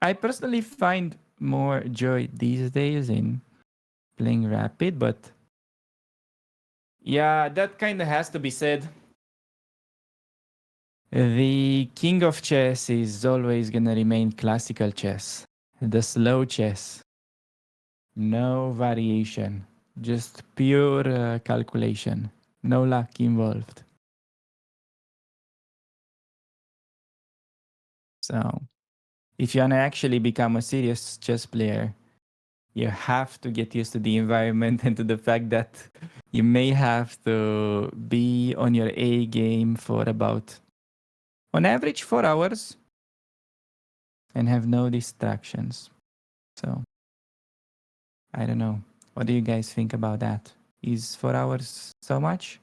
I personally find more joy these days in playing Rapid, but yeah, that kind of has to be said. The king of chess is always gonna remain classical chess, the slow chess. No variation, just pure calculation, no luck involved. So, if you wanna actually become a serious chess player, you have to get used to the environment and to the fact that you may have to be on your A game for about, on average, 4 hours and have no distractions. So, I don't know. What do you guys think about that? Is 4 hours so much?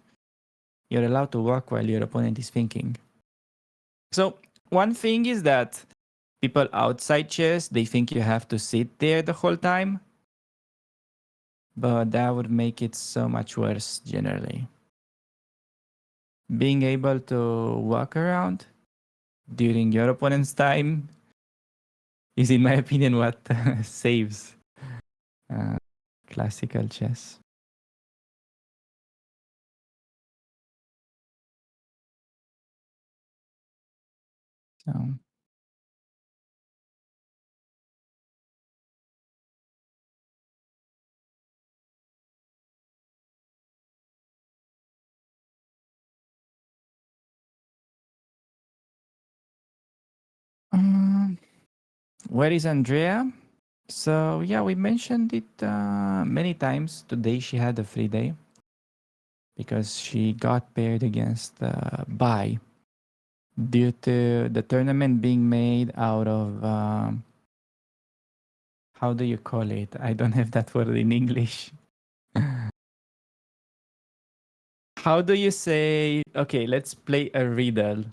You're allowed to walk while your opponent is thinking. So, one thing is that people outside chess, they think you have to sit there the whole time. But that would make it so much worse generally. Being able to walk around during your opponent's time is, in my opinion, what saves classical chess. So, where is Andrea? So yeah, we mentioned it many times. Today she had a free day because she got paired against Bai due to the tournament being made out of how do you call it? I don't have that word in English. How do you say? Okay, let's play a riddle.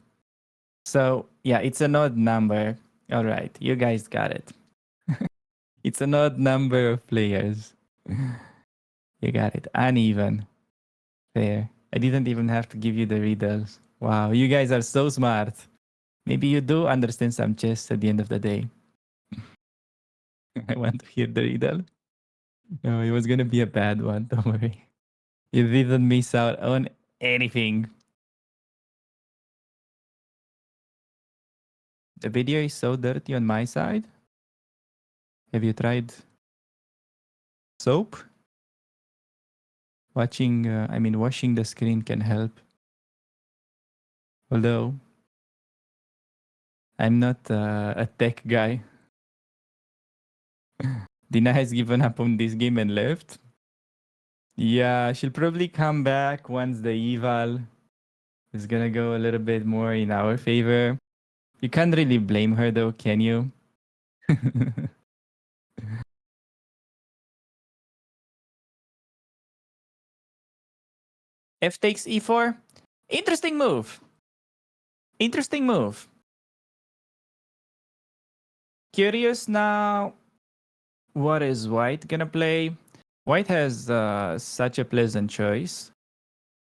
So yeah, it's an odd number. All right, you guys got it. It's an odd number of players. You got it. Uneven. There. I didn't even have to give you the riddles. Wow, you guys are so smart. Maybe you do understand some chess at the end of the day. I want to hear the riddle. No, it was gonna be a bad one. Don't worry. You didn't miss out on anything. The video is so dirty on my side. Have you tried soap? Washing the screen can help. Although I'm not a tech guy. Dina has given up on this game and left. Yeah, she'll probably come back once the eval is gonna go a little bit more in our favor. You can't really blame her though, can you? F takes e4. Interesting move. Interesting move. Curious now, what is White gonna play? White has such a pleasant choice.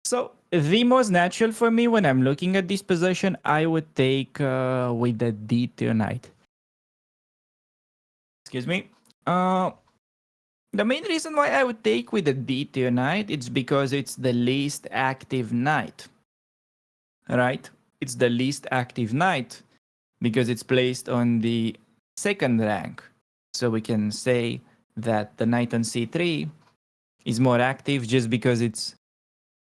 So the most natural for me when I'm looking at this position, I would take with the D2 knight. Excuse me. The main reason why I would take with the D2 knight is because it's the least active knight. Right? It's the least active knight because it's placed on the second rank. So we can say that the knight on c3 is more active just because it's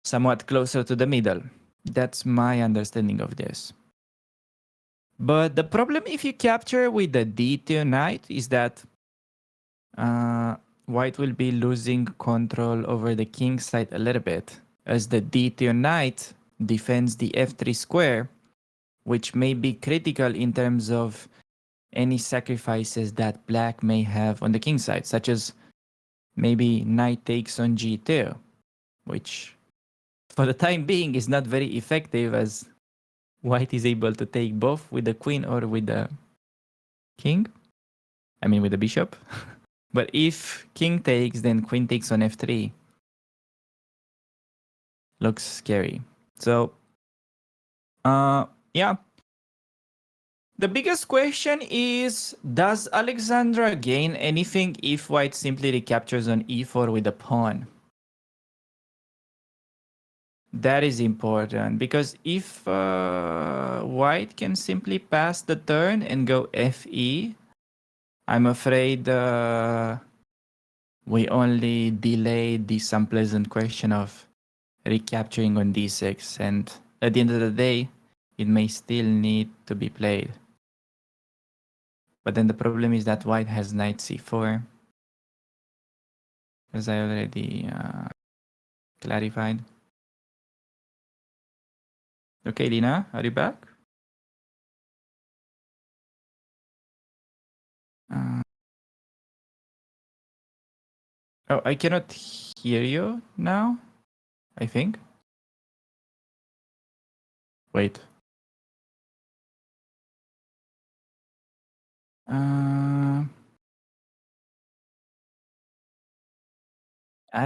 somewhat closer to the middle. That's my understanding of this. But the problem if you capture with the d2 knight is that White will be losing control over the king side a little bit, as the d2 knight defends the f3 square, which may be critical in terms of any sacrifices that black may have on the king side, such as maybe knight takes on g2, which for the time being is not very effective as White is able to take both with the queen or with the king. I mean with the bishop. But if king takes, then queen takes on f3. looks scary. So, yeah. The biggest question is, does Alexandra gain anything if white simply recaptures on e4 with a pawn? That is important because if white can simply pass the turn and go fe, I'm afraid we only delayed this unpleasant question of recapturing on d6, and at the end of the day, it may still need to be played. But then the problem is that white has knight c4, as I already clarified. Okay, Lina, are you back? Oh, I cannot hear you now, I think. Wait. I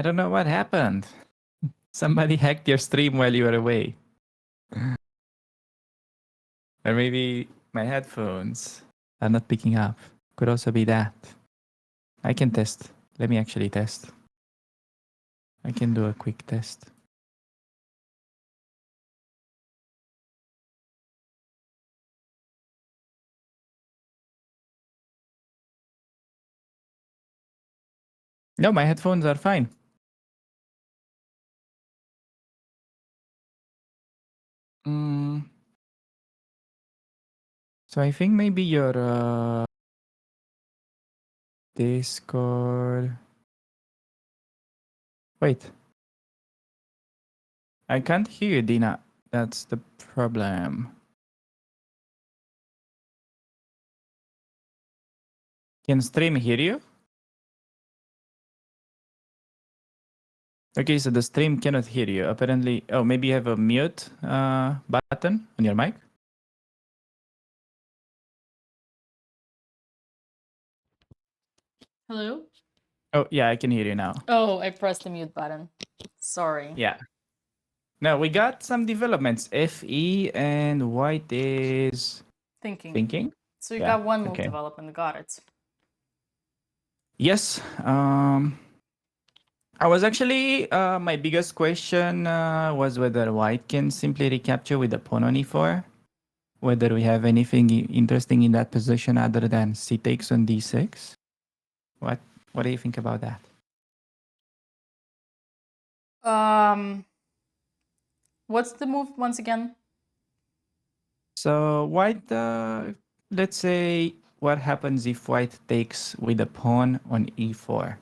don't know what happened. Somebody hacked your stream while you were away. Or maybe my headphones are not picking up. Could also be that. I can test. Let me actually test. I can do a quick test. No, my headphones are fine. So I think maybe your Discord. Wait. I can't hear you, Dina. That's the problem. Can stream hear you? Okay, so the stream cannot hear you. Apparently, oh, maybe you have a mute button on your mic. Hello? Oh, yeah, I can hear you now. Oh, I pressed the mute button. Sorry. Yeah. Now we got some developments. FE and white is thinking. So you Yeah, got one move okay. development, got it. Yes. I was actually my biggest question was whether white can simply recapture with the pawn on e4. Whether we have anything interesting in that position other than c takes on d6. What do you think about that? What's the move once again? So white, let's say, what happens if white takes with a pawn on e4?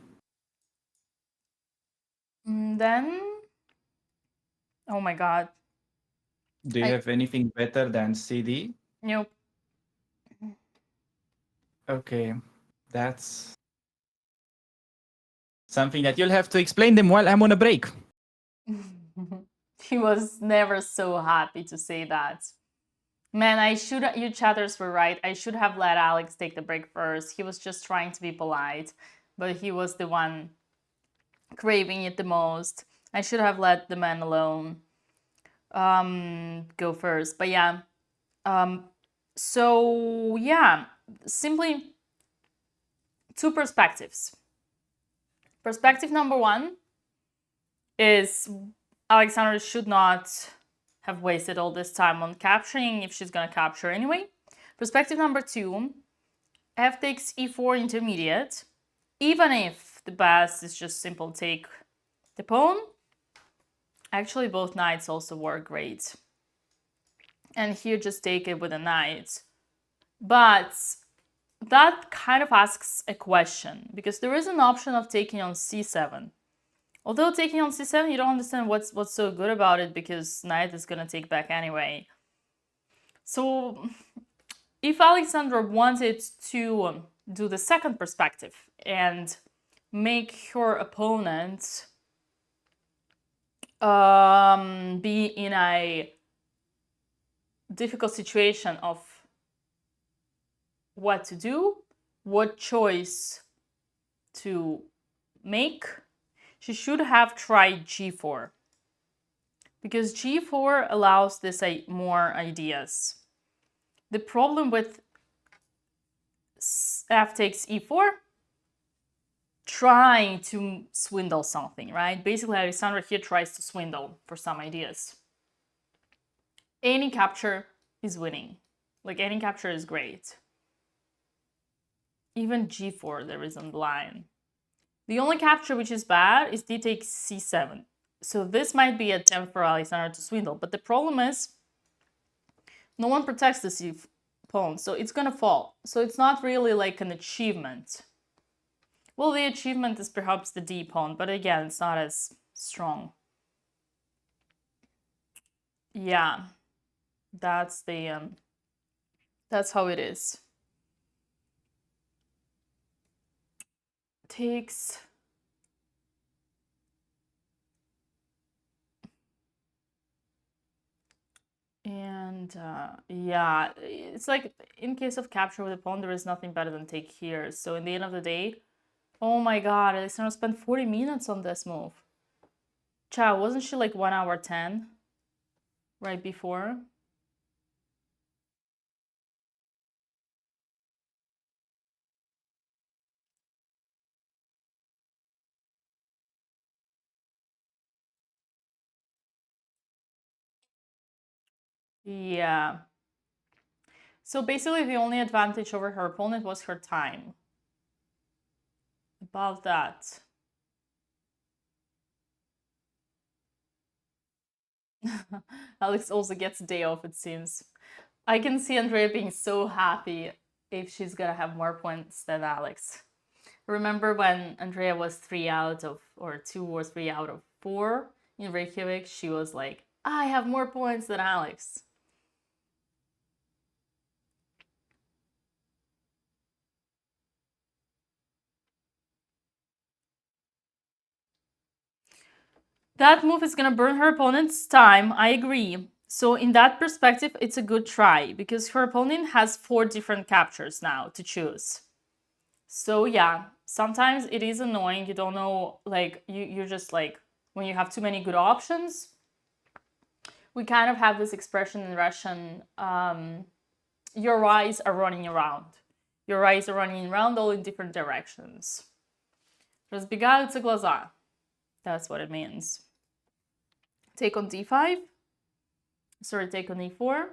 Then, oh my god. Do you have anything better than cd? Nope. Okay, that's something that you'll have to explain them while I'm on a break. He was never so happy to say that. Man, you chatters were right. I should have let Alex take the break first. He was just trying to be polite, but he was the one craving it the most. I should have let the man alone go first. But yeah. So yeah, simply two perspectives. Perspective number one is Alexandra should not have wasted all this time on capturing if she's gonna capture anyway. Perspective number two, f takes e4 intermediate. Even if the best is just simple take the pawn, actually both knights also work great. And here just take it with a knight. But that kind of asks a question, because there is an option of taking on c7. Although taking on c7, you don't understand what's so good about it, because knight is going to take back anyway. So if Alexandra wanted to do the second perspective and make her opponent be in a difficult situation of what to do, what choice to make, she should have tried g4. because g4 allows this more ideas. The problem with f takes e4, trying to swindle something, right? Basically, Alexandra here tries to swindle for some ideas. Any capture is winning. Like, any capture is great. Even g4 there is on the line. The only capture which is bad is d takes c7. So this might be a attempt for Alexandra to swindle, but the problem is no one protects the c pawn, so it's gonna fall. So it's not really like an achievement. Well, the achievement is perhaps the d pawn, but again, it's not as strong. Yeah, that's the that's how it is. Takes. And yeah, it's like in case of capture with a pawn, there is nothing better than take here. So in the end of the day, oh my god, Alexandra spent 40 minutes on this move. Ciao, wasn't she like 1 hour 10 right before? Yeah. So basically the only advantage over her opponent was her time. Above that. Alex also gets a day off, it seems. I can see Andrea being so happy if she's gonna have more points than Alex. Remember when Andrea was 3 out of, or 2 or 3 out of 4 in Reykjavik? She was like, I have more points than Alex. That move is gonna burn her opponent's time, I agree. So in that perspective, it's a good try, because her opponent has 4 different captures now to choose. So yeah, sometimes it is annoying, you don't know, like, you're just like, when you have too many good options, we kind of have this expression in Russian, your eyes are running around. Your eyes are running around all in different directions. Разбегаются глаза. That's what it means. Take on d5. Sorry, take on e4.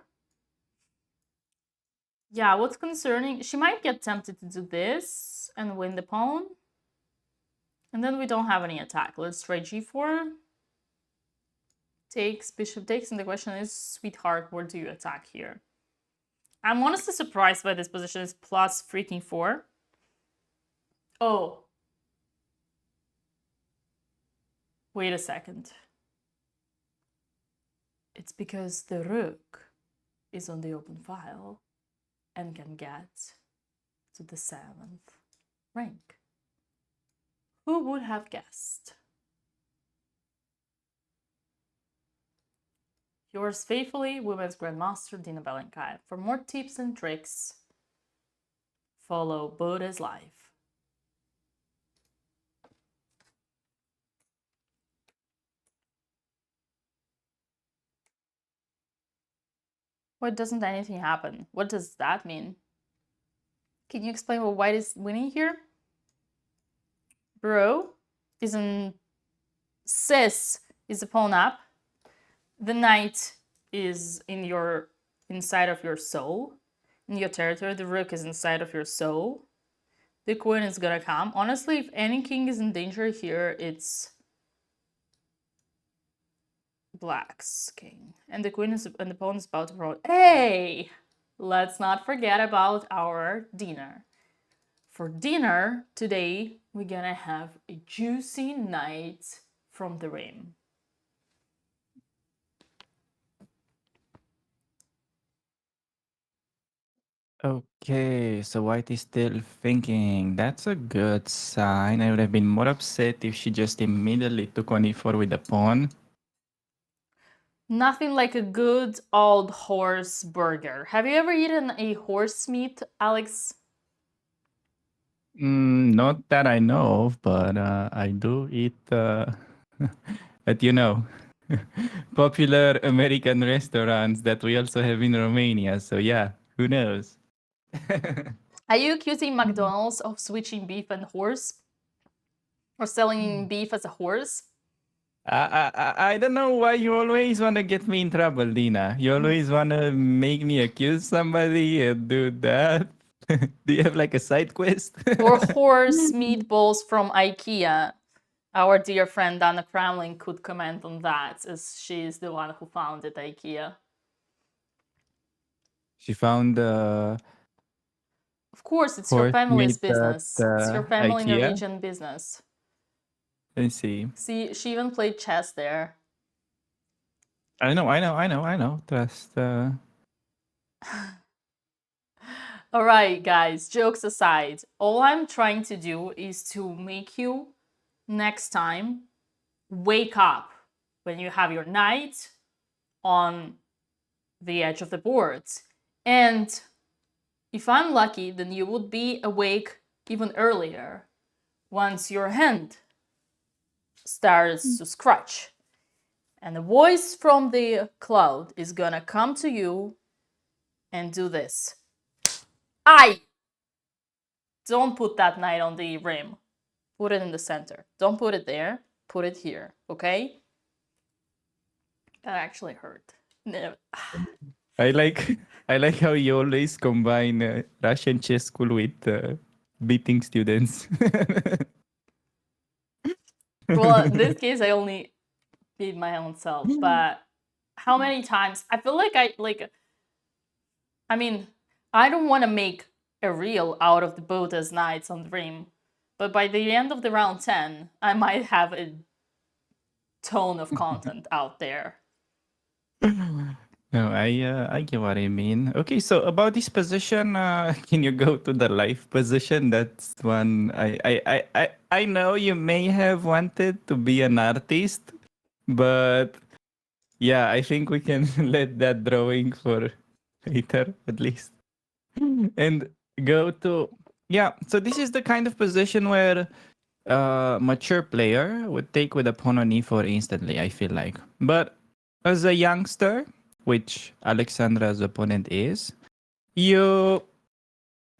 Yeah, what's concerning, she might get tempted to do this and win the pawn. And then we don't have any attack. Let's try g4. Takes, bishop takes, and the question is, sweetheart, where do you attack here? I'm honestly surprised by this position. It's plus freaking 4. Oh. Wait a second. It's because the rook is on the open file and can get to the 7th rank. Who would have guessed? Yours faithfully, Women's Grandmaster Dina Belenkai. For more tips and tricks, follow BotezLive. Why doesn't anything happen? What does that mean? Can you explain what white is winning here? Bro is in cis is a pawn up. The knight is in your inside of your soul, in your territory. The rook is inside of your soul. The queen is gonna come. Honestly, if any king is in danger here, it's black's king. And the queen is, and the pawn is about to roll. Hey! Let's not forget about our dinner. For dinner today, we're gonna have a juicy knight from the rim. Okay, so White is still thinking. That's a good sign. I would have been more upset if she just immediately took on e4 with the pawn. Nothing like a good old horse burger. Have you ever eaten a horse meat, Alex? Not that I know of, but I do eat, but you know. popular American restaurants that we also have in Romania. So yeah, who knows? Are you accusing McDonald's of switching beef and horse? Or selling beef as a horse? I don't know why you always want to get me in trouble, Dina. You always want to make me accuse somebody and do that. Do you have like a side quest? Or horse meatballs from IKEA? Our dear friend Dana Kramling could comment on that, as she's the one who founded IKEA. She found Of course, it's your horse family's meat at business. It's your family IKEA. Norwegian business. Let's see. See, she even played chess there. I know. Trust. All right, guys, jokes aside, all I'm trying to do is to make you, next time, wake up when you have your knight on the edge of the board. And if I'm lucky, then you would be awake even earlier once your hand starts to scratch. And a voice from the cloud is gonna come to you and do this. Don't put that knight on the rim. Put it in the center. Don't put it there. Put it here, okay? That actually hurt. No. I like how you always combine Russian chess school with beating students. Well, in this case, I only beat my own self. But how many times? I feel like I mean, I don't want to make a reel out of the Botez Knights on the rim. But by the end of the round 10, I might have a ton of content out there. No, I get what I mean. Okay, so about this position, can you go to the live position? That's one I know you may have wanted to be an artist, but yeah, I think we can let that drawing for later at least. And go to so this is the kind of position where mature player would take with a pawn on e4 instantly, I feel like. But as a youngster, which Alexandra's opponent is, you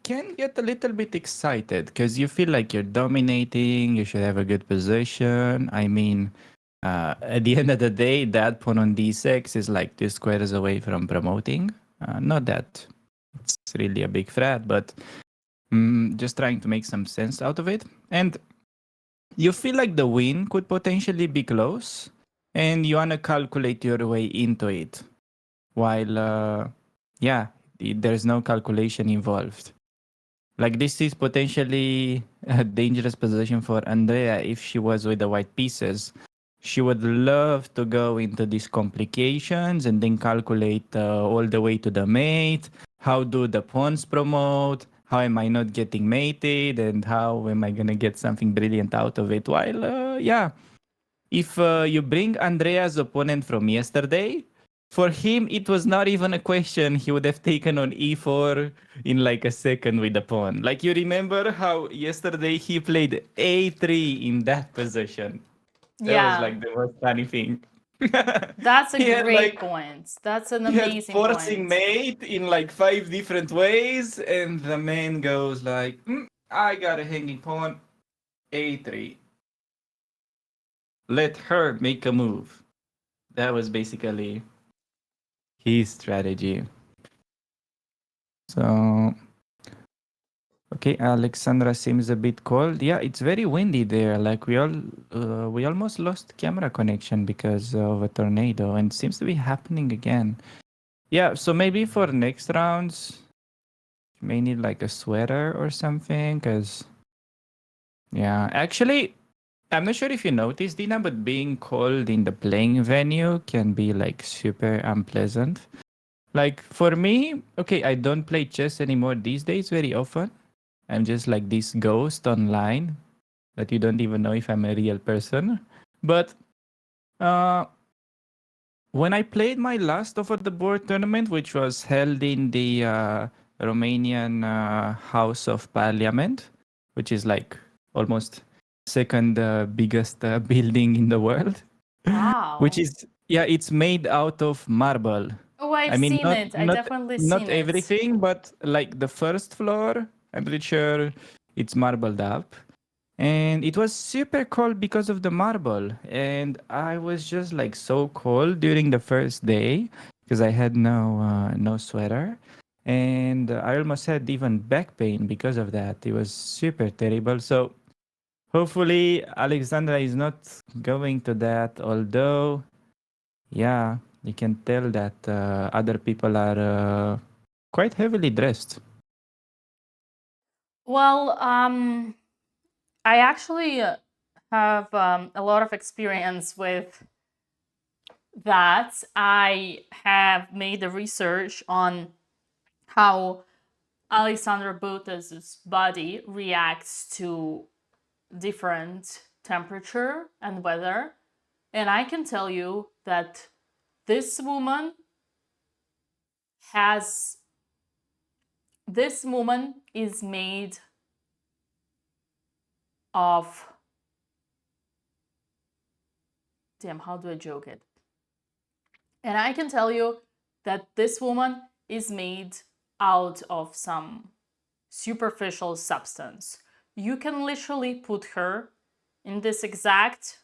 can get a little bit excited because you feel like you're dominating, you should have a good position. I mean, at the end of the day, that pawn on d6 is like 2 squares away from promoting. Not that it's really a big threat, but just trying to make some sense out of it. And you feel like the win could potentially be close, and you want to calculate your way into it. While, there's no calculation involved. Like, this is potentially a dangerous position for Andrea if she was with the white pieces. She would love to go into these complications and then calculate all the way to the mate. How do the pawns promote? How am I not getting mated? And how am I going to get something brilliant out of it? While, if you bring Andrea's opponent from yesterday, for him, it was not even a question. He would have taken on e4 in like a second with the pawn. Like, you remember how yesterday he played a3 in that position? That was like the most funny thing. That's a He had, great point. That's an amazing forcing point. mate in like 5 different ways, and the man goes like, I got a hanging pawn, a3. Let her make a move. That was basically his strategy. So, okay, Alexandra seems a bit cold. Yeah, it's very windy there. Like, we almost lost camera connection because of a tornado, and it seems to be happening again. Yeah, so maybe for next rounds, you may need like a sweater or something, because actually, I'm not sure if you noticed, Dina, but being cold in the playing venue can be like super unpleasant. Like, for me, okay, I don't play chess anymore these days very often. I'm just like this ghost online that you don't even know if I'm a real person. But when I played my last over the board tournament, which was held in the Romanian House of Parliament, which is like almost second biggest building in the world. Wow. Which is Yeah, it's made out of marble. Oh, I've I mean, seen it. I definitely not seen it. everything, but like the first floor, I'm pretty sure it's marbled up. And it was super cold because of the marble. And I was just like so cold during the first day because I had no sweater. And I almost had even back pain because of that. It was super terrible. So hopefully Alexandra is not going to that, although yeah, you can tell that other people are quite heavily dressed. Well, I actually have a lot of experience with that. I have made the research on how Alexandra Botez's body reacts to different temperature and weather. And I can tell you that this woman has this woman is made of damn, how do I joke it? And I can tell you that this woman is made out of some superficial substance. You can literally put her in this exact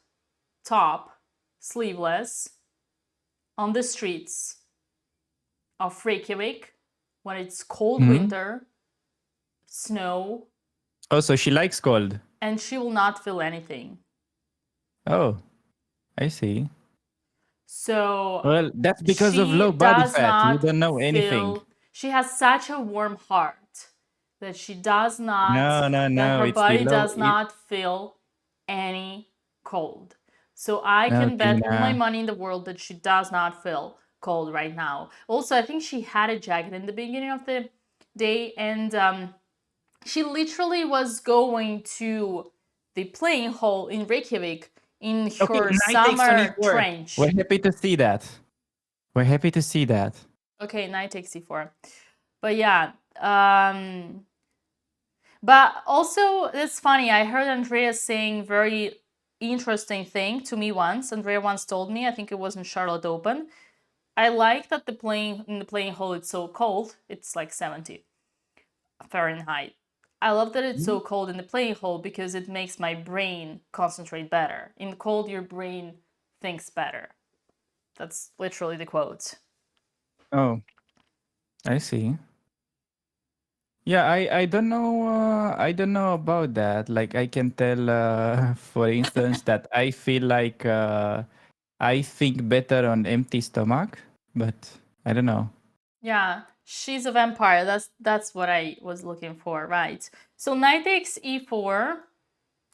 top, sleeveless, on the streets of Reykjavik when it's cold Mhm. winter, snow, Oh, so she likes cold. and she will not feel anything. Oh, I see. So Well, that's because of she low body does fat. You not don't know anything. feel, she has such a warm heart that she does not, No, no, that no. her It's the body low. does not feel any cold. So I can Okay, bet all my nah. money in the world that she does not feel cold right now. Also, I think she had a jacket in the beginning of the day, and she literally was going to the playing hall in Reykjavik in Okay, her night takes summer 24. We're trench. happy to see that. We're happy to see that. Okay, knight takes c4. But yeah, but also it's funny. I heard Andrea saying very interesting thing to me once. Andrea once told me, I think it was in Charlotte Open. I like that the playing hall it's so cold. It's like 70 Fahrenheit. I love that it's so cold in the playing hall because it makes my brain concentrate better. In the cold, your brain thinks better. That's literally the quote. Oh, I see. Yeah, I don't know. I don't know about that. Like, I can tell, for instance, that I feel like I think better on empty stomach, but I don't know. Yeah, she's a vampire. That's what I was looking for, right? So knight takes e4,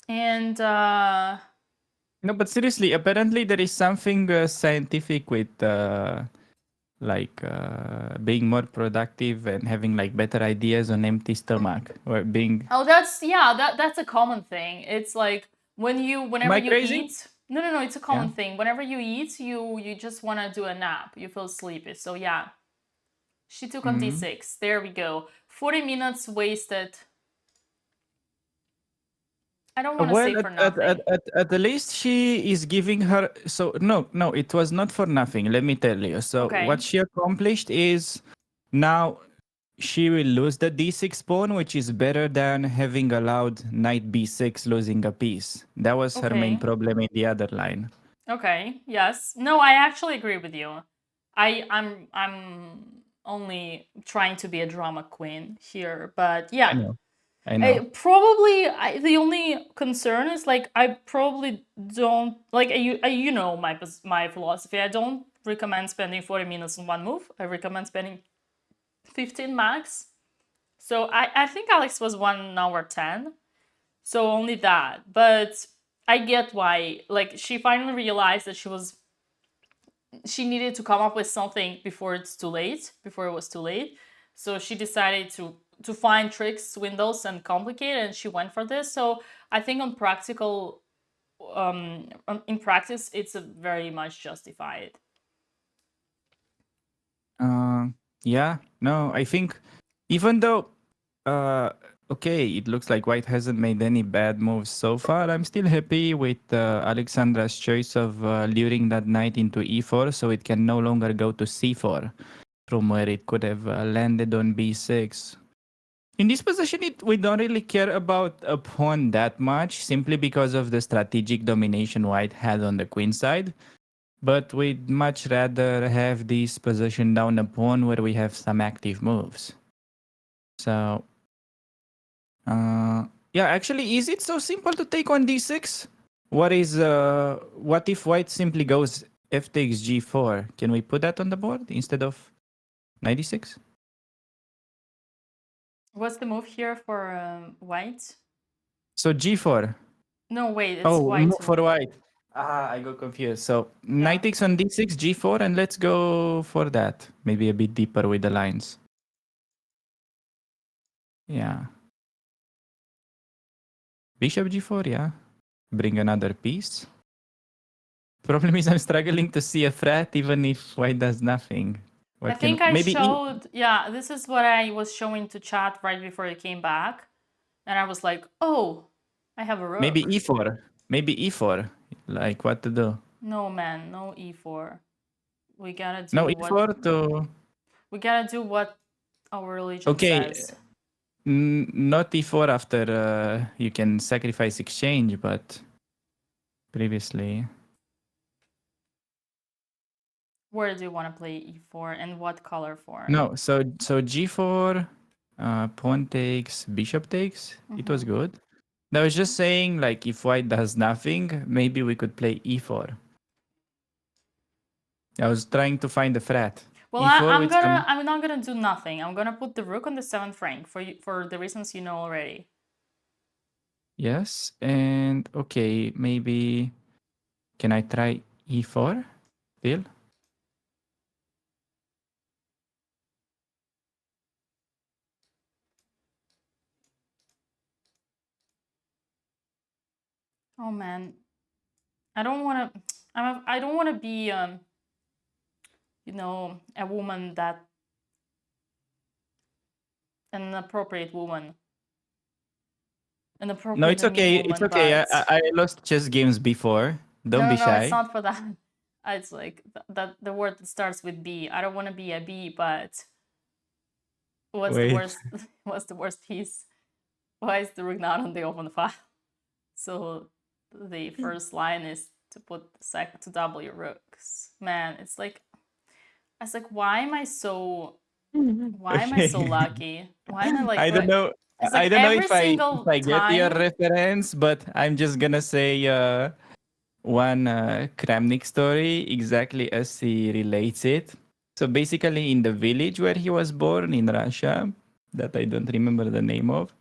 and No, but seriously, apparently there is something scientific with like being more productive and having like better ideas on empty stomach or being. oh, that's yeah, that's a common thing. It's like Am whenever I you crazy? eat. No, no, no. It's a Yeah. common thing. Whenever you eat, you just want to do a nap. You feel sleepy. So yeah, she took on Mm-hmm. d6. There we go. 40 minutes wasted. I don't want to say Well, for nothing. at the least she is giving her. So no, it was not for nothing. Let me tell you. So what Okay. she accomplished is now she will lose the d6 pawn, which is better than having allowed knight b6 losing a piece. That was her main Okay. problem in the other line. Okay. Yes. No, I actually agree with you. I'm only trying to be a drama queen here, but I yeah. know. I know. The only concern is like I probably don't like you know my philosophy. I don't recommend spending 40 minutes on one move. I recommend spending 15 max. So I think Alex was 1 hour 10. So only that. But I get why. Like she finally realized that she needed to come up with something before it's too late, before it was too late. So she decided to find tricks, windows, and complicate, and she went for this. So I think in practice, it's a very much justified. Uh, yeah. No, I think even though uh, Okay, it looks like white hasn't made any bad moves so far. I'm still happy with Alexandra's choice of luring that knight into e4 so it can no longer go to c4 from where it could have landed on b6. In this position, we don't really care about a pawn that much simply because of the strategic domination white had on the queen side. But we'd much rather have this position down a pawn where we have some active moves. So, yeah, actually, is it so simple to take on d6? What if white simply goes f takes g4? Can we put that on the board instead of knight d6? What's the move here for white? So g4. No, wait, it's Oh, white. move for white. I got confused. So knight takes on d6, g4, and let's go for that. Maybe a bit deeper with the lines. Yeah. Bishop g4, yeah. Bring another piece. Problem is I'm struggling to see a threat even if white does nothing. I think I maybe showed, yeah, this is what I was showing to chat right before you came back. And I was like, oh, I have a rook. maybe e4. Maybe e4. Like what to do? No, man, no e4. We gotta do No, what e4 to... we gotta do what our religion Okay, says. not e4 after you can sacrifice exchange, but previously... Where do you want to play e4 and what color for? No, so g4, pawn takes, bishop takes. It was good. I was just saying, like, if white does nothing, maybe we could play e4. I was trying to find the threat. Well, e4 with some... I'm not gonna do nothing. I'm gonna put the rook on the 7th rank for the reasons you know already. Yes, and okay, maybe... Can I try e4 still? Oh man, I don't want to. I don't want to be you know, a woman that an appropriate woman. An appropriate No, it's and mean okay. woman, It's okay. but I lost chess games before. Don't be no, it's shy. not for that. It's like that the word that starts with B. I don't want to be a B, but what's the Wait. worst? What's the worst piece? Why is the rook not on the open file? So the first line is to put to double your rooks. Man, it's like why am I so lucky? Why am I like I don't know. It's I like don't know every if I single get your time. reference, but I'm just gonna say one Kramnik story exactly as he relates it. So basically, in the village where he was born in Russia, that I don't remember the name of,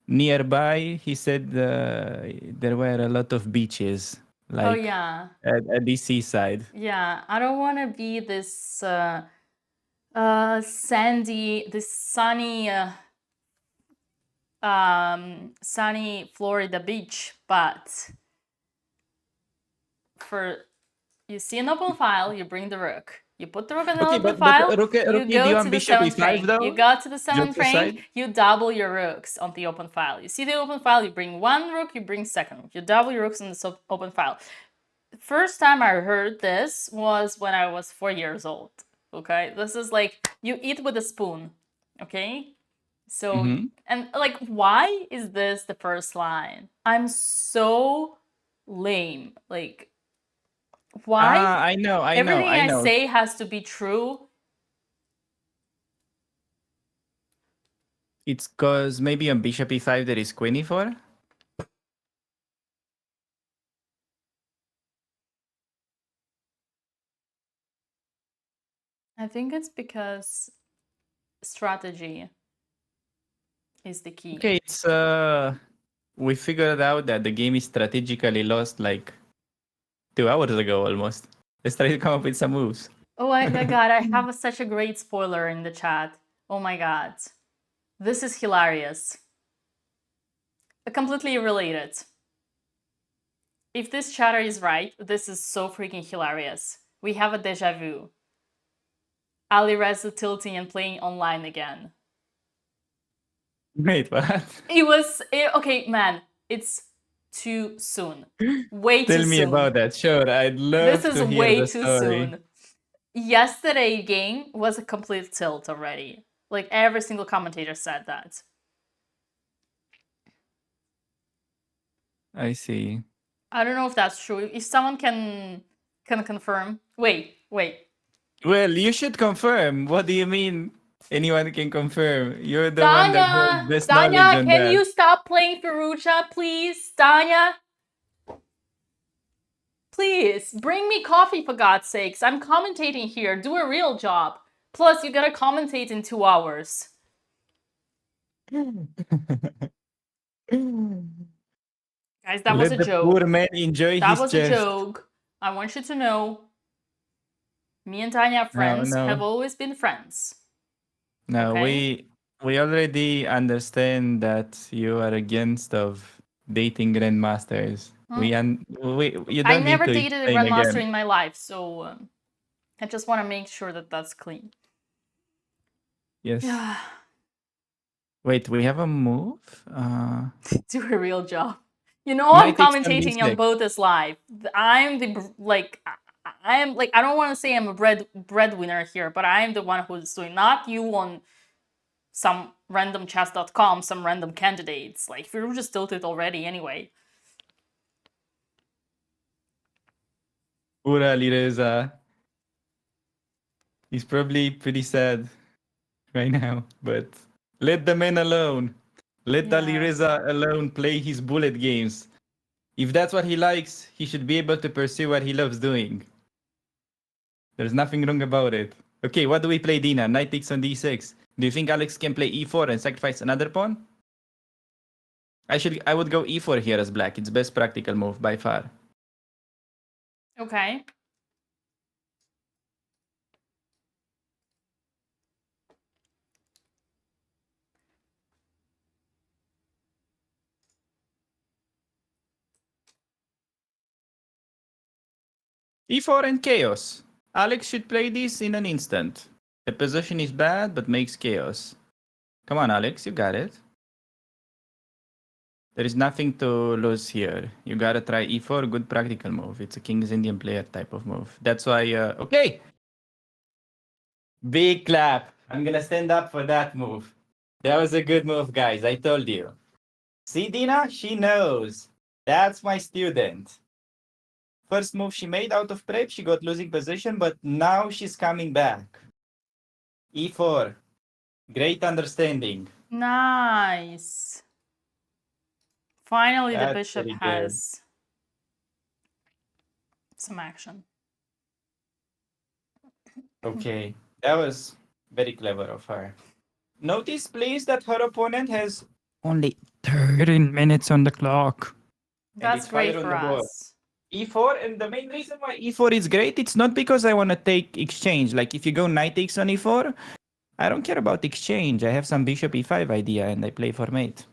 nearby, he said there were a lot of beaches, like Oh yeah, at the seaside. yeah. I don't want to be this sunny Florida beach, but you see an open file, you bring the rook. You put the rook on the Okay, open but file, Rookie, you do go you to want the bishop 7th e5 rank. though? You go to the 7th Just rank, aside? you double your rooks on the open file. You see the open file, you bring one rook, you bring second rook. You double your rooks on the open file. The first time I heard this was when I was 4 years old. Okay, this is like you eat with a spoon. Okay, so and like, why is this the first line? I'm so lame. Like, why? I know. Everything I say has to be true. It's because maybe on bishop e5 there is queen e4. I think it's because strategy is the key. Okay, it's we figured out that the game is strategically lost like 2 hours ago almost. Let's try to come up with some moves. Oh my god, I have such a great spoiler in the chat. Oh my god. This is hilarious. Completely related. If this chatter is right, this is so freaking hilarious. We have a deja vu. Ali Reza tilting and playing online again. Wait, what? Okay, man. It's too soon. Way too Tell me soon. about that. Sure, I'd This love is to hear way the too story. soon. Yesterday game was a complete tilt already. Like every single commentator said that. I see. I don't know if that's true. If someone can confirm. Wait. Well, you should confirm. What do you mean? Anyone can confirm. You're the one that holds best knowledge Danya, on can that. you stop playing Faruja, please? Danya? Please, bring me coffee for God's sakes. I'm commentating here. Do a real job. Plus, you gotta commentate in 2 hours. Guys, that was Let a the poor joke. man enjoy That his was a chest. joke. I want you to know, me and Tanya are friends, have No. always been friends. No, Okay? we already understand that you are against of dating grandmasters. You I don't need never to dated a explain grandmaster again. in my life, so I just want to make sure that that's clean. Yes. Yeah, Wait, we have a move? do a real job. You know, I'm Knight takes on commentating on d6. BotezLive. I'm the like, I am like, I don't want to say I'm a breadwinner here, but I am the one who's doing, not you on some random chess.com, some random candidates. Like, we were just tilted already anyway. Poor Alireza. He's probably pretty sad right now, but let the man alone. Let Yeah. Alireza alone play his bullet games. If that's what he likes, he should be able to pursue what he loves doing. There's nothing wrong about it. Okay, what do we play, Dina? Knight takes on d6. Do you think Alex can play e4 and sacrifice another pawn? I would go e4 here as black. It's best practical move by far. Okay. e4 and chaos. Alex should play this in an instant. The position is bad, but makes chaos. Come on, Alex, you got it. There is nothing to lose here. You gotta try e4, good practical move. It's a King's Indian player type of move. That's why, okay! Big clap. I'm gonna stand up for that move. That was a good move, guys. I told you. See, Dina? She knows. That's my student. First move she made out of prep, she got losing position, but now she's coming back. e4. Great understanding. Nice. Finally, the That's bishop very good. has some action. Okay, that was very clever of her. Notice, please, that her opponent has only 13 minutes on the clock. That's great for board. us. e4, and the main reason why e4 is great, it's not because I want to take exchange. Like, if you go knight takes on e4, I don't care about exchange. I have some bishop e5 idea, and I play for mate.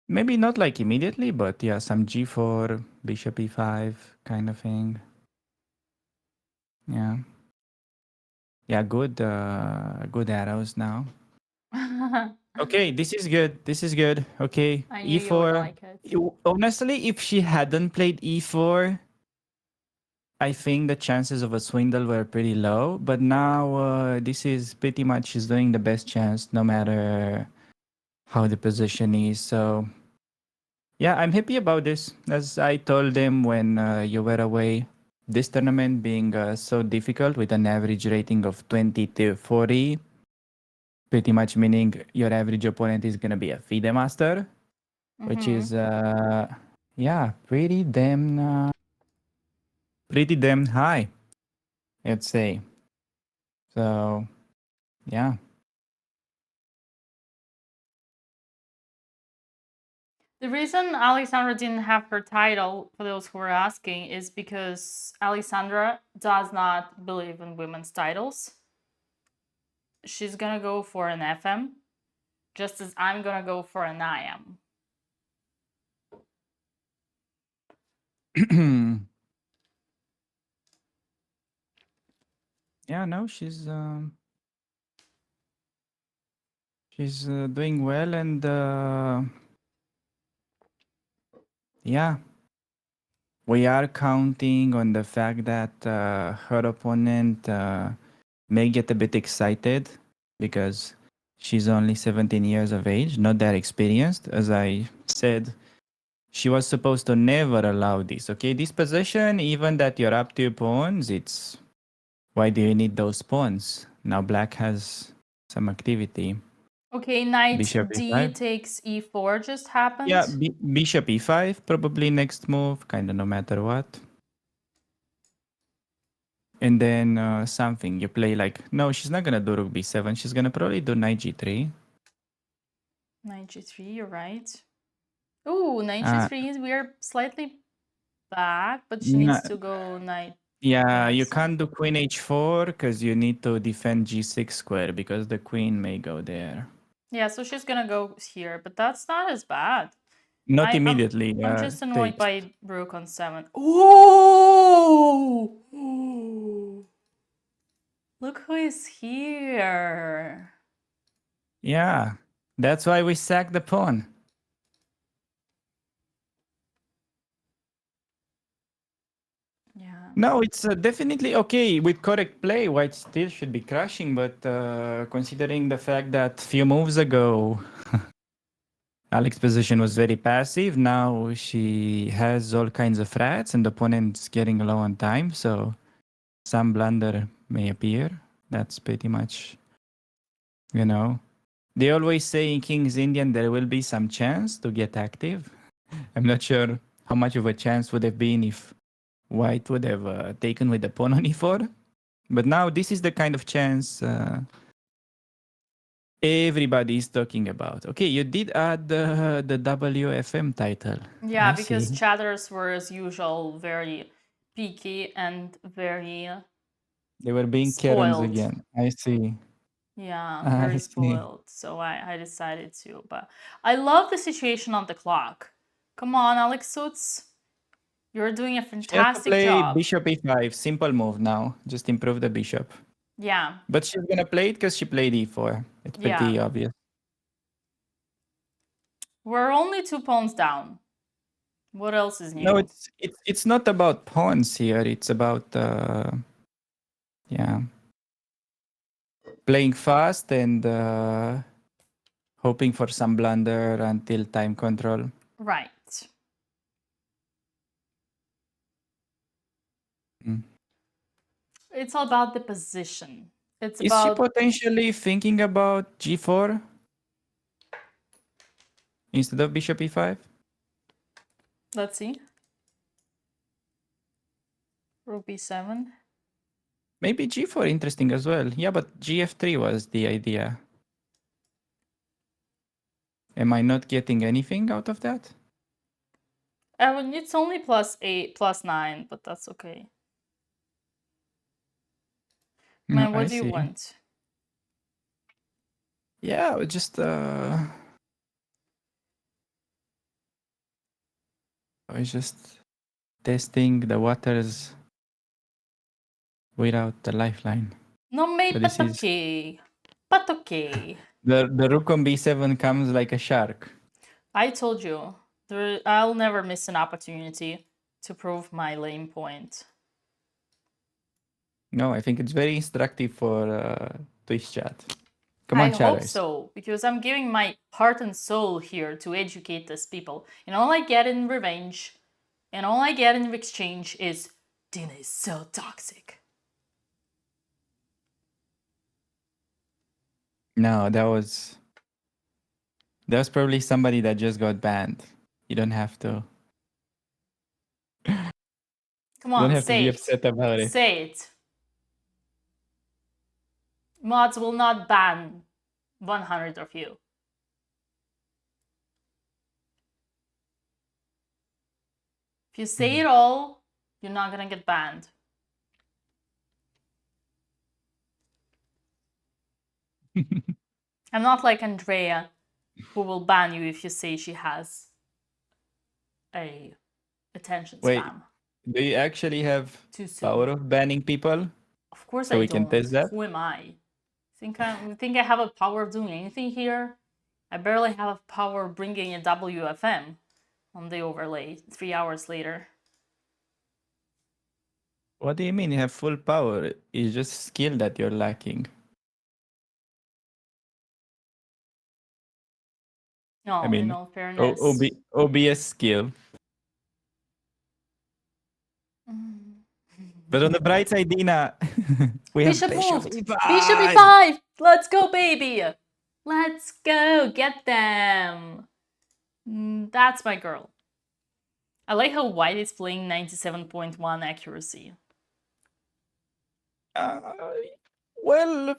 Maybe not like immediately, but yeah, some g4, bishop e5 kind of thing. Yeah. Yeah, good arrows now. Okay, this is good. This is good. Okay, I knew e4. you would like it. Honestly, if she hadn't played e4, I think the chances of a swindle were pretty low. But now this is pretty much she's doing the best chance, no matter how the position is. So yeah, I'm happy about this. As I told them when you were away, this tournament being so difficult with an average rating of 20 to 40, pretty much meaning your average opponent is going to be a FIDE master, which is, yeah, pretty damn high, let's say. So, yeah. The reason Alexandra didn't have her title, for those who are asking, is because Alexandra does not believe in women's titles. She's gonna go for an FM, just as I'm gonna go for an IM. Yeah, no, she's doing well, and yeah, we are counting on the fact that her opponent may get a bit excited because she's only 17 years of age, not that experienced. As I said, she was supposed to never allow this. Okay, this possession, even that you're up 2 pawns, it's why do you need those pawns? Now black has some activity. Okay, knight Bishop D e5. takes E4 just Yeah, happened. bishop e5, probably next move, kind of no matter what. And then something you play like, no, she's not gonna do rook b7. She's gonna probably do knight g3. Knight G3, you're right. Ooh, knight Uh, G3 we are slightly back, but she yeah, needs to go knight. yeah, Okay, you so can't do queen h4 because you need to defend g6 square because the queen may go there. yeah, so she's gonna go here, but that's not as bad. Not I'm immediately. I'm just annoyed Takes. by rook on 7. Ooh! Look who is here. Yeah, that's why we sack the pawn. Yeah. No, it's definitely okay with correct play. White still should be crushing, but considering the fact that few moves ago Alex's position was very passive, now she has all kinds of threats and the opponent's getting low on time, so some blunder may appear. That's pretty much, you know. They always say in King's Indian there will be some chance to get active. I'm not sure how much of a chance would have been if White would have taken with the pawn on e4. But now this is the kind of chance everybody is talking about. Okay, you did add the WFM title. Yeah, I because see. chatters were as usual very picky and very They were being Karens spoiled. again. I see. Yeah, I very see. spoiled. So I decided to. But I love the situation on the clock. Come on, Alex Suits. You're doing a She has to fantastic play job. bishop e5. Simple move now. Just improve the bishop. Yeah, But she's gonna play it because she played e4. It's yeah. pretty obvious. We're only 2 pawns down. What else is No, new? it's not about pawns here. It's about yeah, playing fast and hoping for some blunder until time control. Right. Mm. It's all about the position. It's Is she about, potentially thinking about g4 instead of bishop e5? let's see. Rook b7. Maybe g4 interesting as well. Yeah, but gf3 was the idea. Am I not getting anything out of that? It's only +8, +9, but that's okay. No, Man, I what do you see. want? Yeah, just I was just testing the waters without the lifeline. No, So mate, this but is okay. But okay. the rook on b7 comes like a shark. I told you, I'll never miss an opportunity to prove my lane point. No, I think it's very instructive for Twitch chat. Come I on, hope chatters. so, because I'm giving my heart and soul here to educate these people. And all I get in revenge, and all I get in exchange is, Dina is so toxic. No, that was probably somebody that just got banned. You don't have to. Come You don't on, have to say be it. upset about it. Say it. Mods will not ban 100 of you. If you say it all, you're not gonna get banned. I'm not like Andrea, who will ban you if you say she has a attention Wait, spam. do you actually have Too soon. power of banning people? Of course So I we can don't. test that? Who am I? Think I have a power of doing anything here? I barely have a power of bringing a WFM on the overlay 3 hours later. What do you mean you have full power? It's just skill that you're lacking. No, I in mean, all fairness. OBS skill. But on the bright side, Dina, we have Bishop Bishop moved! E5. Bishop E5! Let's go, baby! Let's go! Get them! That's my girl. I like how white is playing 97.1 accuracy. Well,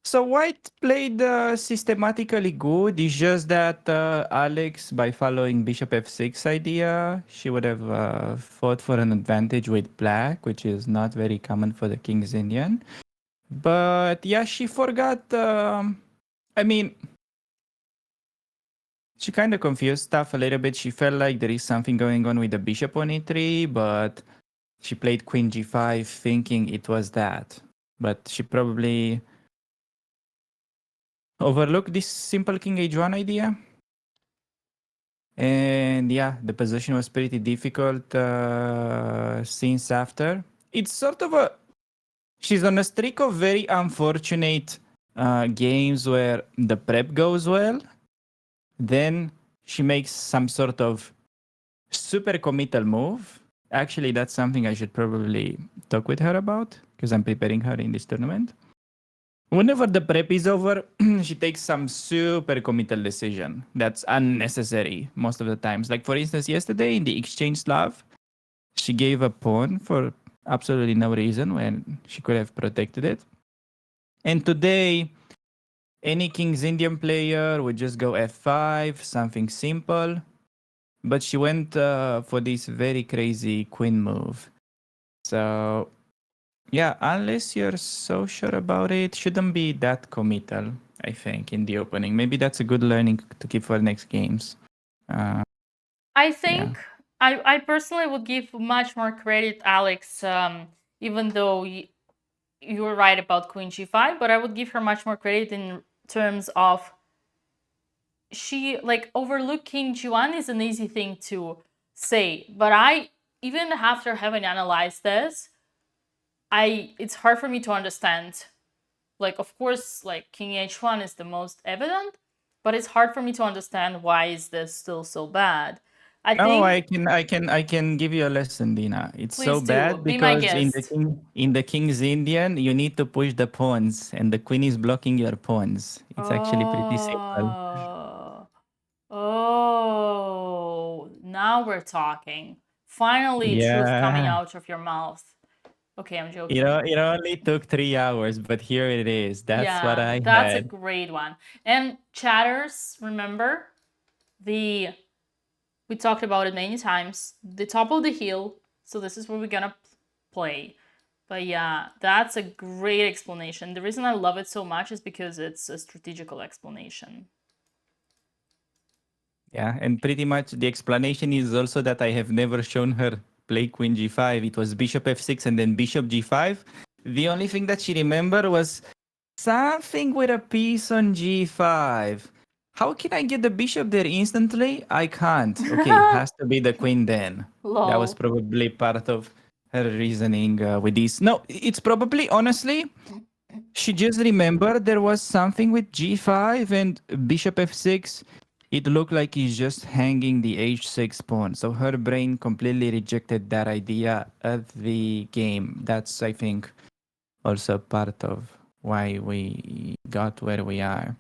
so White played systematically good. It's just that Alex, by following Bishop F6 idea, she would have fought for an advantage with Black, which is not very common for the King's Indian. But yeah, she forgot. I mean, she kind of confused stuff a little bit. She felt like there is something going on with the Bishop on E3, but she played Queen G5 thinking it was that. But she probably overlooked this simple King H1 idea. And yeah, the position was pretty difficult since after. It's sort of a... She's on a streak of very unfortunate games where the prep goes well. Then she makes some sort of super committal move. Actually, that's something I should probably talk with her about because I'm preparing her in this tournament. Whenever the prep is over, she takes some super committal decision that's unnecessary most of the times. Like, for instance, yesterday in the exchange Slav, she gave a pawn for absolutely no reason when she could have protected it. And today, any King's Indian player would just go f5, something simple. But she went for this very crazy queen move. So yeah, unless you're so sure about it, shouldn't be that committal, I think, in the opening. Maybe that's a good learning to keep for next games. I think I personally would give much more credit, Alex, even though you were right about Queen G5, but I would give her much more credit in terms of she, like, overlooking G1 is an easy thing to say, but even after having analyzed this, it's hard for me to understand. Like, of course, like King H1 is the most evident, but it's hard for me to understand why is this still so bad. I can give you a lesson, Dina. It's so Please do. bad Be my because guest. in the King's Indian, you need to push the pawns, and the queen is blocking your pawns. It's actually pretty simple. Oh, now we're talking. Finally, truth coming Yeah. out of your mouth. Okay, I'm joking. It only took 3 hours, but here it is. That's what Yeah, I that's a had. great one. And chatters, remember we talked about it many times. The top of the hill. So this is where we're gonna play. But yeah, that's a great explanation. The reason I love it so much is because it's a strategical explanation. Yeah, and pretty much the explanation is also that I have never shown her play Queen G5. It was Bishop F6 and then Bishop G5. The only thing that she remembered was something with a piece on G5. How can I get the bishop there instantly? I can't. Okay, has to be the queen then. Lol. That was probably part of her reasoning with this. No, it's probably, honestly, she just remembered there was something with G5 and Bishop F6. It looked like he's just hanging the H6 pawn. So her brain completely rejected that idea of the game. That's, I think, also part of why we got where we are.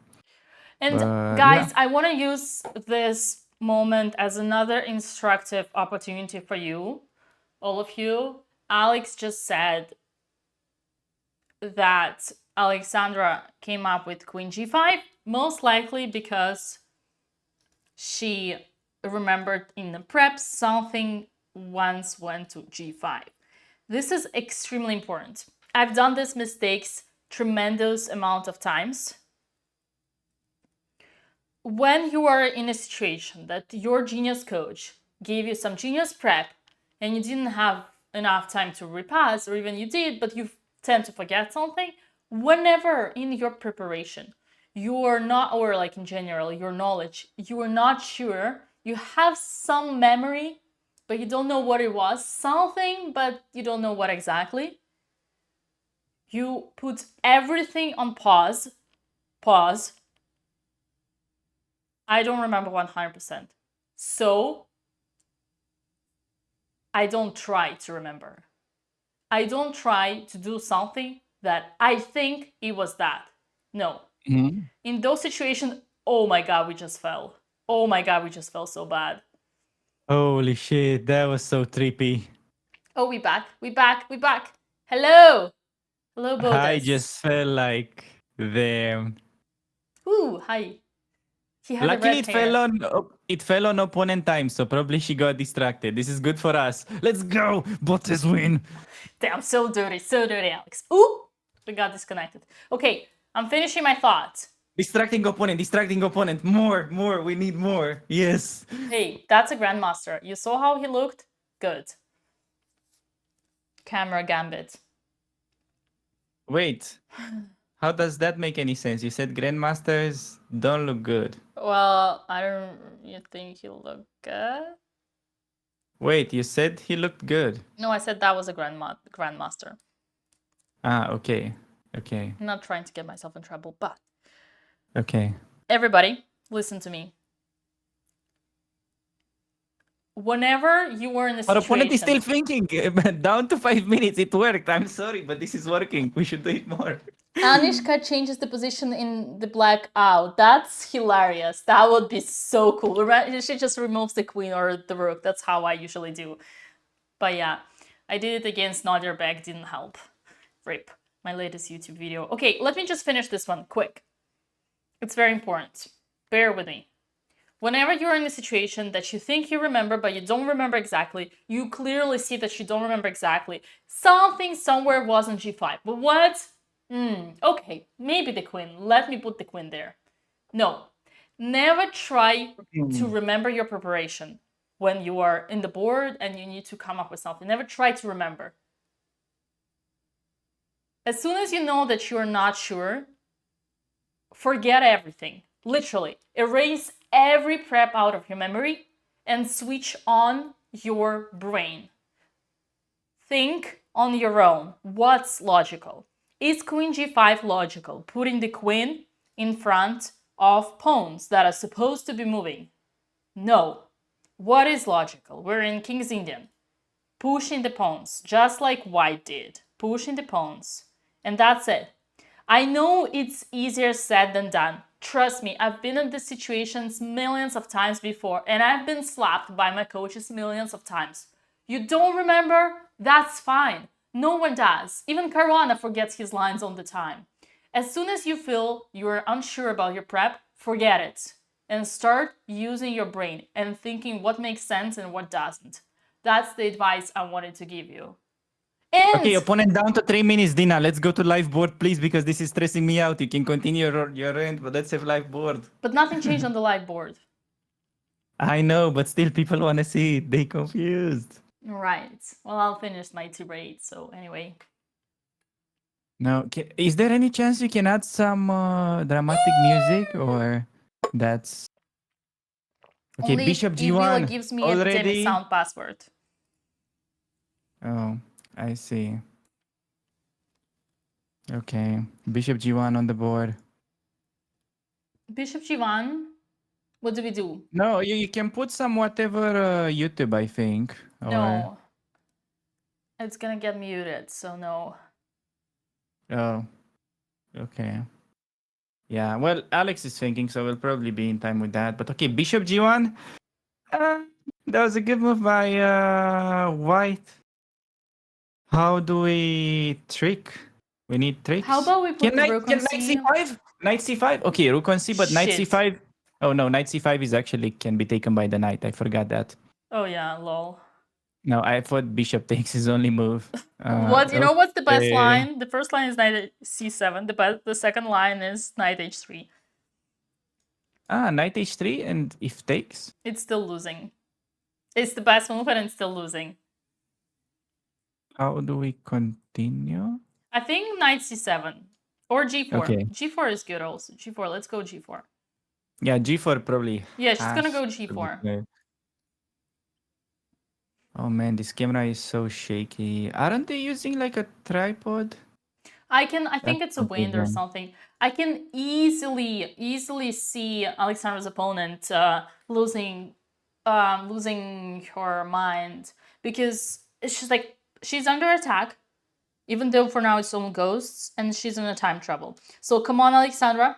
And But, guys, yeah. I want to use this moment as another instructive opportunity for you, all of you. Alex just said that Alexandra came up with Queen G5, most likely because she remembered in the prep something once went to G5. This is extremely important. I've done these mistakes tremendous amount of times. When you are in a situation that your genius coach gave you some genius prep and you didn't have enough time to repass, or even you did, but you tend to forget something, whenever in your preparation you are not, or like in general, your knowledge, you are not sure, you have some memory, but you don't know what it was, something, but you don't know what exactly, you put everything on pause. I don't remember 100%. So I don't try to remember. I don't try to do something that I think it was that. No. Mhm. In those situations, oh my God, we just fell. Oh my God, we just fell so bad. Holy shit, that was so trippy. Oh, we back. Hello. Hello, I Botes. just felt like them. Ooh, hi. He had the Luckily, red hair. it fell on opponent time, so probably she got distracted. This is good for us. Let's go, Botes win. Damn, so dirty, Alex. Ooh, we got disconnected. Okay, I'm finishing my thoughts. Distracting opponent. More. We need more. Yes. Hey, that's a grandmaster. You saw how he looked? Good. Camera gambit. Wait. How does that make any sense? You said grandmasters don't look good. Well, I don't. You think he looked good? Wait, you said he looked good. No, I said that was a grandmaster. Ah, okay. Okay. I'm not trying to get myself in trouble, but Okay. everybody, listen to me. Whenever you were in a Our situation, opponent is still thinking. Down to 5 minutes. It worked. I'm sorry, but this is working. We should do it more. Anishka changes the position in the black out. That's hilarious. That would be so cool. She just removes the queen or the rook. That's how I usually do. But yeah, I did it against Nadia Beck. Didn't help. Rip. My latest YouTube video. Okay, let me just finish this one quick. It's very important. Bear with me. Whenever you're in a situation that you think you remember, but you don't remember exactly, you clearly see that you don't remember exactly. Something somewhere was on g5. But what? Okay, maybe the queen. Let me put the queen there. No, never try to remember your preparation when you are in the board and you need to come up with something. Never try to remember. As soon as you know that you're not sure, forget everything. Literally, erase every prep out of your memory and switch on your brain. Think on your own. What's logical? Is queen g5 logical? Putting the queen in front of pawns that are supposed to be moving? No. What is logical? We're in King's Indian. Pushing the pawns, just like white did. Pushing the pawns. And that's it. I know it's easier said than done. Trust me, I've been in these situations millions of times before, and I've been slapped by my coaches millions of times. You don't remember? That's fine. No one does. Even Caruana forgets his lines all the time. As soon as you feel you're unsure about your prep, forget it. And start using your brain and thinking what makes sense and what doesn't. That's the advice I wanted to give you. And Okay, opponent down to 3 minutes, Dina. Let's go to live board, please, because this is stressing me out. You can continue your end, but let's have live board. but nothing changed on the live board. I know, but still people want to see it. They confused. Right. Well, I'll finish my 2/8. So anyway. No, is there any chance you can add some dramatic music, or that's okay? Only Bishop if Vila G1 gives me a already. Demi sound password. Oh, I see. Okay, Bishop G1 on the board. Bishop G1. What do we do? No, you can put some whatever YouTube, I think. Or... No. It's gonna get muted, so no. Oh, okay. Yeah, well, Alex is thinking, so we'll probably be in time with that. But okay, Bishop G1. That was a good move by White. How do we trick? We need tricks. How about we put the rook on Knight C? C5? Knight C5? Okay, rook on C, but Knight Shit. C5. Oh no, Knight C5 is actually can be taken by the knight. I forgot that. Oh yeah, lol. No, I thought Bishop takes his only move. What? You know what's the best okay. line? The first line is Knight C7. The second line is Knight H3. Knight H3, and if takes? It's still losing. It's the best move and it's still losing. How do we continue? I think knight c7 or g4. Okay. G4 is good also. G4. Let's go G4. Yeah, G4 probably. Yeah, she's gonna has go to be G4. played. Oh man, this camera is so shaky. Aren't they using like a tripod? I think That's it's a what they wind or done. something. I can easily see Alexandra's opponent losing her mind, because it's just like she's under attack, even though for now it's on ghosts, and she's in a time trouble. So come on, Alexandra,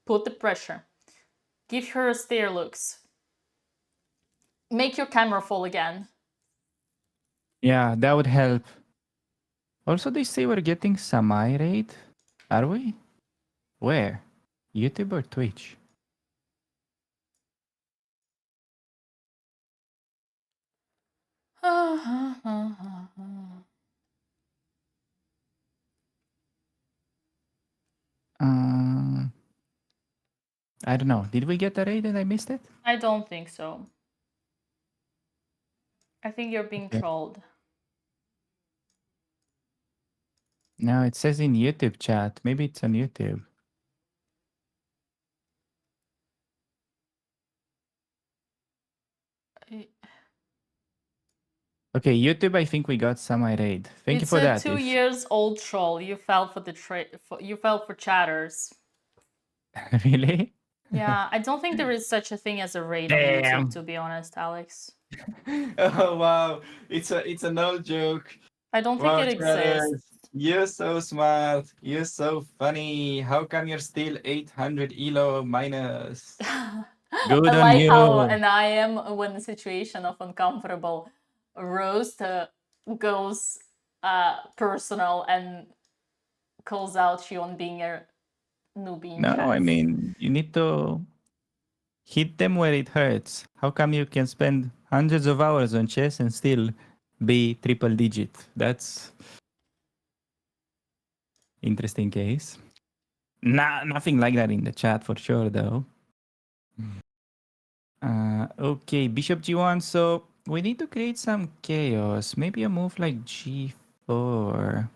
put the pressure. Give her stare looks. Make your camera fall again. Yeah, that would help. Also, they say we're getting semi raid. Are we? Where? YouTube or Twitch? I don't know. Did we get a raid and I missed it? I don't think so. I think you're being Okay. trolled. No, it says in YouTube chat. Maybe it's on YouTube. Okay, YouTube, I think we got semi raid. Thank you for that. It's a 2 years old troll. You fell for the you fell for chatters. Really? Yeah, I don't think there is such a thing as a raid on Damn. YouTube, to be honest, Alex. Oh wow, it's an old joke. I don't think it exists. Travis, you're so smart. You're so funny. How come you're still 800 elo minus? Good I on like you. how and I am when the situation of uncomfortable roast goes personal and calls out you on being a newbie in No, chat. I mean, you need to hit them where it hurts. How come you can spend hundreds of hours on chess and still be triple digit? That's interesting case. Nothing like that in the chat for sure, though. Okay, bishop g1. So we need to create some chaos. Maybe a move like g4.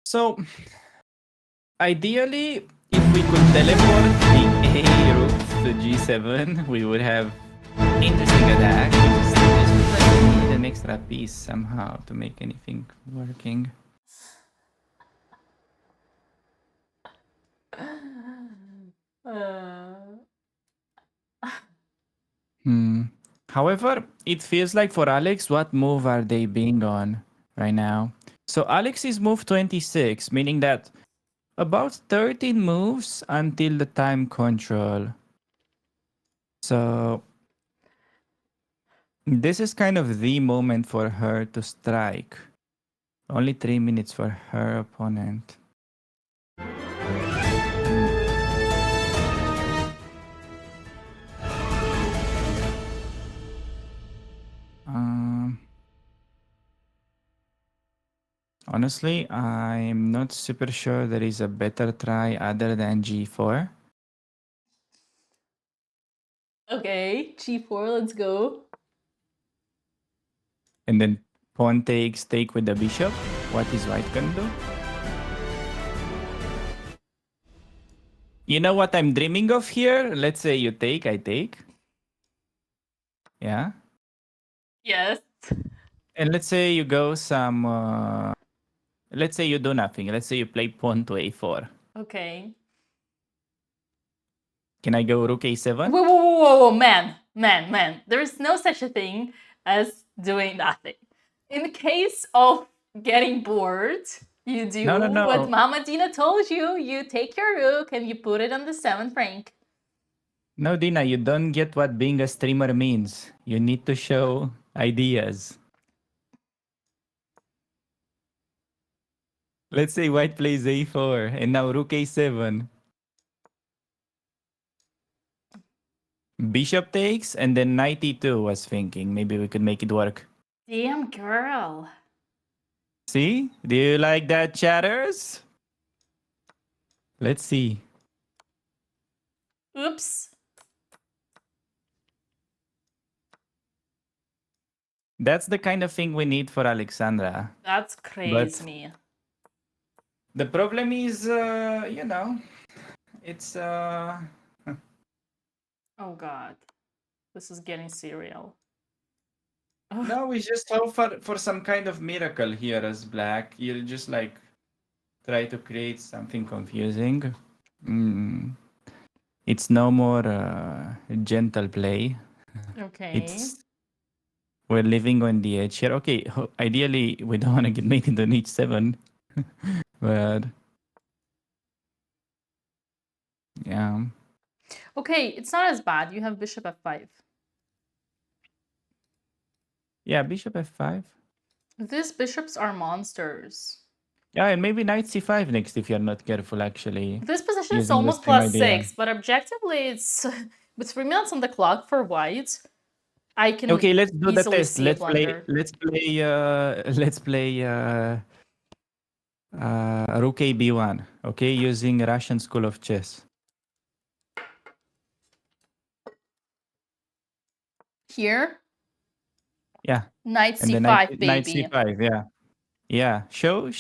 So ideally, if we could teleport the A rook to g7, we would have interesting attack. This would like need an extra piece somehow to make anything working. However, it feels like for Alex, what move are they being on right now? So Alex is move 26, meaning that about 13 moves until the time control. So this is kind of the moment for her to strike. Only 3 minutes for her opponent. Honestly, I'm not super sure there is a better try other than g4. Okay, g4, let's go. And then pawn takes take with the bishop. What is white gonna do? You know what I'm dreaming of here? Let's say you take, I take. Yeah. Yes. And let's say you go some... let's say you do nothing. Let's say you play pawn to a4. Okay. Can I go rook a7? Whoa, man. There is no such a thing as doing nothing. In the case of getting bored, you do No. what Mama Dina told you. You take your rook and you put it on the 7th rank. No, Dina, you don't get what being a streamer means. You need to show ideas. Let's say white plays a4 and now rook a7. Bishop takes and then knight e2 was thinking. Maybe we could make it work. Damn girl. See? Do you like that, chatters? Let's see. Oops. That's the kind of thing we need for Alexandra. That's crazy. The problem is, it's Oh god. This is getting serial. no, we just hope for some kind of miracle here as black. You'll just like try to create something confusing. It's no more gentle play. Okay. We're living on the edge here. Okay, ideally we don't want to get made into an h7, but yeah. Okay, it's not as bad. You have bishop f5. Yeah, bishop f5. These bishops are monsters. Yeah, and maybe knight c5 next if you're not careful, actually. This position is Using the almost same plus idea. 6, but objectively it's with 3 minutes on the clock for white. I can Okay, let's do the easily test. see a blunder. Let's play rook a b1. Okay, using Russian School of Chess. Here, Yeah, knight and c5, then baby. knight c5. Yeah, yeah. Show.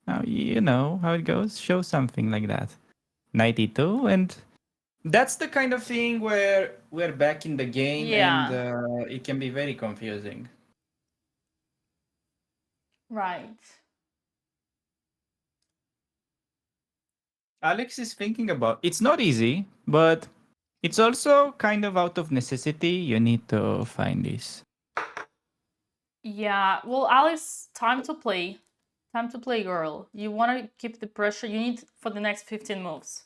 Now you know how it goes. Show something like that. Knight e2, and that's the kind of thing where we're back in the game, Yeah. and it can be very confusing. Right. Alex is thinking about it's not easy, but it's also kind of out of necessity. You need to find this. Yeah, well, Alice, time to play. Time to play, girl. You want to keep the pressure. You need for the next 15 moves.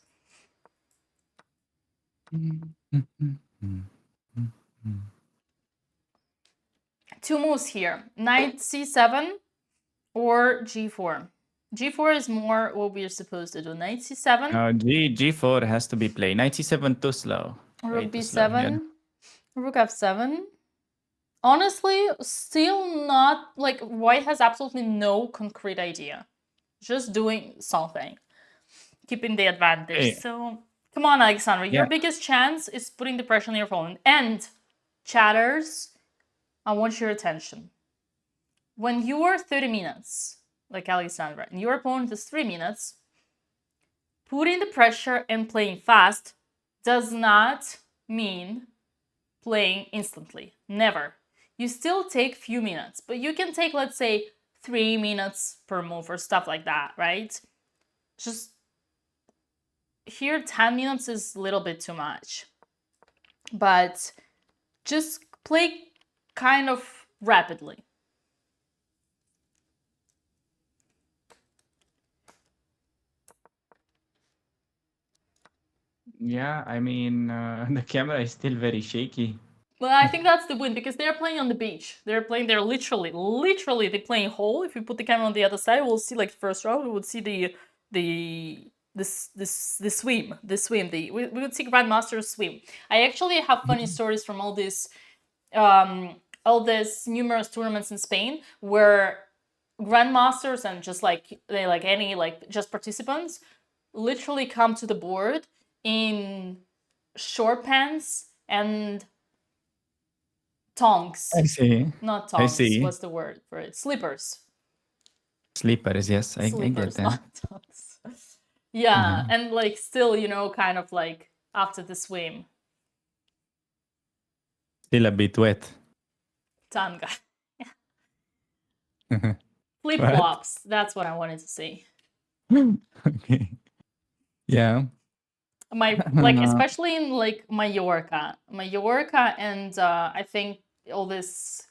2 moves here. Knight c7 or g4. G4 is more what we're supposed to do. Knight c7. G4 has to be played. Knight c7 too slow. Way Rook too slow, b7. yeah. Rook f7. Honestly, still not, like, white has absolutely no concrete idea. Just doing something. Keeping the advantage. Hey. So, come on, Alexandra. Your Yeah. biggest chance is putting the pressure on your opponent. And, chatters, I want your attention. When you are 30 minutes, like Alexandra, and your opponent is 3 minutes, putting the pressure and playing fast does not mean playing instantly. Never. You still take few minutes, but you can take, let's say, 3 minutes per move or stuff like that, right? Just here, 10 minutes is a little bit too much. But just play kind of rapidly. Yeah, I mean, the camera is still very shaky. Well, I think that's the win because they're playing on the beach. They're literally they're playing whole. If we put the camera on the other side, we'll see like the first round. We would see the swim. We would see grandmasters swim. I actually have funny stories from all these numerous tournaments in Spain where grandmasters and just like just participants literally come to the board in short pants and tongs. I see. Not tongs. I see. What's the word for it? Slippers. Slippers, yes, I get that. Not tongs. Yeah, and like still, kind of like after the swim. Still a bit wet. Tanga. Flip-flops. That's what I wanted to say. Okay. Yeah. Especially in like Mallorca and I think all this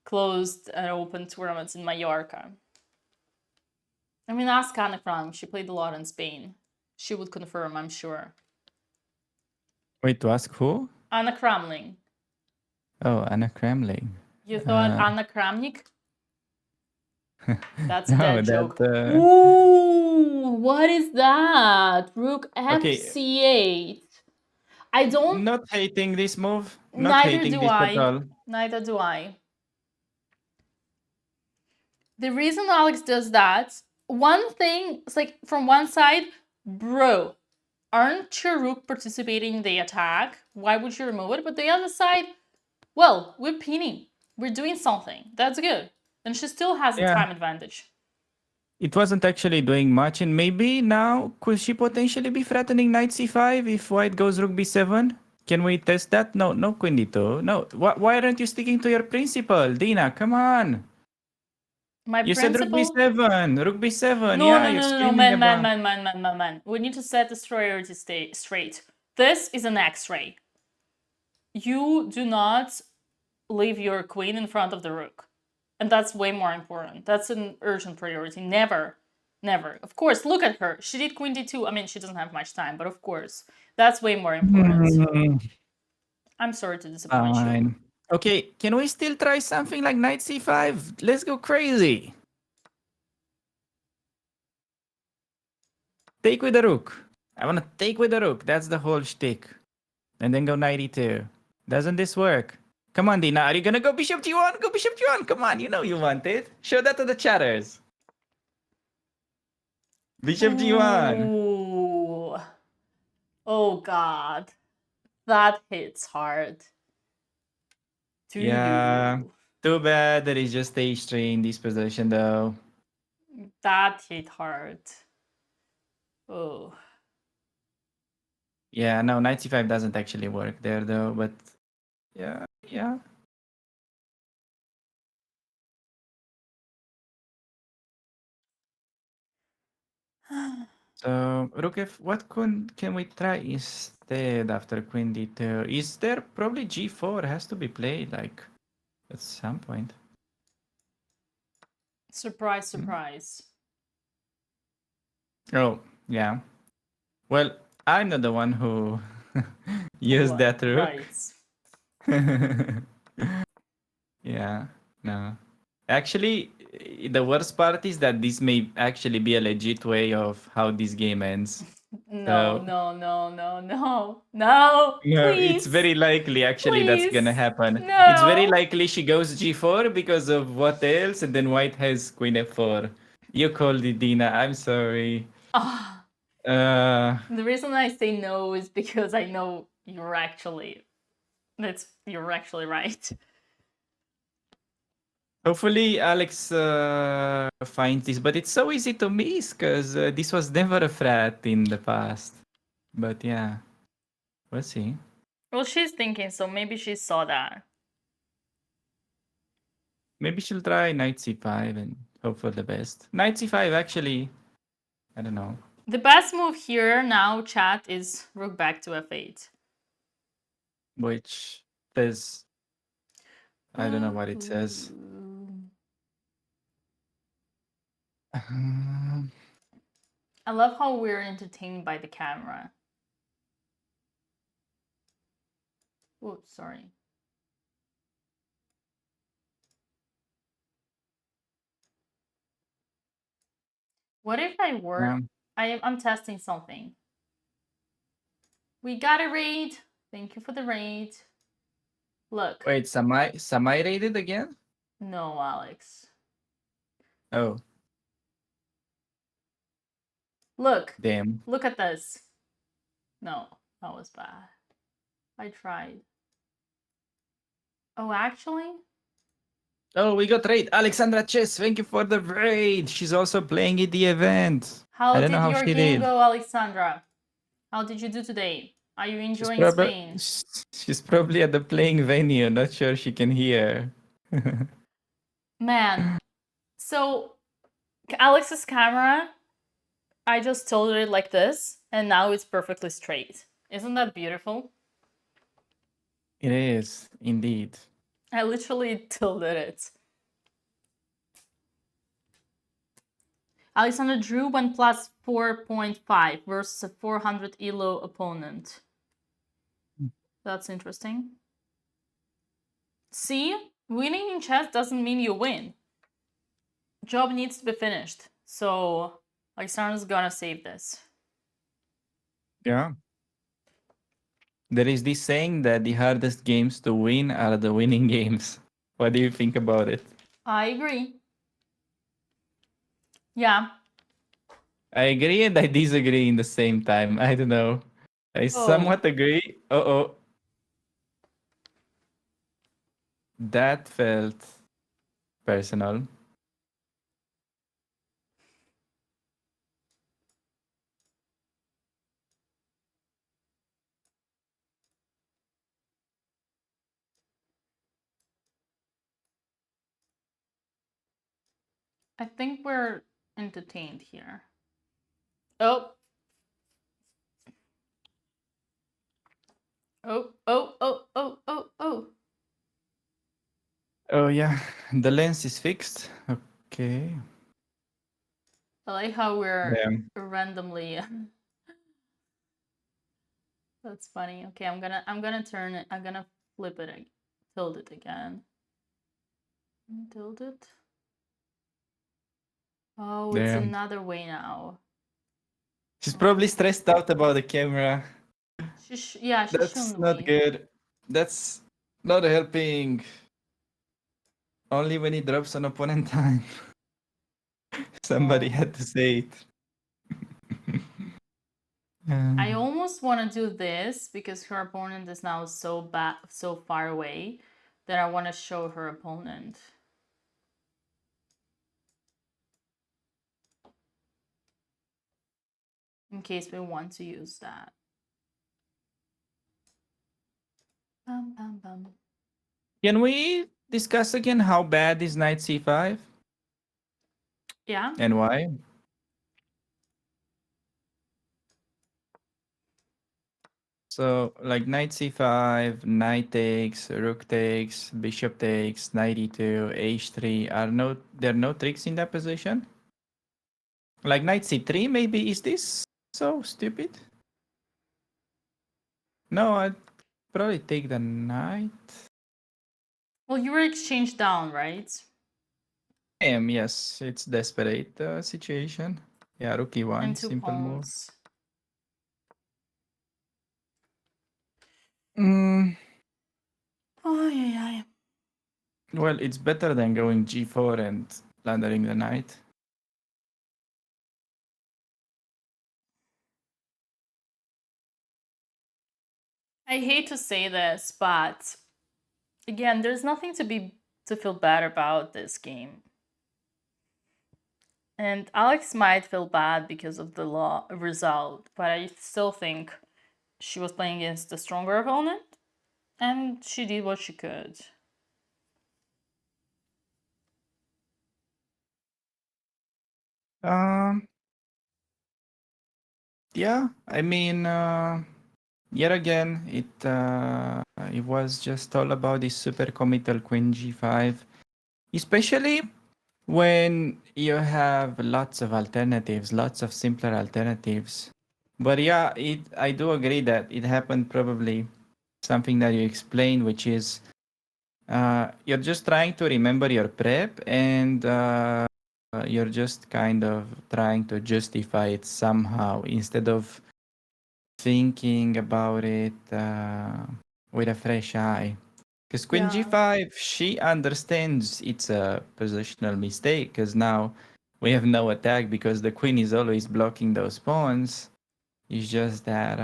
closed and open tournaments in Mallorca. I mean, ask Anna Kram. She played a lot in Spain. She would confirm, I'm sure. Wait, to ask who? Anna Kramling. Oh, Anna Kramling. You thought Anna Kramnik? That's a No, dead joke. that, Ooh, what is that? Rook Okay. fc8. I don't. Not hating this move. Not Neither hating do this I. at all. Neither do I. The reason Alex does that, one thing, it's like from one side, bro, aren't your rook participating in the attack? Why would you remove it? But the other side, well, we're pinning. We're doing something. That's good. And she still has a Yeah. time advantage. It wasn't actually doing much, and maybe now could she potentially be threatening knight c5 if white goes rook b7? Can we test that? No, no queen d2. No, why aren't you sticking to your principle, Dina? Come on. My You said rook principle. b7. Rook b7. No, Yeah, no, you're no, no, no, screaming about. man. We need to set this priority straight. This is an X-ray. You do not leave your queen in front of the rook. And that's way more important. That's an urgent priority. Never, never. Of course, look at her. She did queen d2. I mean, she doesn't have much time, but of course, that's way more important. I'm sorry to disappoint you. Fine. Okay, can we still try something like knight c5? Let's go crazy. Take with the rook. I want to take with the rook. That's the whole shtick. And then go knight e2. Doesn't this work? Come on, Dina. Are you going to go bishop g1? Go bishop g1. Come on. You know you want it. Show that to the chatters. Bishop g1. Ooh. Oh, God. That hits hard. Yeah. Too bad that it's just h3 in this position, though. That hit hard. Oh. Yeah, no, knight c5 doesn't actually work there, though. But yeah, yeah. So, rook f, what can we try instead after queen d2? Is there probably g4 has to be played, like, at some point? Surprise, surprise. Oh, yeah. Well, I'm not the one who used that rook. Right. Yeah, no. Actually, the worst part is that this may actually be a legit way of how this game ends. No, So- no, no, no, no, no, No, please. it's very likely actually that's gonna Please. happen. No. It's very likely she goes g4 because of what else, and then white has queen f4. You called it, Dina. I'm sorry. Ah, the reason I say no is because I know you're actually right. Hopefully Alex finds this, but it's so easy to miss because this was never a threat in the past. But yeah, we'll see. Well, she's thinking, so maybe she saw that. Maybe she'll try knight c5 and hope for the best. Knight c5 actually, I don't know. The best move here now, chat, is rook back to f8. Which says, I don't know what it says. I love how we're entertained by the camera. Oh, sorry. What if I work? I'm testing something. We got a raid. Thank you for the raid. Look. Wait, Samai raided again? No, Alex. Oh, Look. damn. Look at this. No, that was bad. I tried. Oh, actually? Oh, we got raid. Alexandra Chess, thank you for the raid. She's also playing at the event. How I did don't know how your she game did. go, Alexandra? How did you do today? Are you enjoying Spain? She's probably at the playing venue. Not sure she can hear. Man, so Alex's camera, I just tilted it like this, and now it's perfectly straight. Isn't that beautiful? It is, indeed. I literally tilted it. Alexander Drew went plus 4.5 versus a 400 elo opponent. That's interesting. See, winning in chess doesn't mean you win. Job needs to be finished. So Alexander's gonna save this. Yeah. There is this saying that the hardest games to win are the winning games. What do you think about it? I agree. Yeah. I agree and I disagree in the same time. I don't know. I somewhat agree. Uh-oh. that felt personal. I think we're entertained here. Oh. Oh, oh, oh, oh, oh, oh. Oh yeah, the lens is fixed. Okay. I like how we're Damn. randomly. That's funny. Okay, I'm gonna turn it. I'm gonna flip it, tilt it again. Tilt it. Oh, it's Damn. another way now. She's probably stressed out about the camera. Yeah, she's That's showing not me. good. That's not helping. Only when he drops on opponent time. Somebody Oh. had to say it. I almost want to do this because her opponent is now so far away that I want to show her opponent. In case we want to use that. Bum, bum, bum. Can we discuss again how bad is knight c5 Yeah. and why? So, like knight c5, knight takes, rook takes, bishop takes, knight e2, h3 there are no tricks in that position? Like knight c3 maybe, is this so stupid? No, I'd probably take the knight. Well, you were exchanged down, right? I am, yes, it's desperate situation. Yeah, rook e1, And 2 simple move. pawns. Mm, Oh, yeah. well, it's better than going g4 and plundering the knight. I hate to say this, but again, there's nothing to feel bad about this game. And Alex might feel bad because of the result, but I still think she was playing against a stronger opponent, and she did what she could. Yeah, I mean, yet again, it was just all about this super committal queen g5, especially when you have lots of alternatives, lots of simpler alternatives. But yeah, I do agree that it happened probably something that you explained, which is you're just trying to remember your prep and you're just kind of trying to justify it somehow instead of thinking about it with a fresh eye. Because Queen G5, she understands it's a positional mistake because now we have no attack because the queen is always blocking those pawns. It's just that,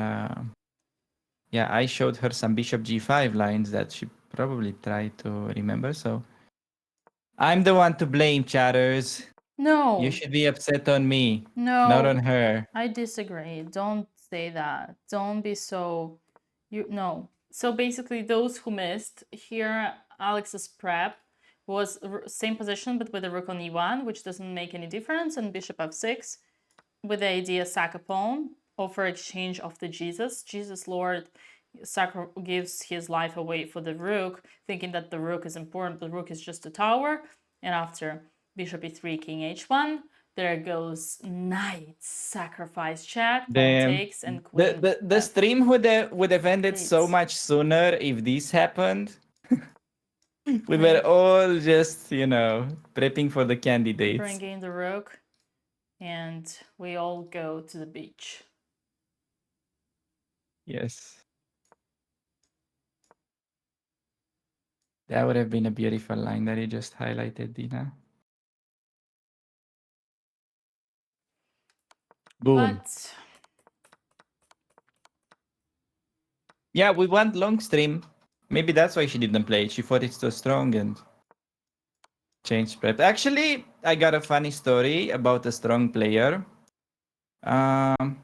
yeah, I showed her some bishop G5 lines that she probably tried to remember. So I'm the one to blame, chatters. No. You should be upset on me, No. not on her. I disagree. Don't say that. Don't be so. No. So basically, those who missed here, Alex's prep was same position but with a rook on e1, which doesn't make any difference, and bishop f6 with the idea sack a pawn, offer exchange of the Jesus Lord gives his life away for the rook, thinking that the rook is important. The rook is just a tower, and after bishop e3, king h1, there goes knight, sacrifice check, pawn takes, and queen. The stream would have ended so much sooner if this happened. We were all just, prepping for the candidates. Bringing the rook, and we all go to the beach. Yes. That would have been a beautiful line that you just highlighted, Dina. Boom. But yeah, we want long stream. Maybe that's why she didn't play it. She thought it's too strong and changed prep. Actually, I got a funny story about a strong player. I'm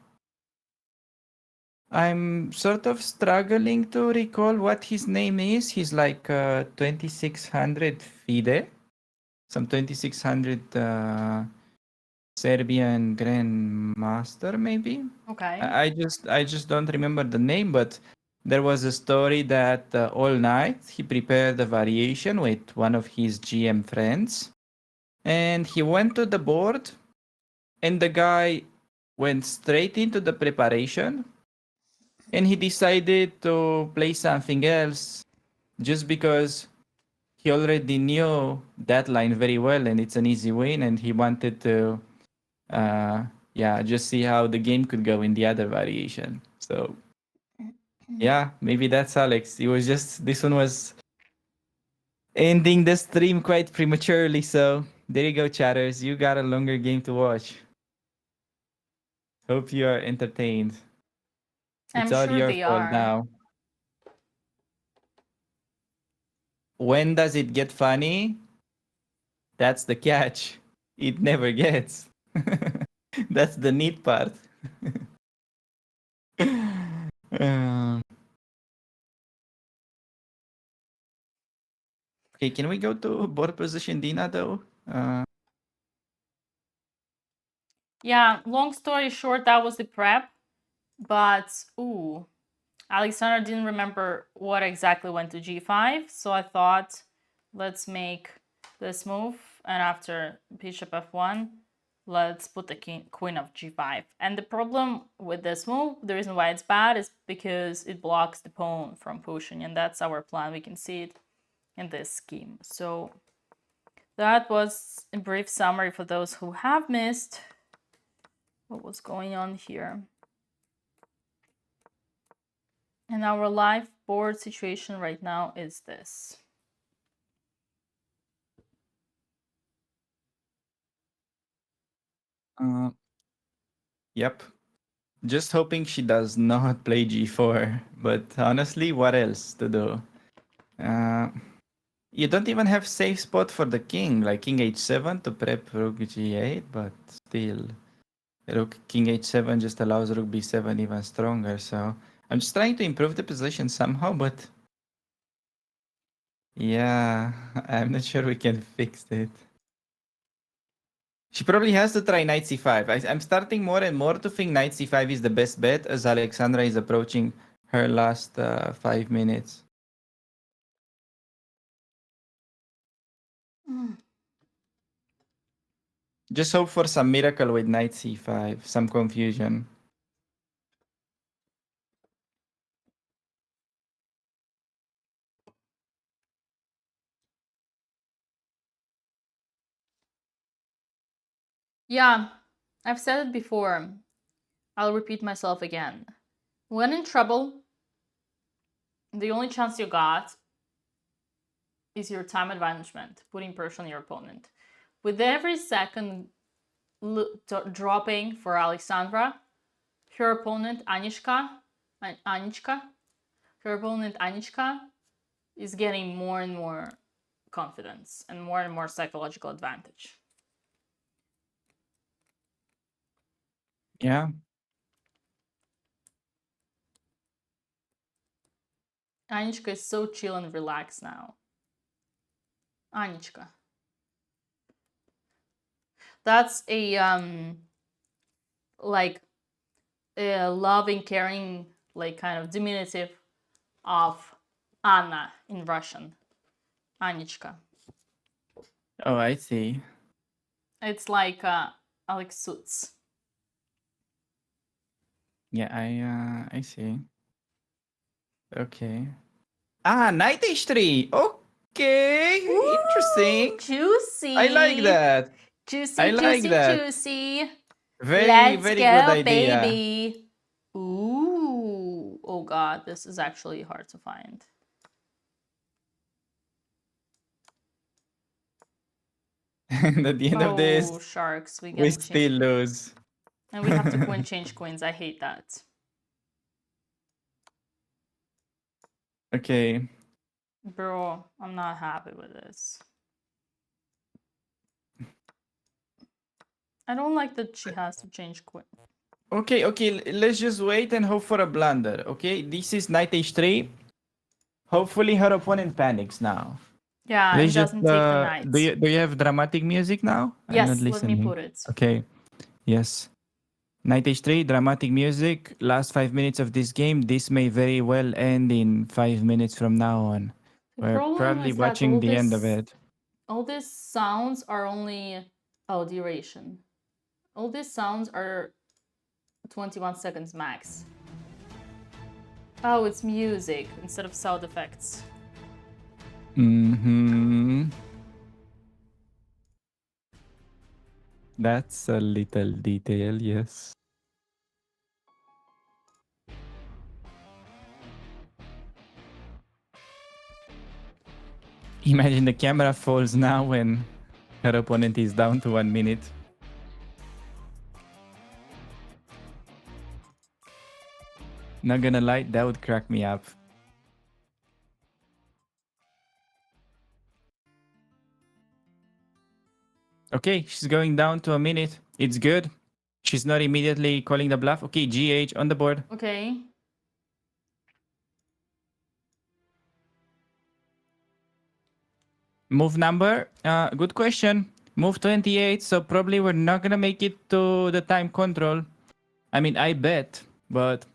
sort of struggling to recall what his name is. He's like 2600 FIDE, some 2600 Serbian Grandmaster, maybe. Okay. I just don't remember the name, but there was a story that all night he prepared a variation with one of his GM friends, and he went to the board, and the guy went straight into the preparation, and he decided to play something else just because he already knew that line very well, and it's an easy win, and he wanted to just see how the game could go in the other variation. So yeah, maybe that's Alex. It was just this one was ending the stream quite prematurely, so there you go, chatters. You got a longer game to watch. Hope you are entertained. I'm It's all sure your they fault are. now. When does it get funny? That's the catch. It never gets. That's the neat part. Um, okay, can we go to board position Dina though? Yeah, long story short, that was the prep. But, ooh, Alexandra didn't remember what exactly went to g5. So I thought, let's make this move. And after bishop f1, let's put the queen of g5. And the problem with this move, the reason why it's bad is because it blocks the pawn from pushing. And that's our plan. We can see it in this scheme. So that was a brief summary for those who have missed what was going on here. And our live board situation right now is this. Yep. Just hoping she does not play g4. But honestly, what else to do? You don't even have safe spot for the king, like king h7 to prep rook g8, but still, rook king h7 just allows rook b7 even stronger. So I'm just trying to improve the position somehow, but yeah, I'm not sure we can fix it. She probably has to try knight c5. I'm starting more and more to think knight c5 is the best bet as Alexandra is approaching her last 5 minutes. Just hope for some miracle with knight c5, some confusion. Yeah, I've said it before. I'll repeat myself again. When in trouble, the only chance you got is your time advancement, putting pressure on your opponent. With every second dropping for Alexandra, her opponent Anichka, her opponent Anichka is getting more and more confidence and more psychological advantage. Yeah. Anichka is so chill and relaxed now. Anichka. That's a like a loving, caring, like kind of diminutive of Anna in Russian. Anichka. Oh, I see. It's like Alex Suits. Yeah, I see. Okay. Ah, knight h3. Okay, Ooh, interesting. juicy. I like that. Juicy, I like juicy, that. juicy. Very, Let's very go, good idea. baby. Ooh. Oh god, this is actually hard to find. And at the end of this, sharks, we still lose. And we have to queen change queens. I hate that. Okay. Bro, I'm not happy with this. I don't like that she has to change queen. Okay, let's just wait and hope for a blunder. Okay, this is knight h3. Hopefully her opponent panics now. Yeah, Let's he just doesn't take the knight. do you have dramatic music now? I'm not Yes, let me listening. put it. Okay. Yes. Knight h3, dramatic music. Last 5 minutes of this game. This may very well end in 5 minutes from now on. The We're problem probably is that watching the end of it. all these sounds are only duration. All these sounds are 21 seconds max. Oh, it's music instead of sound effects. Mm-hmm. That's a little detail, yes. Imagine the camera falls now when her opponent is down to 1 minute. Not gonna lie, that would crack me up. Okay, she's going down to a minute. It's good. She's not immediately calling the bluff. Okay, GH on the board. Okay. Move number. Good question. Move 28, so probably we're not gonna make it to the time control. I mean, I bet, but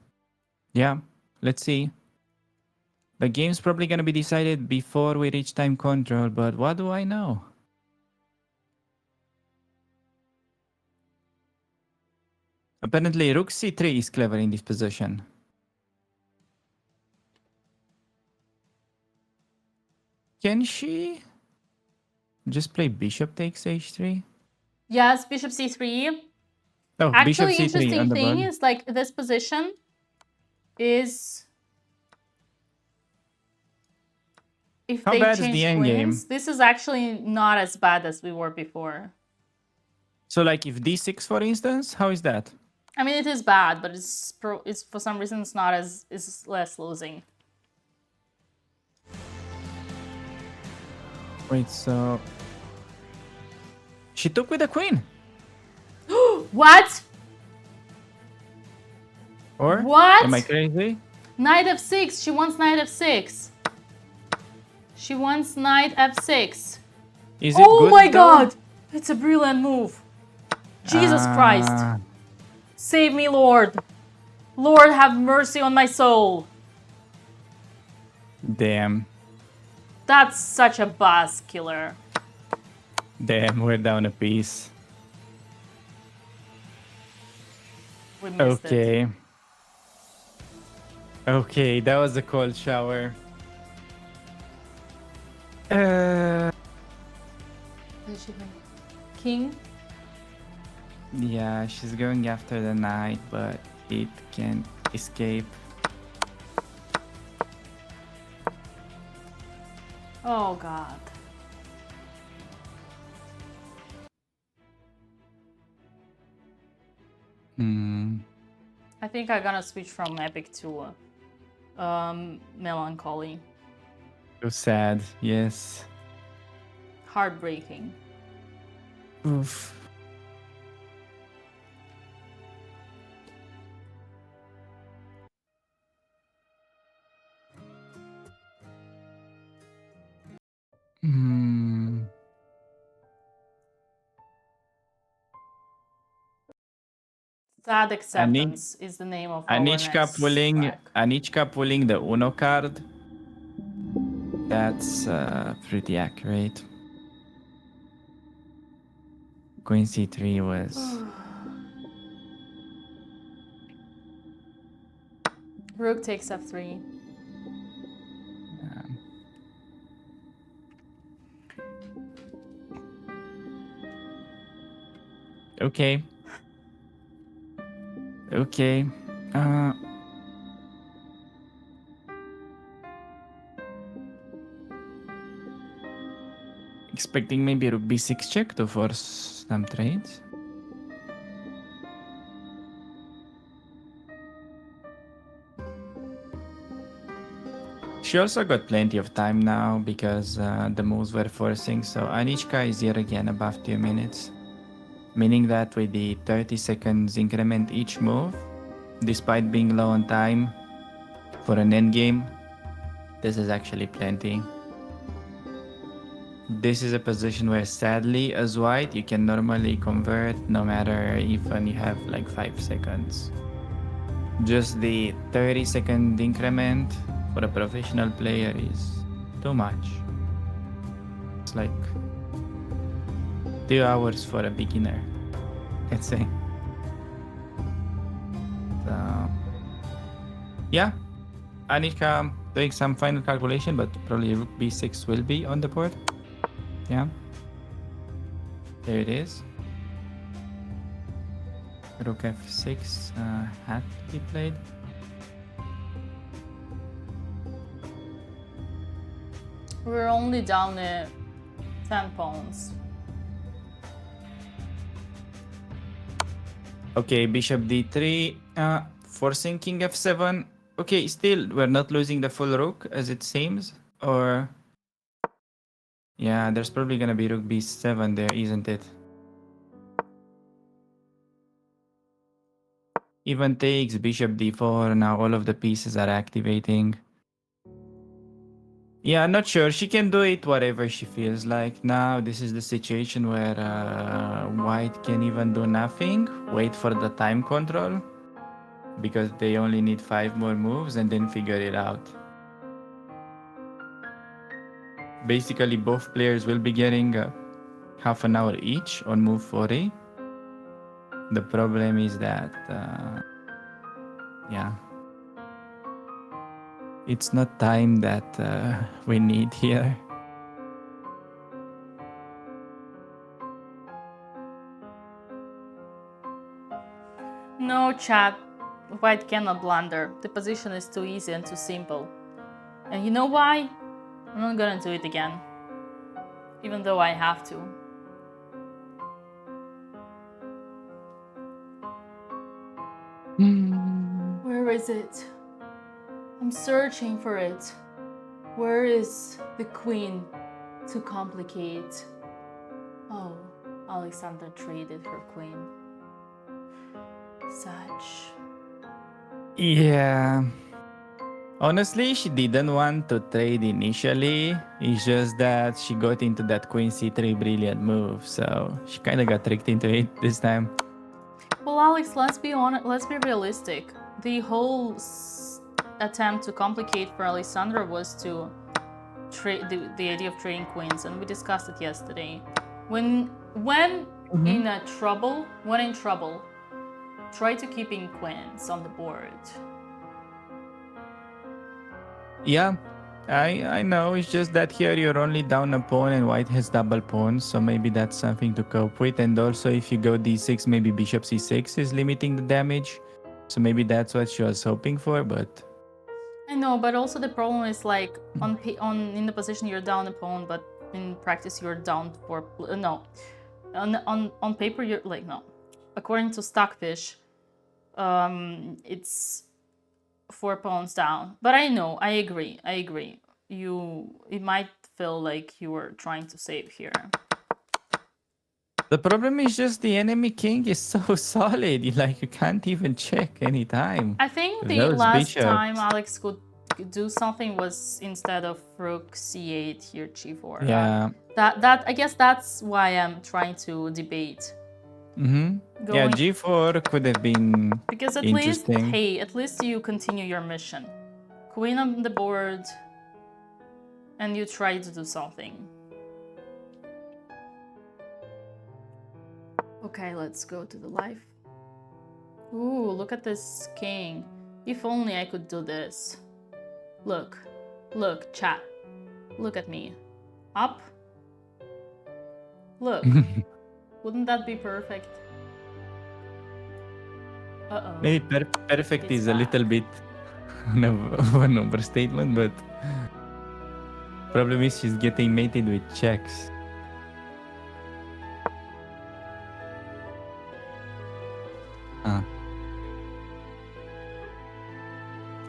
yeah, let's see. The game's probably gonna be decided before we reach time control, but what do I know? Apparently, Rook C3 is clever in this position. Can she just play Bishop takes H3? Yes, Bishop C3. Oh, Bishop Actually, C3 on interesting the thing board. is like this position is if How they bad is change the queens, endgame? this is actually not as bad as we were before. So, like, if D6, for instance, how is that? I mean, it is bad, but it's for some reason it's not as it's less losing. Wait, so she took with the queen, What? or What? am I crazy? Knight f6. She wants knight f6. She wants knight f6. Is it Oh good? my though? god! It's a brilliant move. Jesus Christ. Ah, Save me, Lord. Lord, have mercy on my soul. Damn, That's such a boss killer. damn, we're down a piece. We missed it. Okay. Okay, that was a cold shower. King? Yeah, she's going after the knight, but it can't escape. Oh god. I think I'm gonna switch from epic to melancholy. So sad, yes. Heartbreaking. Oof. Hmm. Sad Acceptance is the name of our Anichka next track. pulling the Uno card. That's pretty accurate. Queen C3 was Rook takes f3. okay. Okay. Expecting maybe Rook B6 check to force some trades. She also got plenty of time now because the moves were forcing, so Anichka is yet again above 2 minutes. Meaning that with the 30 seconds increment each move, despite being low on time for an endgame, this is actually plenty. This is a position where sadly as white you can normally convert no matter even you have like 5 seconds. Just the 30-second increment for a professional player is too much. It's like 2 hours for a beginner, let's say. So, yeah, Anika doing some final calculation, but probably rook b6 will be on the board. Yeah, there it is. Rook f6 had to be played. We're only down 10 pawns. Okay, bishop d3, forcing king f7. Okay, still, we're not losing the full rook as it seems, or... Yeah, there's probably gonna be rook b7 there, isn't it? Even takes bishop d4, now all of the pieces are activating. Yeah, I'm not sure. She can do it whatever she feels like. Now, this is the situation where white can even do nothing. Wait for the time control. Because they only need 5 more moves and then figure it out. Basically, both players will be getting half an hour each on move 40. The problem is that, yeah, it's not time that we need here. No, chat. White cannot blunder. The position is too easy and too simple. And you know why? I'm not gonna do it again. Even though I have to. Where is it? I'm searching for it. Where is the queen to complicate? Oh, Alexandra traded her queen. Such. Yeah. Honestly, she didn't want to trade initially. It's just that she got into that queen c3 brilliant move, so she kind of got tricked into it this time. Well, Alex, let's be honest. Let's be realistic. The whole attempt to complicate for Alexandra was to trade the idea of trading queens, and we discussed it yesterday. When in trouble, try to keeping queens on the board. Yeah, I know. It's just that here you're only down a pawn and white has double pawns, so maybe that's something to cope with. And also, if you go d6, maybe bishop c6 is limiting the damage. So maybe that's what she was hoping for, but... I know, but also the problem is like in the position you're down a pawn, but in practice you're down for no. On paper you're like no. According to Stockfish, it's 4 pawns down. But I know, I agree. It might feel like you were trying to save here. The problem is just the enemy king is so solid. You can't even check anytime. I think the Those last bishops. time Alex could do something was instead of rook c8 here g4. Yeah. That I guess that's why I'm trying to debate. Yeah, g4 could have been because at interesting. least you continue your mission. Queen on the board, and you try to do something. Okay, let's go to the live. Ooh, look at this king. If only I could do this. Look, chat. Look at me. Up. Look. Wouldn't that be perfect? Uh-oh. Maybe perfect is a little bit an overstatement, but problem is she's getting mated with checks.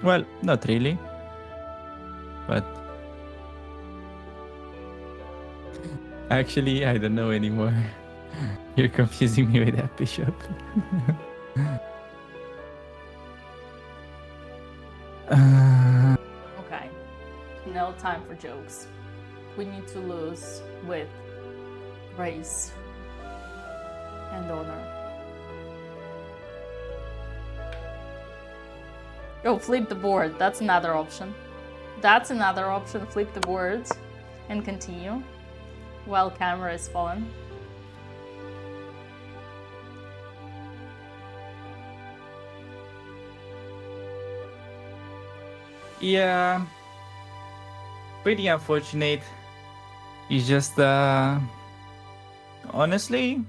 Well, not really. but actually, I don't know anymore. You're confusing me with that bishop. Okay. No time for jokes. We need to lose with grace and honor. Oh, flip the board. That's another option. That's another option. Flip the board and continue while camera is fallen. Yeah, pretty unfortunate. It's just, honestly,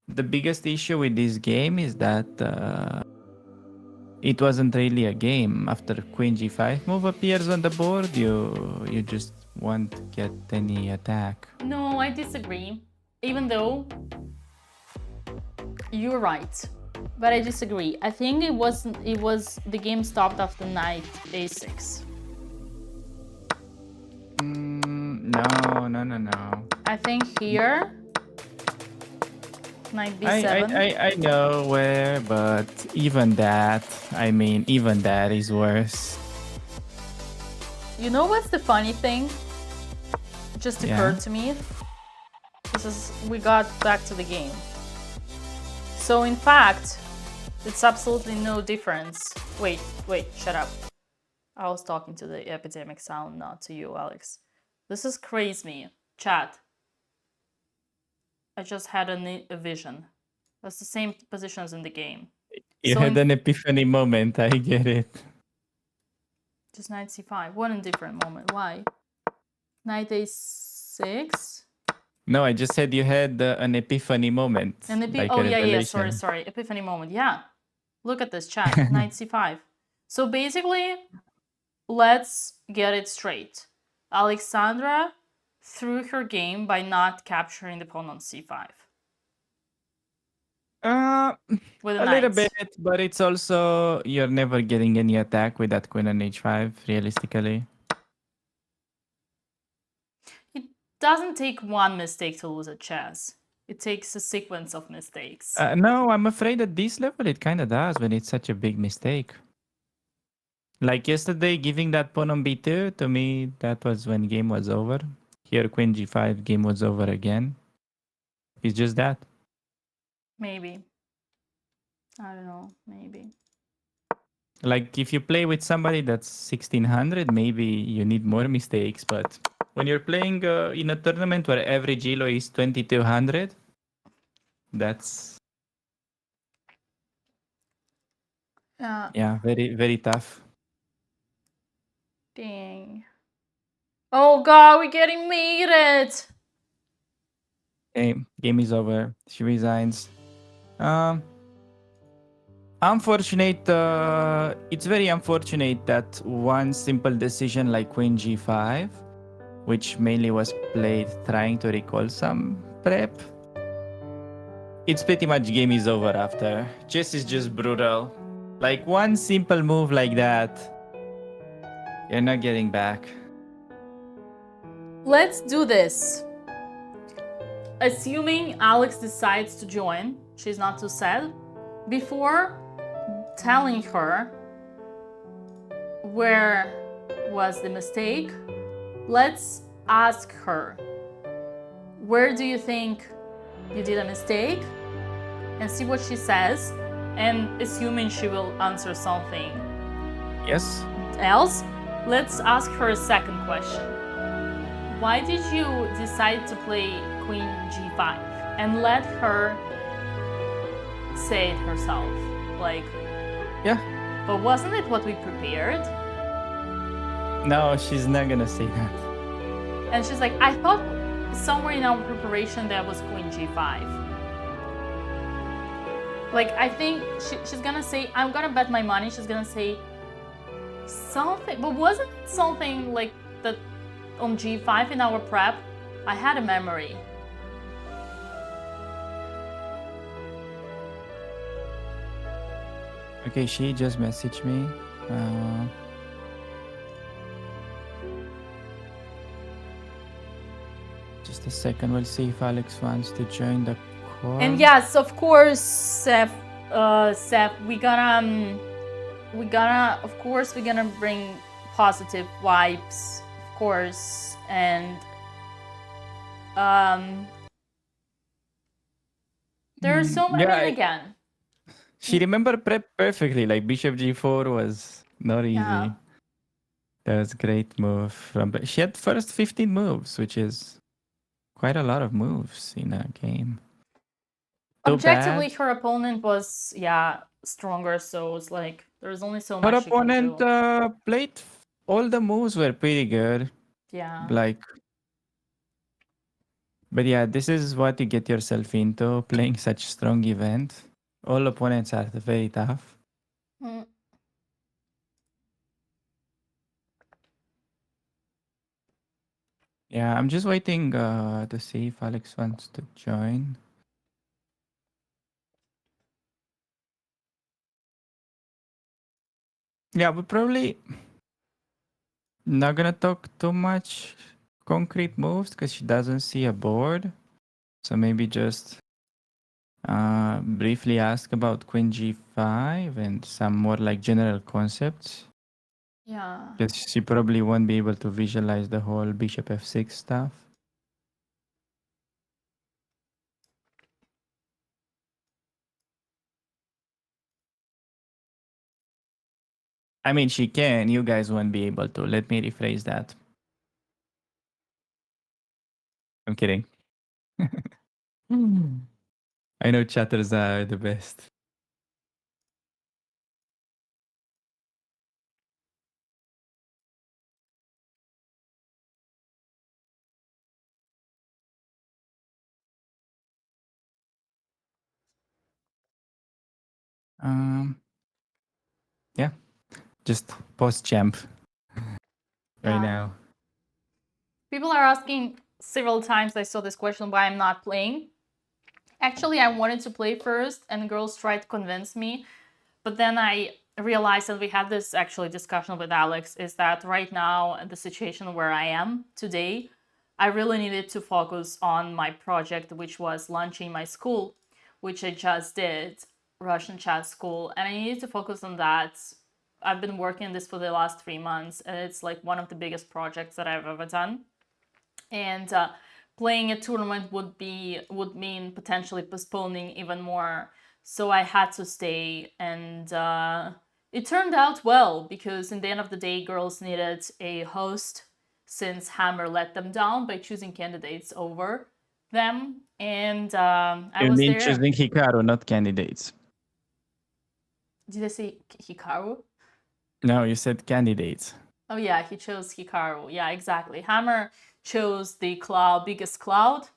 the biggest issue with this game is that it wasn't really a game. After Queen G5 move appears on the board, you just won't get any attack. No, I disagree. Even though you're right, but I disagree. I think it was the game stopped after knight a6. No. I think here knight b7. I know where, but even that is worse. You know what's the funny thing? Just occurred to me. We got back to the game. So in fact, it's absolutely no difference. Wait, shut up. I was talking to the epidemic sound, not to you, Alex. This is crazy. Chat. I just had a vision. That's the same position as in the game. You had an epiphany moment, I get it. Just knight c5. What a different moment. Why? Knight a6. No, I just said you had an epiphany moment. Oh yeah. Sorry. Epiphany moment. Yeah. Look at this chat. Knight c5. So basically, let's get it straight. Alexandra threw her game by not capturing the pawn on c5. With a little bit, but it's also you're never getting any attack with that queen on h5, realistically. It doesn't take one mistake to lose at chess. It takes a sequence of mistakes. No, I'm afraid at this level it kind of does when it's such a big mistake. Like yesterday, giving that pawn on b2, to me, that was when game was over. Here, queen g5, game was over again. It's just that. Maybe. I don't know, maybe. Like, if you play with somebody that's 1600, maybe you need more mistakes. But when you're playing in a tournament where average elo is 2200, that's... yeah, very, very tough. Dang. Oh god, we're getting mated! Okay, game is over. She resigns. Unfortunate. It's very unfortunate that one simple decision like queen g5, which mainly was played trying to recall some prep, it's pretty much game is over after. Chess is just brutal. Like one simple move like that, you're not getting back. Let's do this. Assuming Alex decides to join, she's not too sad, before telling her where was the mistake, let's ask her, where do you think you did a mistake? And see what she says, and assuming she will answer something Yes. else, let's ask her a second question. Why did you decide to play queen g5? And let her say it herself. Like, Yeah. but wasn't it what we prepared? No, she's not gonna say that. And she's like, I thought somewhere in our preparation there was queen g5. Like, I think she's gonna say, I'm gonna bet my money, she's gonna say something, but wasn't it something like that on g5 in our prep? I had a memory. Okay, she just messaged me. Just a second. We'll see if Alex wants to join the call. And yes, of course, Seth, we're gonna bring positive vibes, of course, and there's so many. Yeah, I mean, again, she remembered prep perfectly. Like Bishop G4 was not easy. Yeah. That was a great move. She had first 15 moves, which is quite a lot of moves in a game. Too objectively, bad. her opponent was stronger, so it's like there's only so Her much you can opponent do. played all the moves were pretty good. Yeah. Like, but yeah, this is what you get yourself into playing such strong event. All opponents are very tough. Mm. Yeah, I'm just waiting to see if Alex wants to join. Yeah, we're probably not gonna talk too much concrete moves because she doesn't see a board. So maybe just briefly ask about Queen G5 and some more like general concepts. Yeah. Because she probably won't be able to visualize the whole Bishop F6 stuff. I mean, she can. You guys won't be able to. Let me rephrase that. I'm kidding. I know chatters are the best. Yeah, just post champ right now. People are asking several times, I saw this question, why I'm not playing. Actually, I wanted to play first, and girls tried to convince me. But then I realized, and we had this actually discussion with Alex, is that right now, the situation where I am today, I really needed to focus on my project, which was launching my school, which I just did, Russian Chat School. And I needed to focus on that. I've been working on this for the last 3 months, and it's like one of the biggest projects that I've ever done. And playing a tournament would mean potentially postponing even more. So I had to stay, and it turned out well because in the end of the day, girls needed a host since Hammer let them down by choosing candidates over them, and I was there. Choosing Hikaru, not candidates. Did I say Hikaru? No, you said candidates. Oh yeah, he chose Hikaru. Yeah, exactly. Hammer chose the biggest cloud.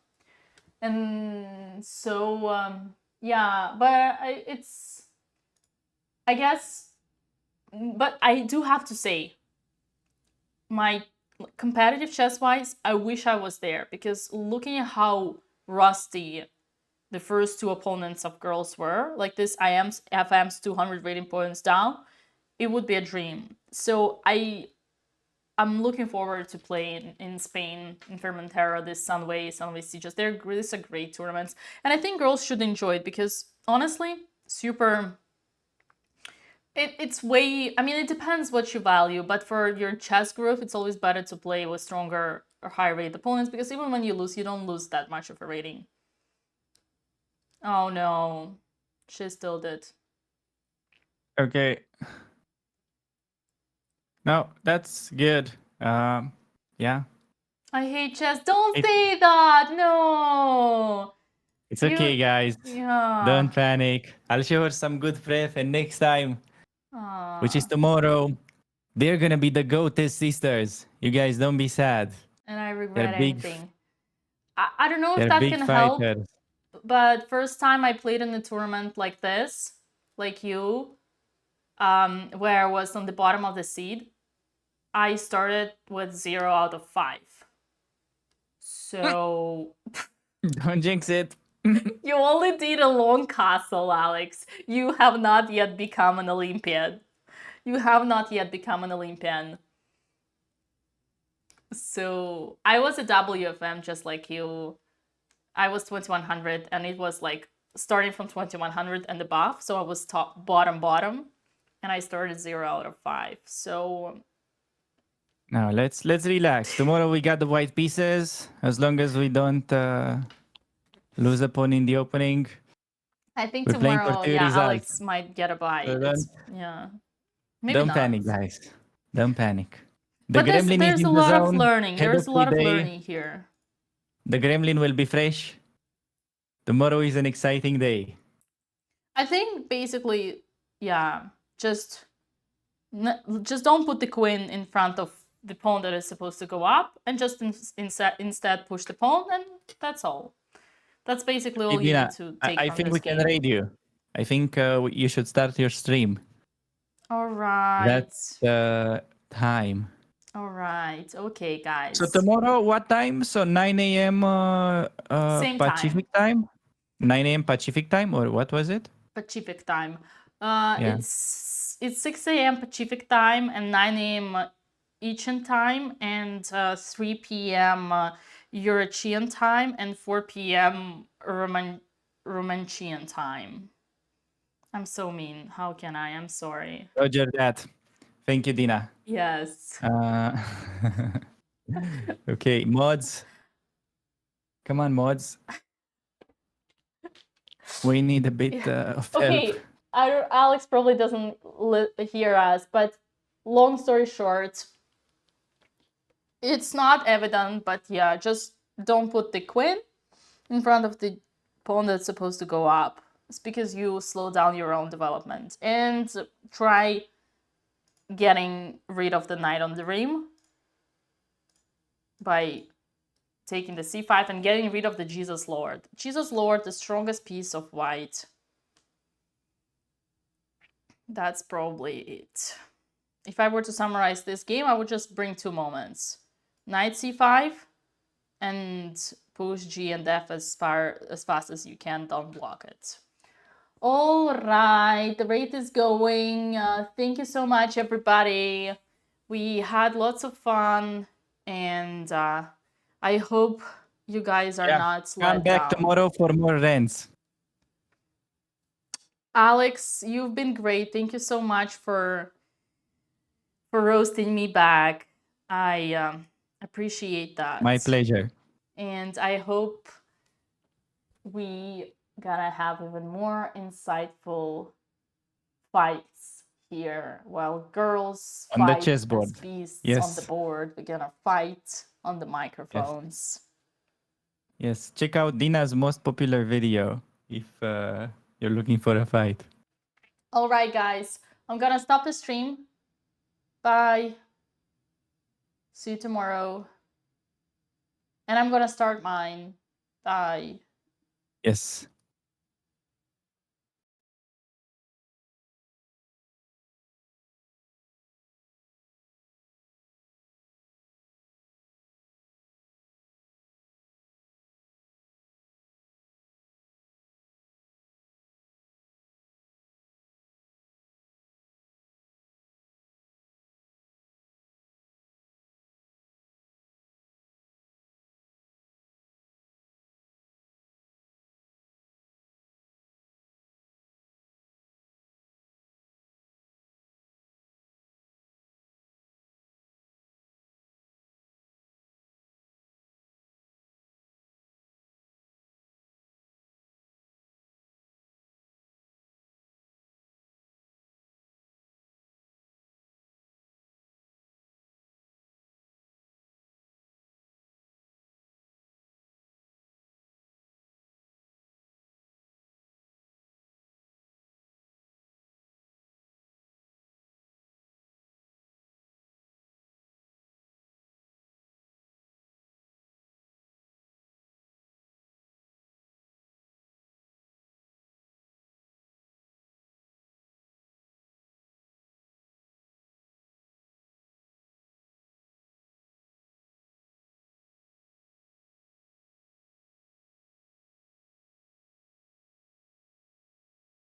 And so, yeah, but I guess, but I do have to say, my competitive chess-wise, I wish I was there because looking at how rusty the first two opponents of girls were, like this FM's 200 rating points down, it would be a dream. So I'm looking forward to playing in Spain, in Formentera, this Sunway Sieges. These are great tournaments. And I think girls should enjoy it because, honestly, it's way... I mean, it depends what you value, but for your chess group, it's always better to play with stronger or higher rated opponents because even when you lose, you don't lose that much of a rating. Oh no, she still did. Okay. No, that's good. Yeah. I hate chess. Don't say that. No. It's okay, guys. Yeah. Don't panic. I'll show her some good prep, and next time, which is tomorrow, they're gonna be the Goated sisters. You guys don't be sad. And I regret They're big. anything. I don't know if They're that big can help, fighters. but first time I played in a tournament like this, like you, where I was on the bottom of the seed, I started with 0 out of 5. So Don't jinx it. you only did a long castle, Alex. You have not yet become an Olympian. You have not yet become an Olympian. So I was a WFM just like you. I was 2100 and it was like starting from 2100 and above. So I was top bottom and I started 0 out of 5. So Now let's relax. Tomorrow we got the white pieces. As long as we don't lose a pawn in the opening, I think we're playing for tomorrow, two yeah, results. Alex might get a bite. So It's, yeah. Maybe don't not. panic, guys. Don't panic. The But gremlin is there's in a the lot of zone. learning. Head There's of a lot the of day. learning here. The gremlin will be fresh. Tomorrow is an exciting day. I think basically, yeah, just don't put the queen in front of the pawn that is supposed to go up, and just instead push the pawn, and that's all. That's basically all you Idina, need to take I from think this we can game. raid you. I think you should start your stream. All right. That's the time. All right. Okay, guys. So tomorrow, what time? So 9 a.m. Same Pacific time? 9 a.m. Pacific time, or what was it? Pacific time. Yeah. It's 6 a.m. Pacific time and 9 a.m. Eastern time and 3 p.m. European time and 4 p.m. Romanian time. I'm so mean. How can I? I'm sorry. Roger that. Thank you, Dina. Yes. Okay, mods. Come on, mods. We need a bit of help. Okay, Alex probably doesn't hear us, but long story short, it's not evident, but yeah, just don't put the queen in front of the pawn that's supposed to go up. It's because you slow down your own development. And try getting rid of the knight on the rim by taking the c5 and getting rid of the Jesus Lord. Jesus Lord, the strongest piece of white. That's probably it. If I were to summarize this game, I would just bring two moments. Knight c5 and push g and f as fast as you can, don't block it. All right, the rate is going. Thank you so much, everybody. We had lots of fun, and I hope you guys are not Come let back down. tomorrow for more rants. Alex, you've been great. Thank you so much for roasting me back. I appreciate that. My pleasure. And I hope we gonna have even more insightful fights here while girls On the fight chessboard. as beasts Yes. on the board. We're gonna fight on the microphones. Yes, check out Dina's most popular video if you're looking for a fight. All right, guys, I'm gonna stop the stream. Bye. See you tomorrow. And I'm gonna start mine. Bye. Yes.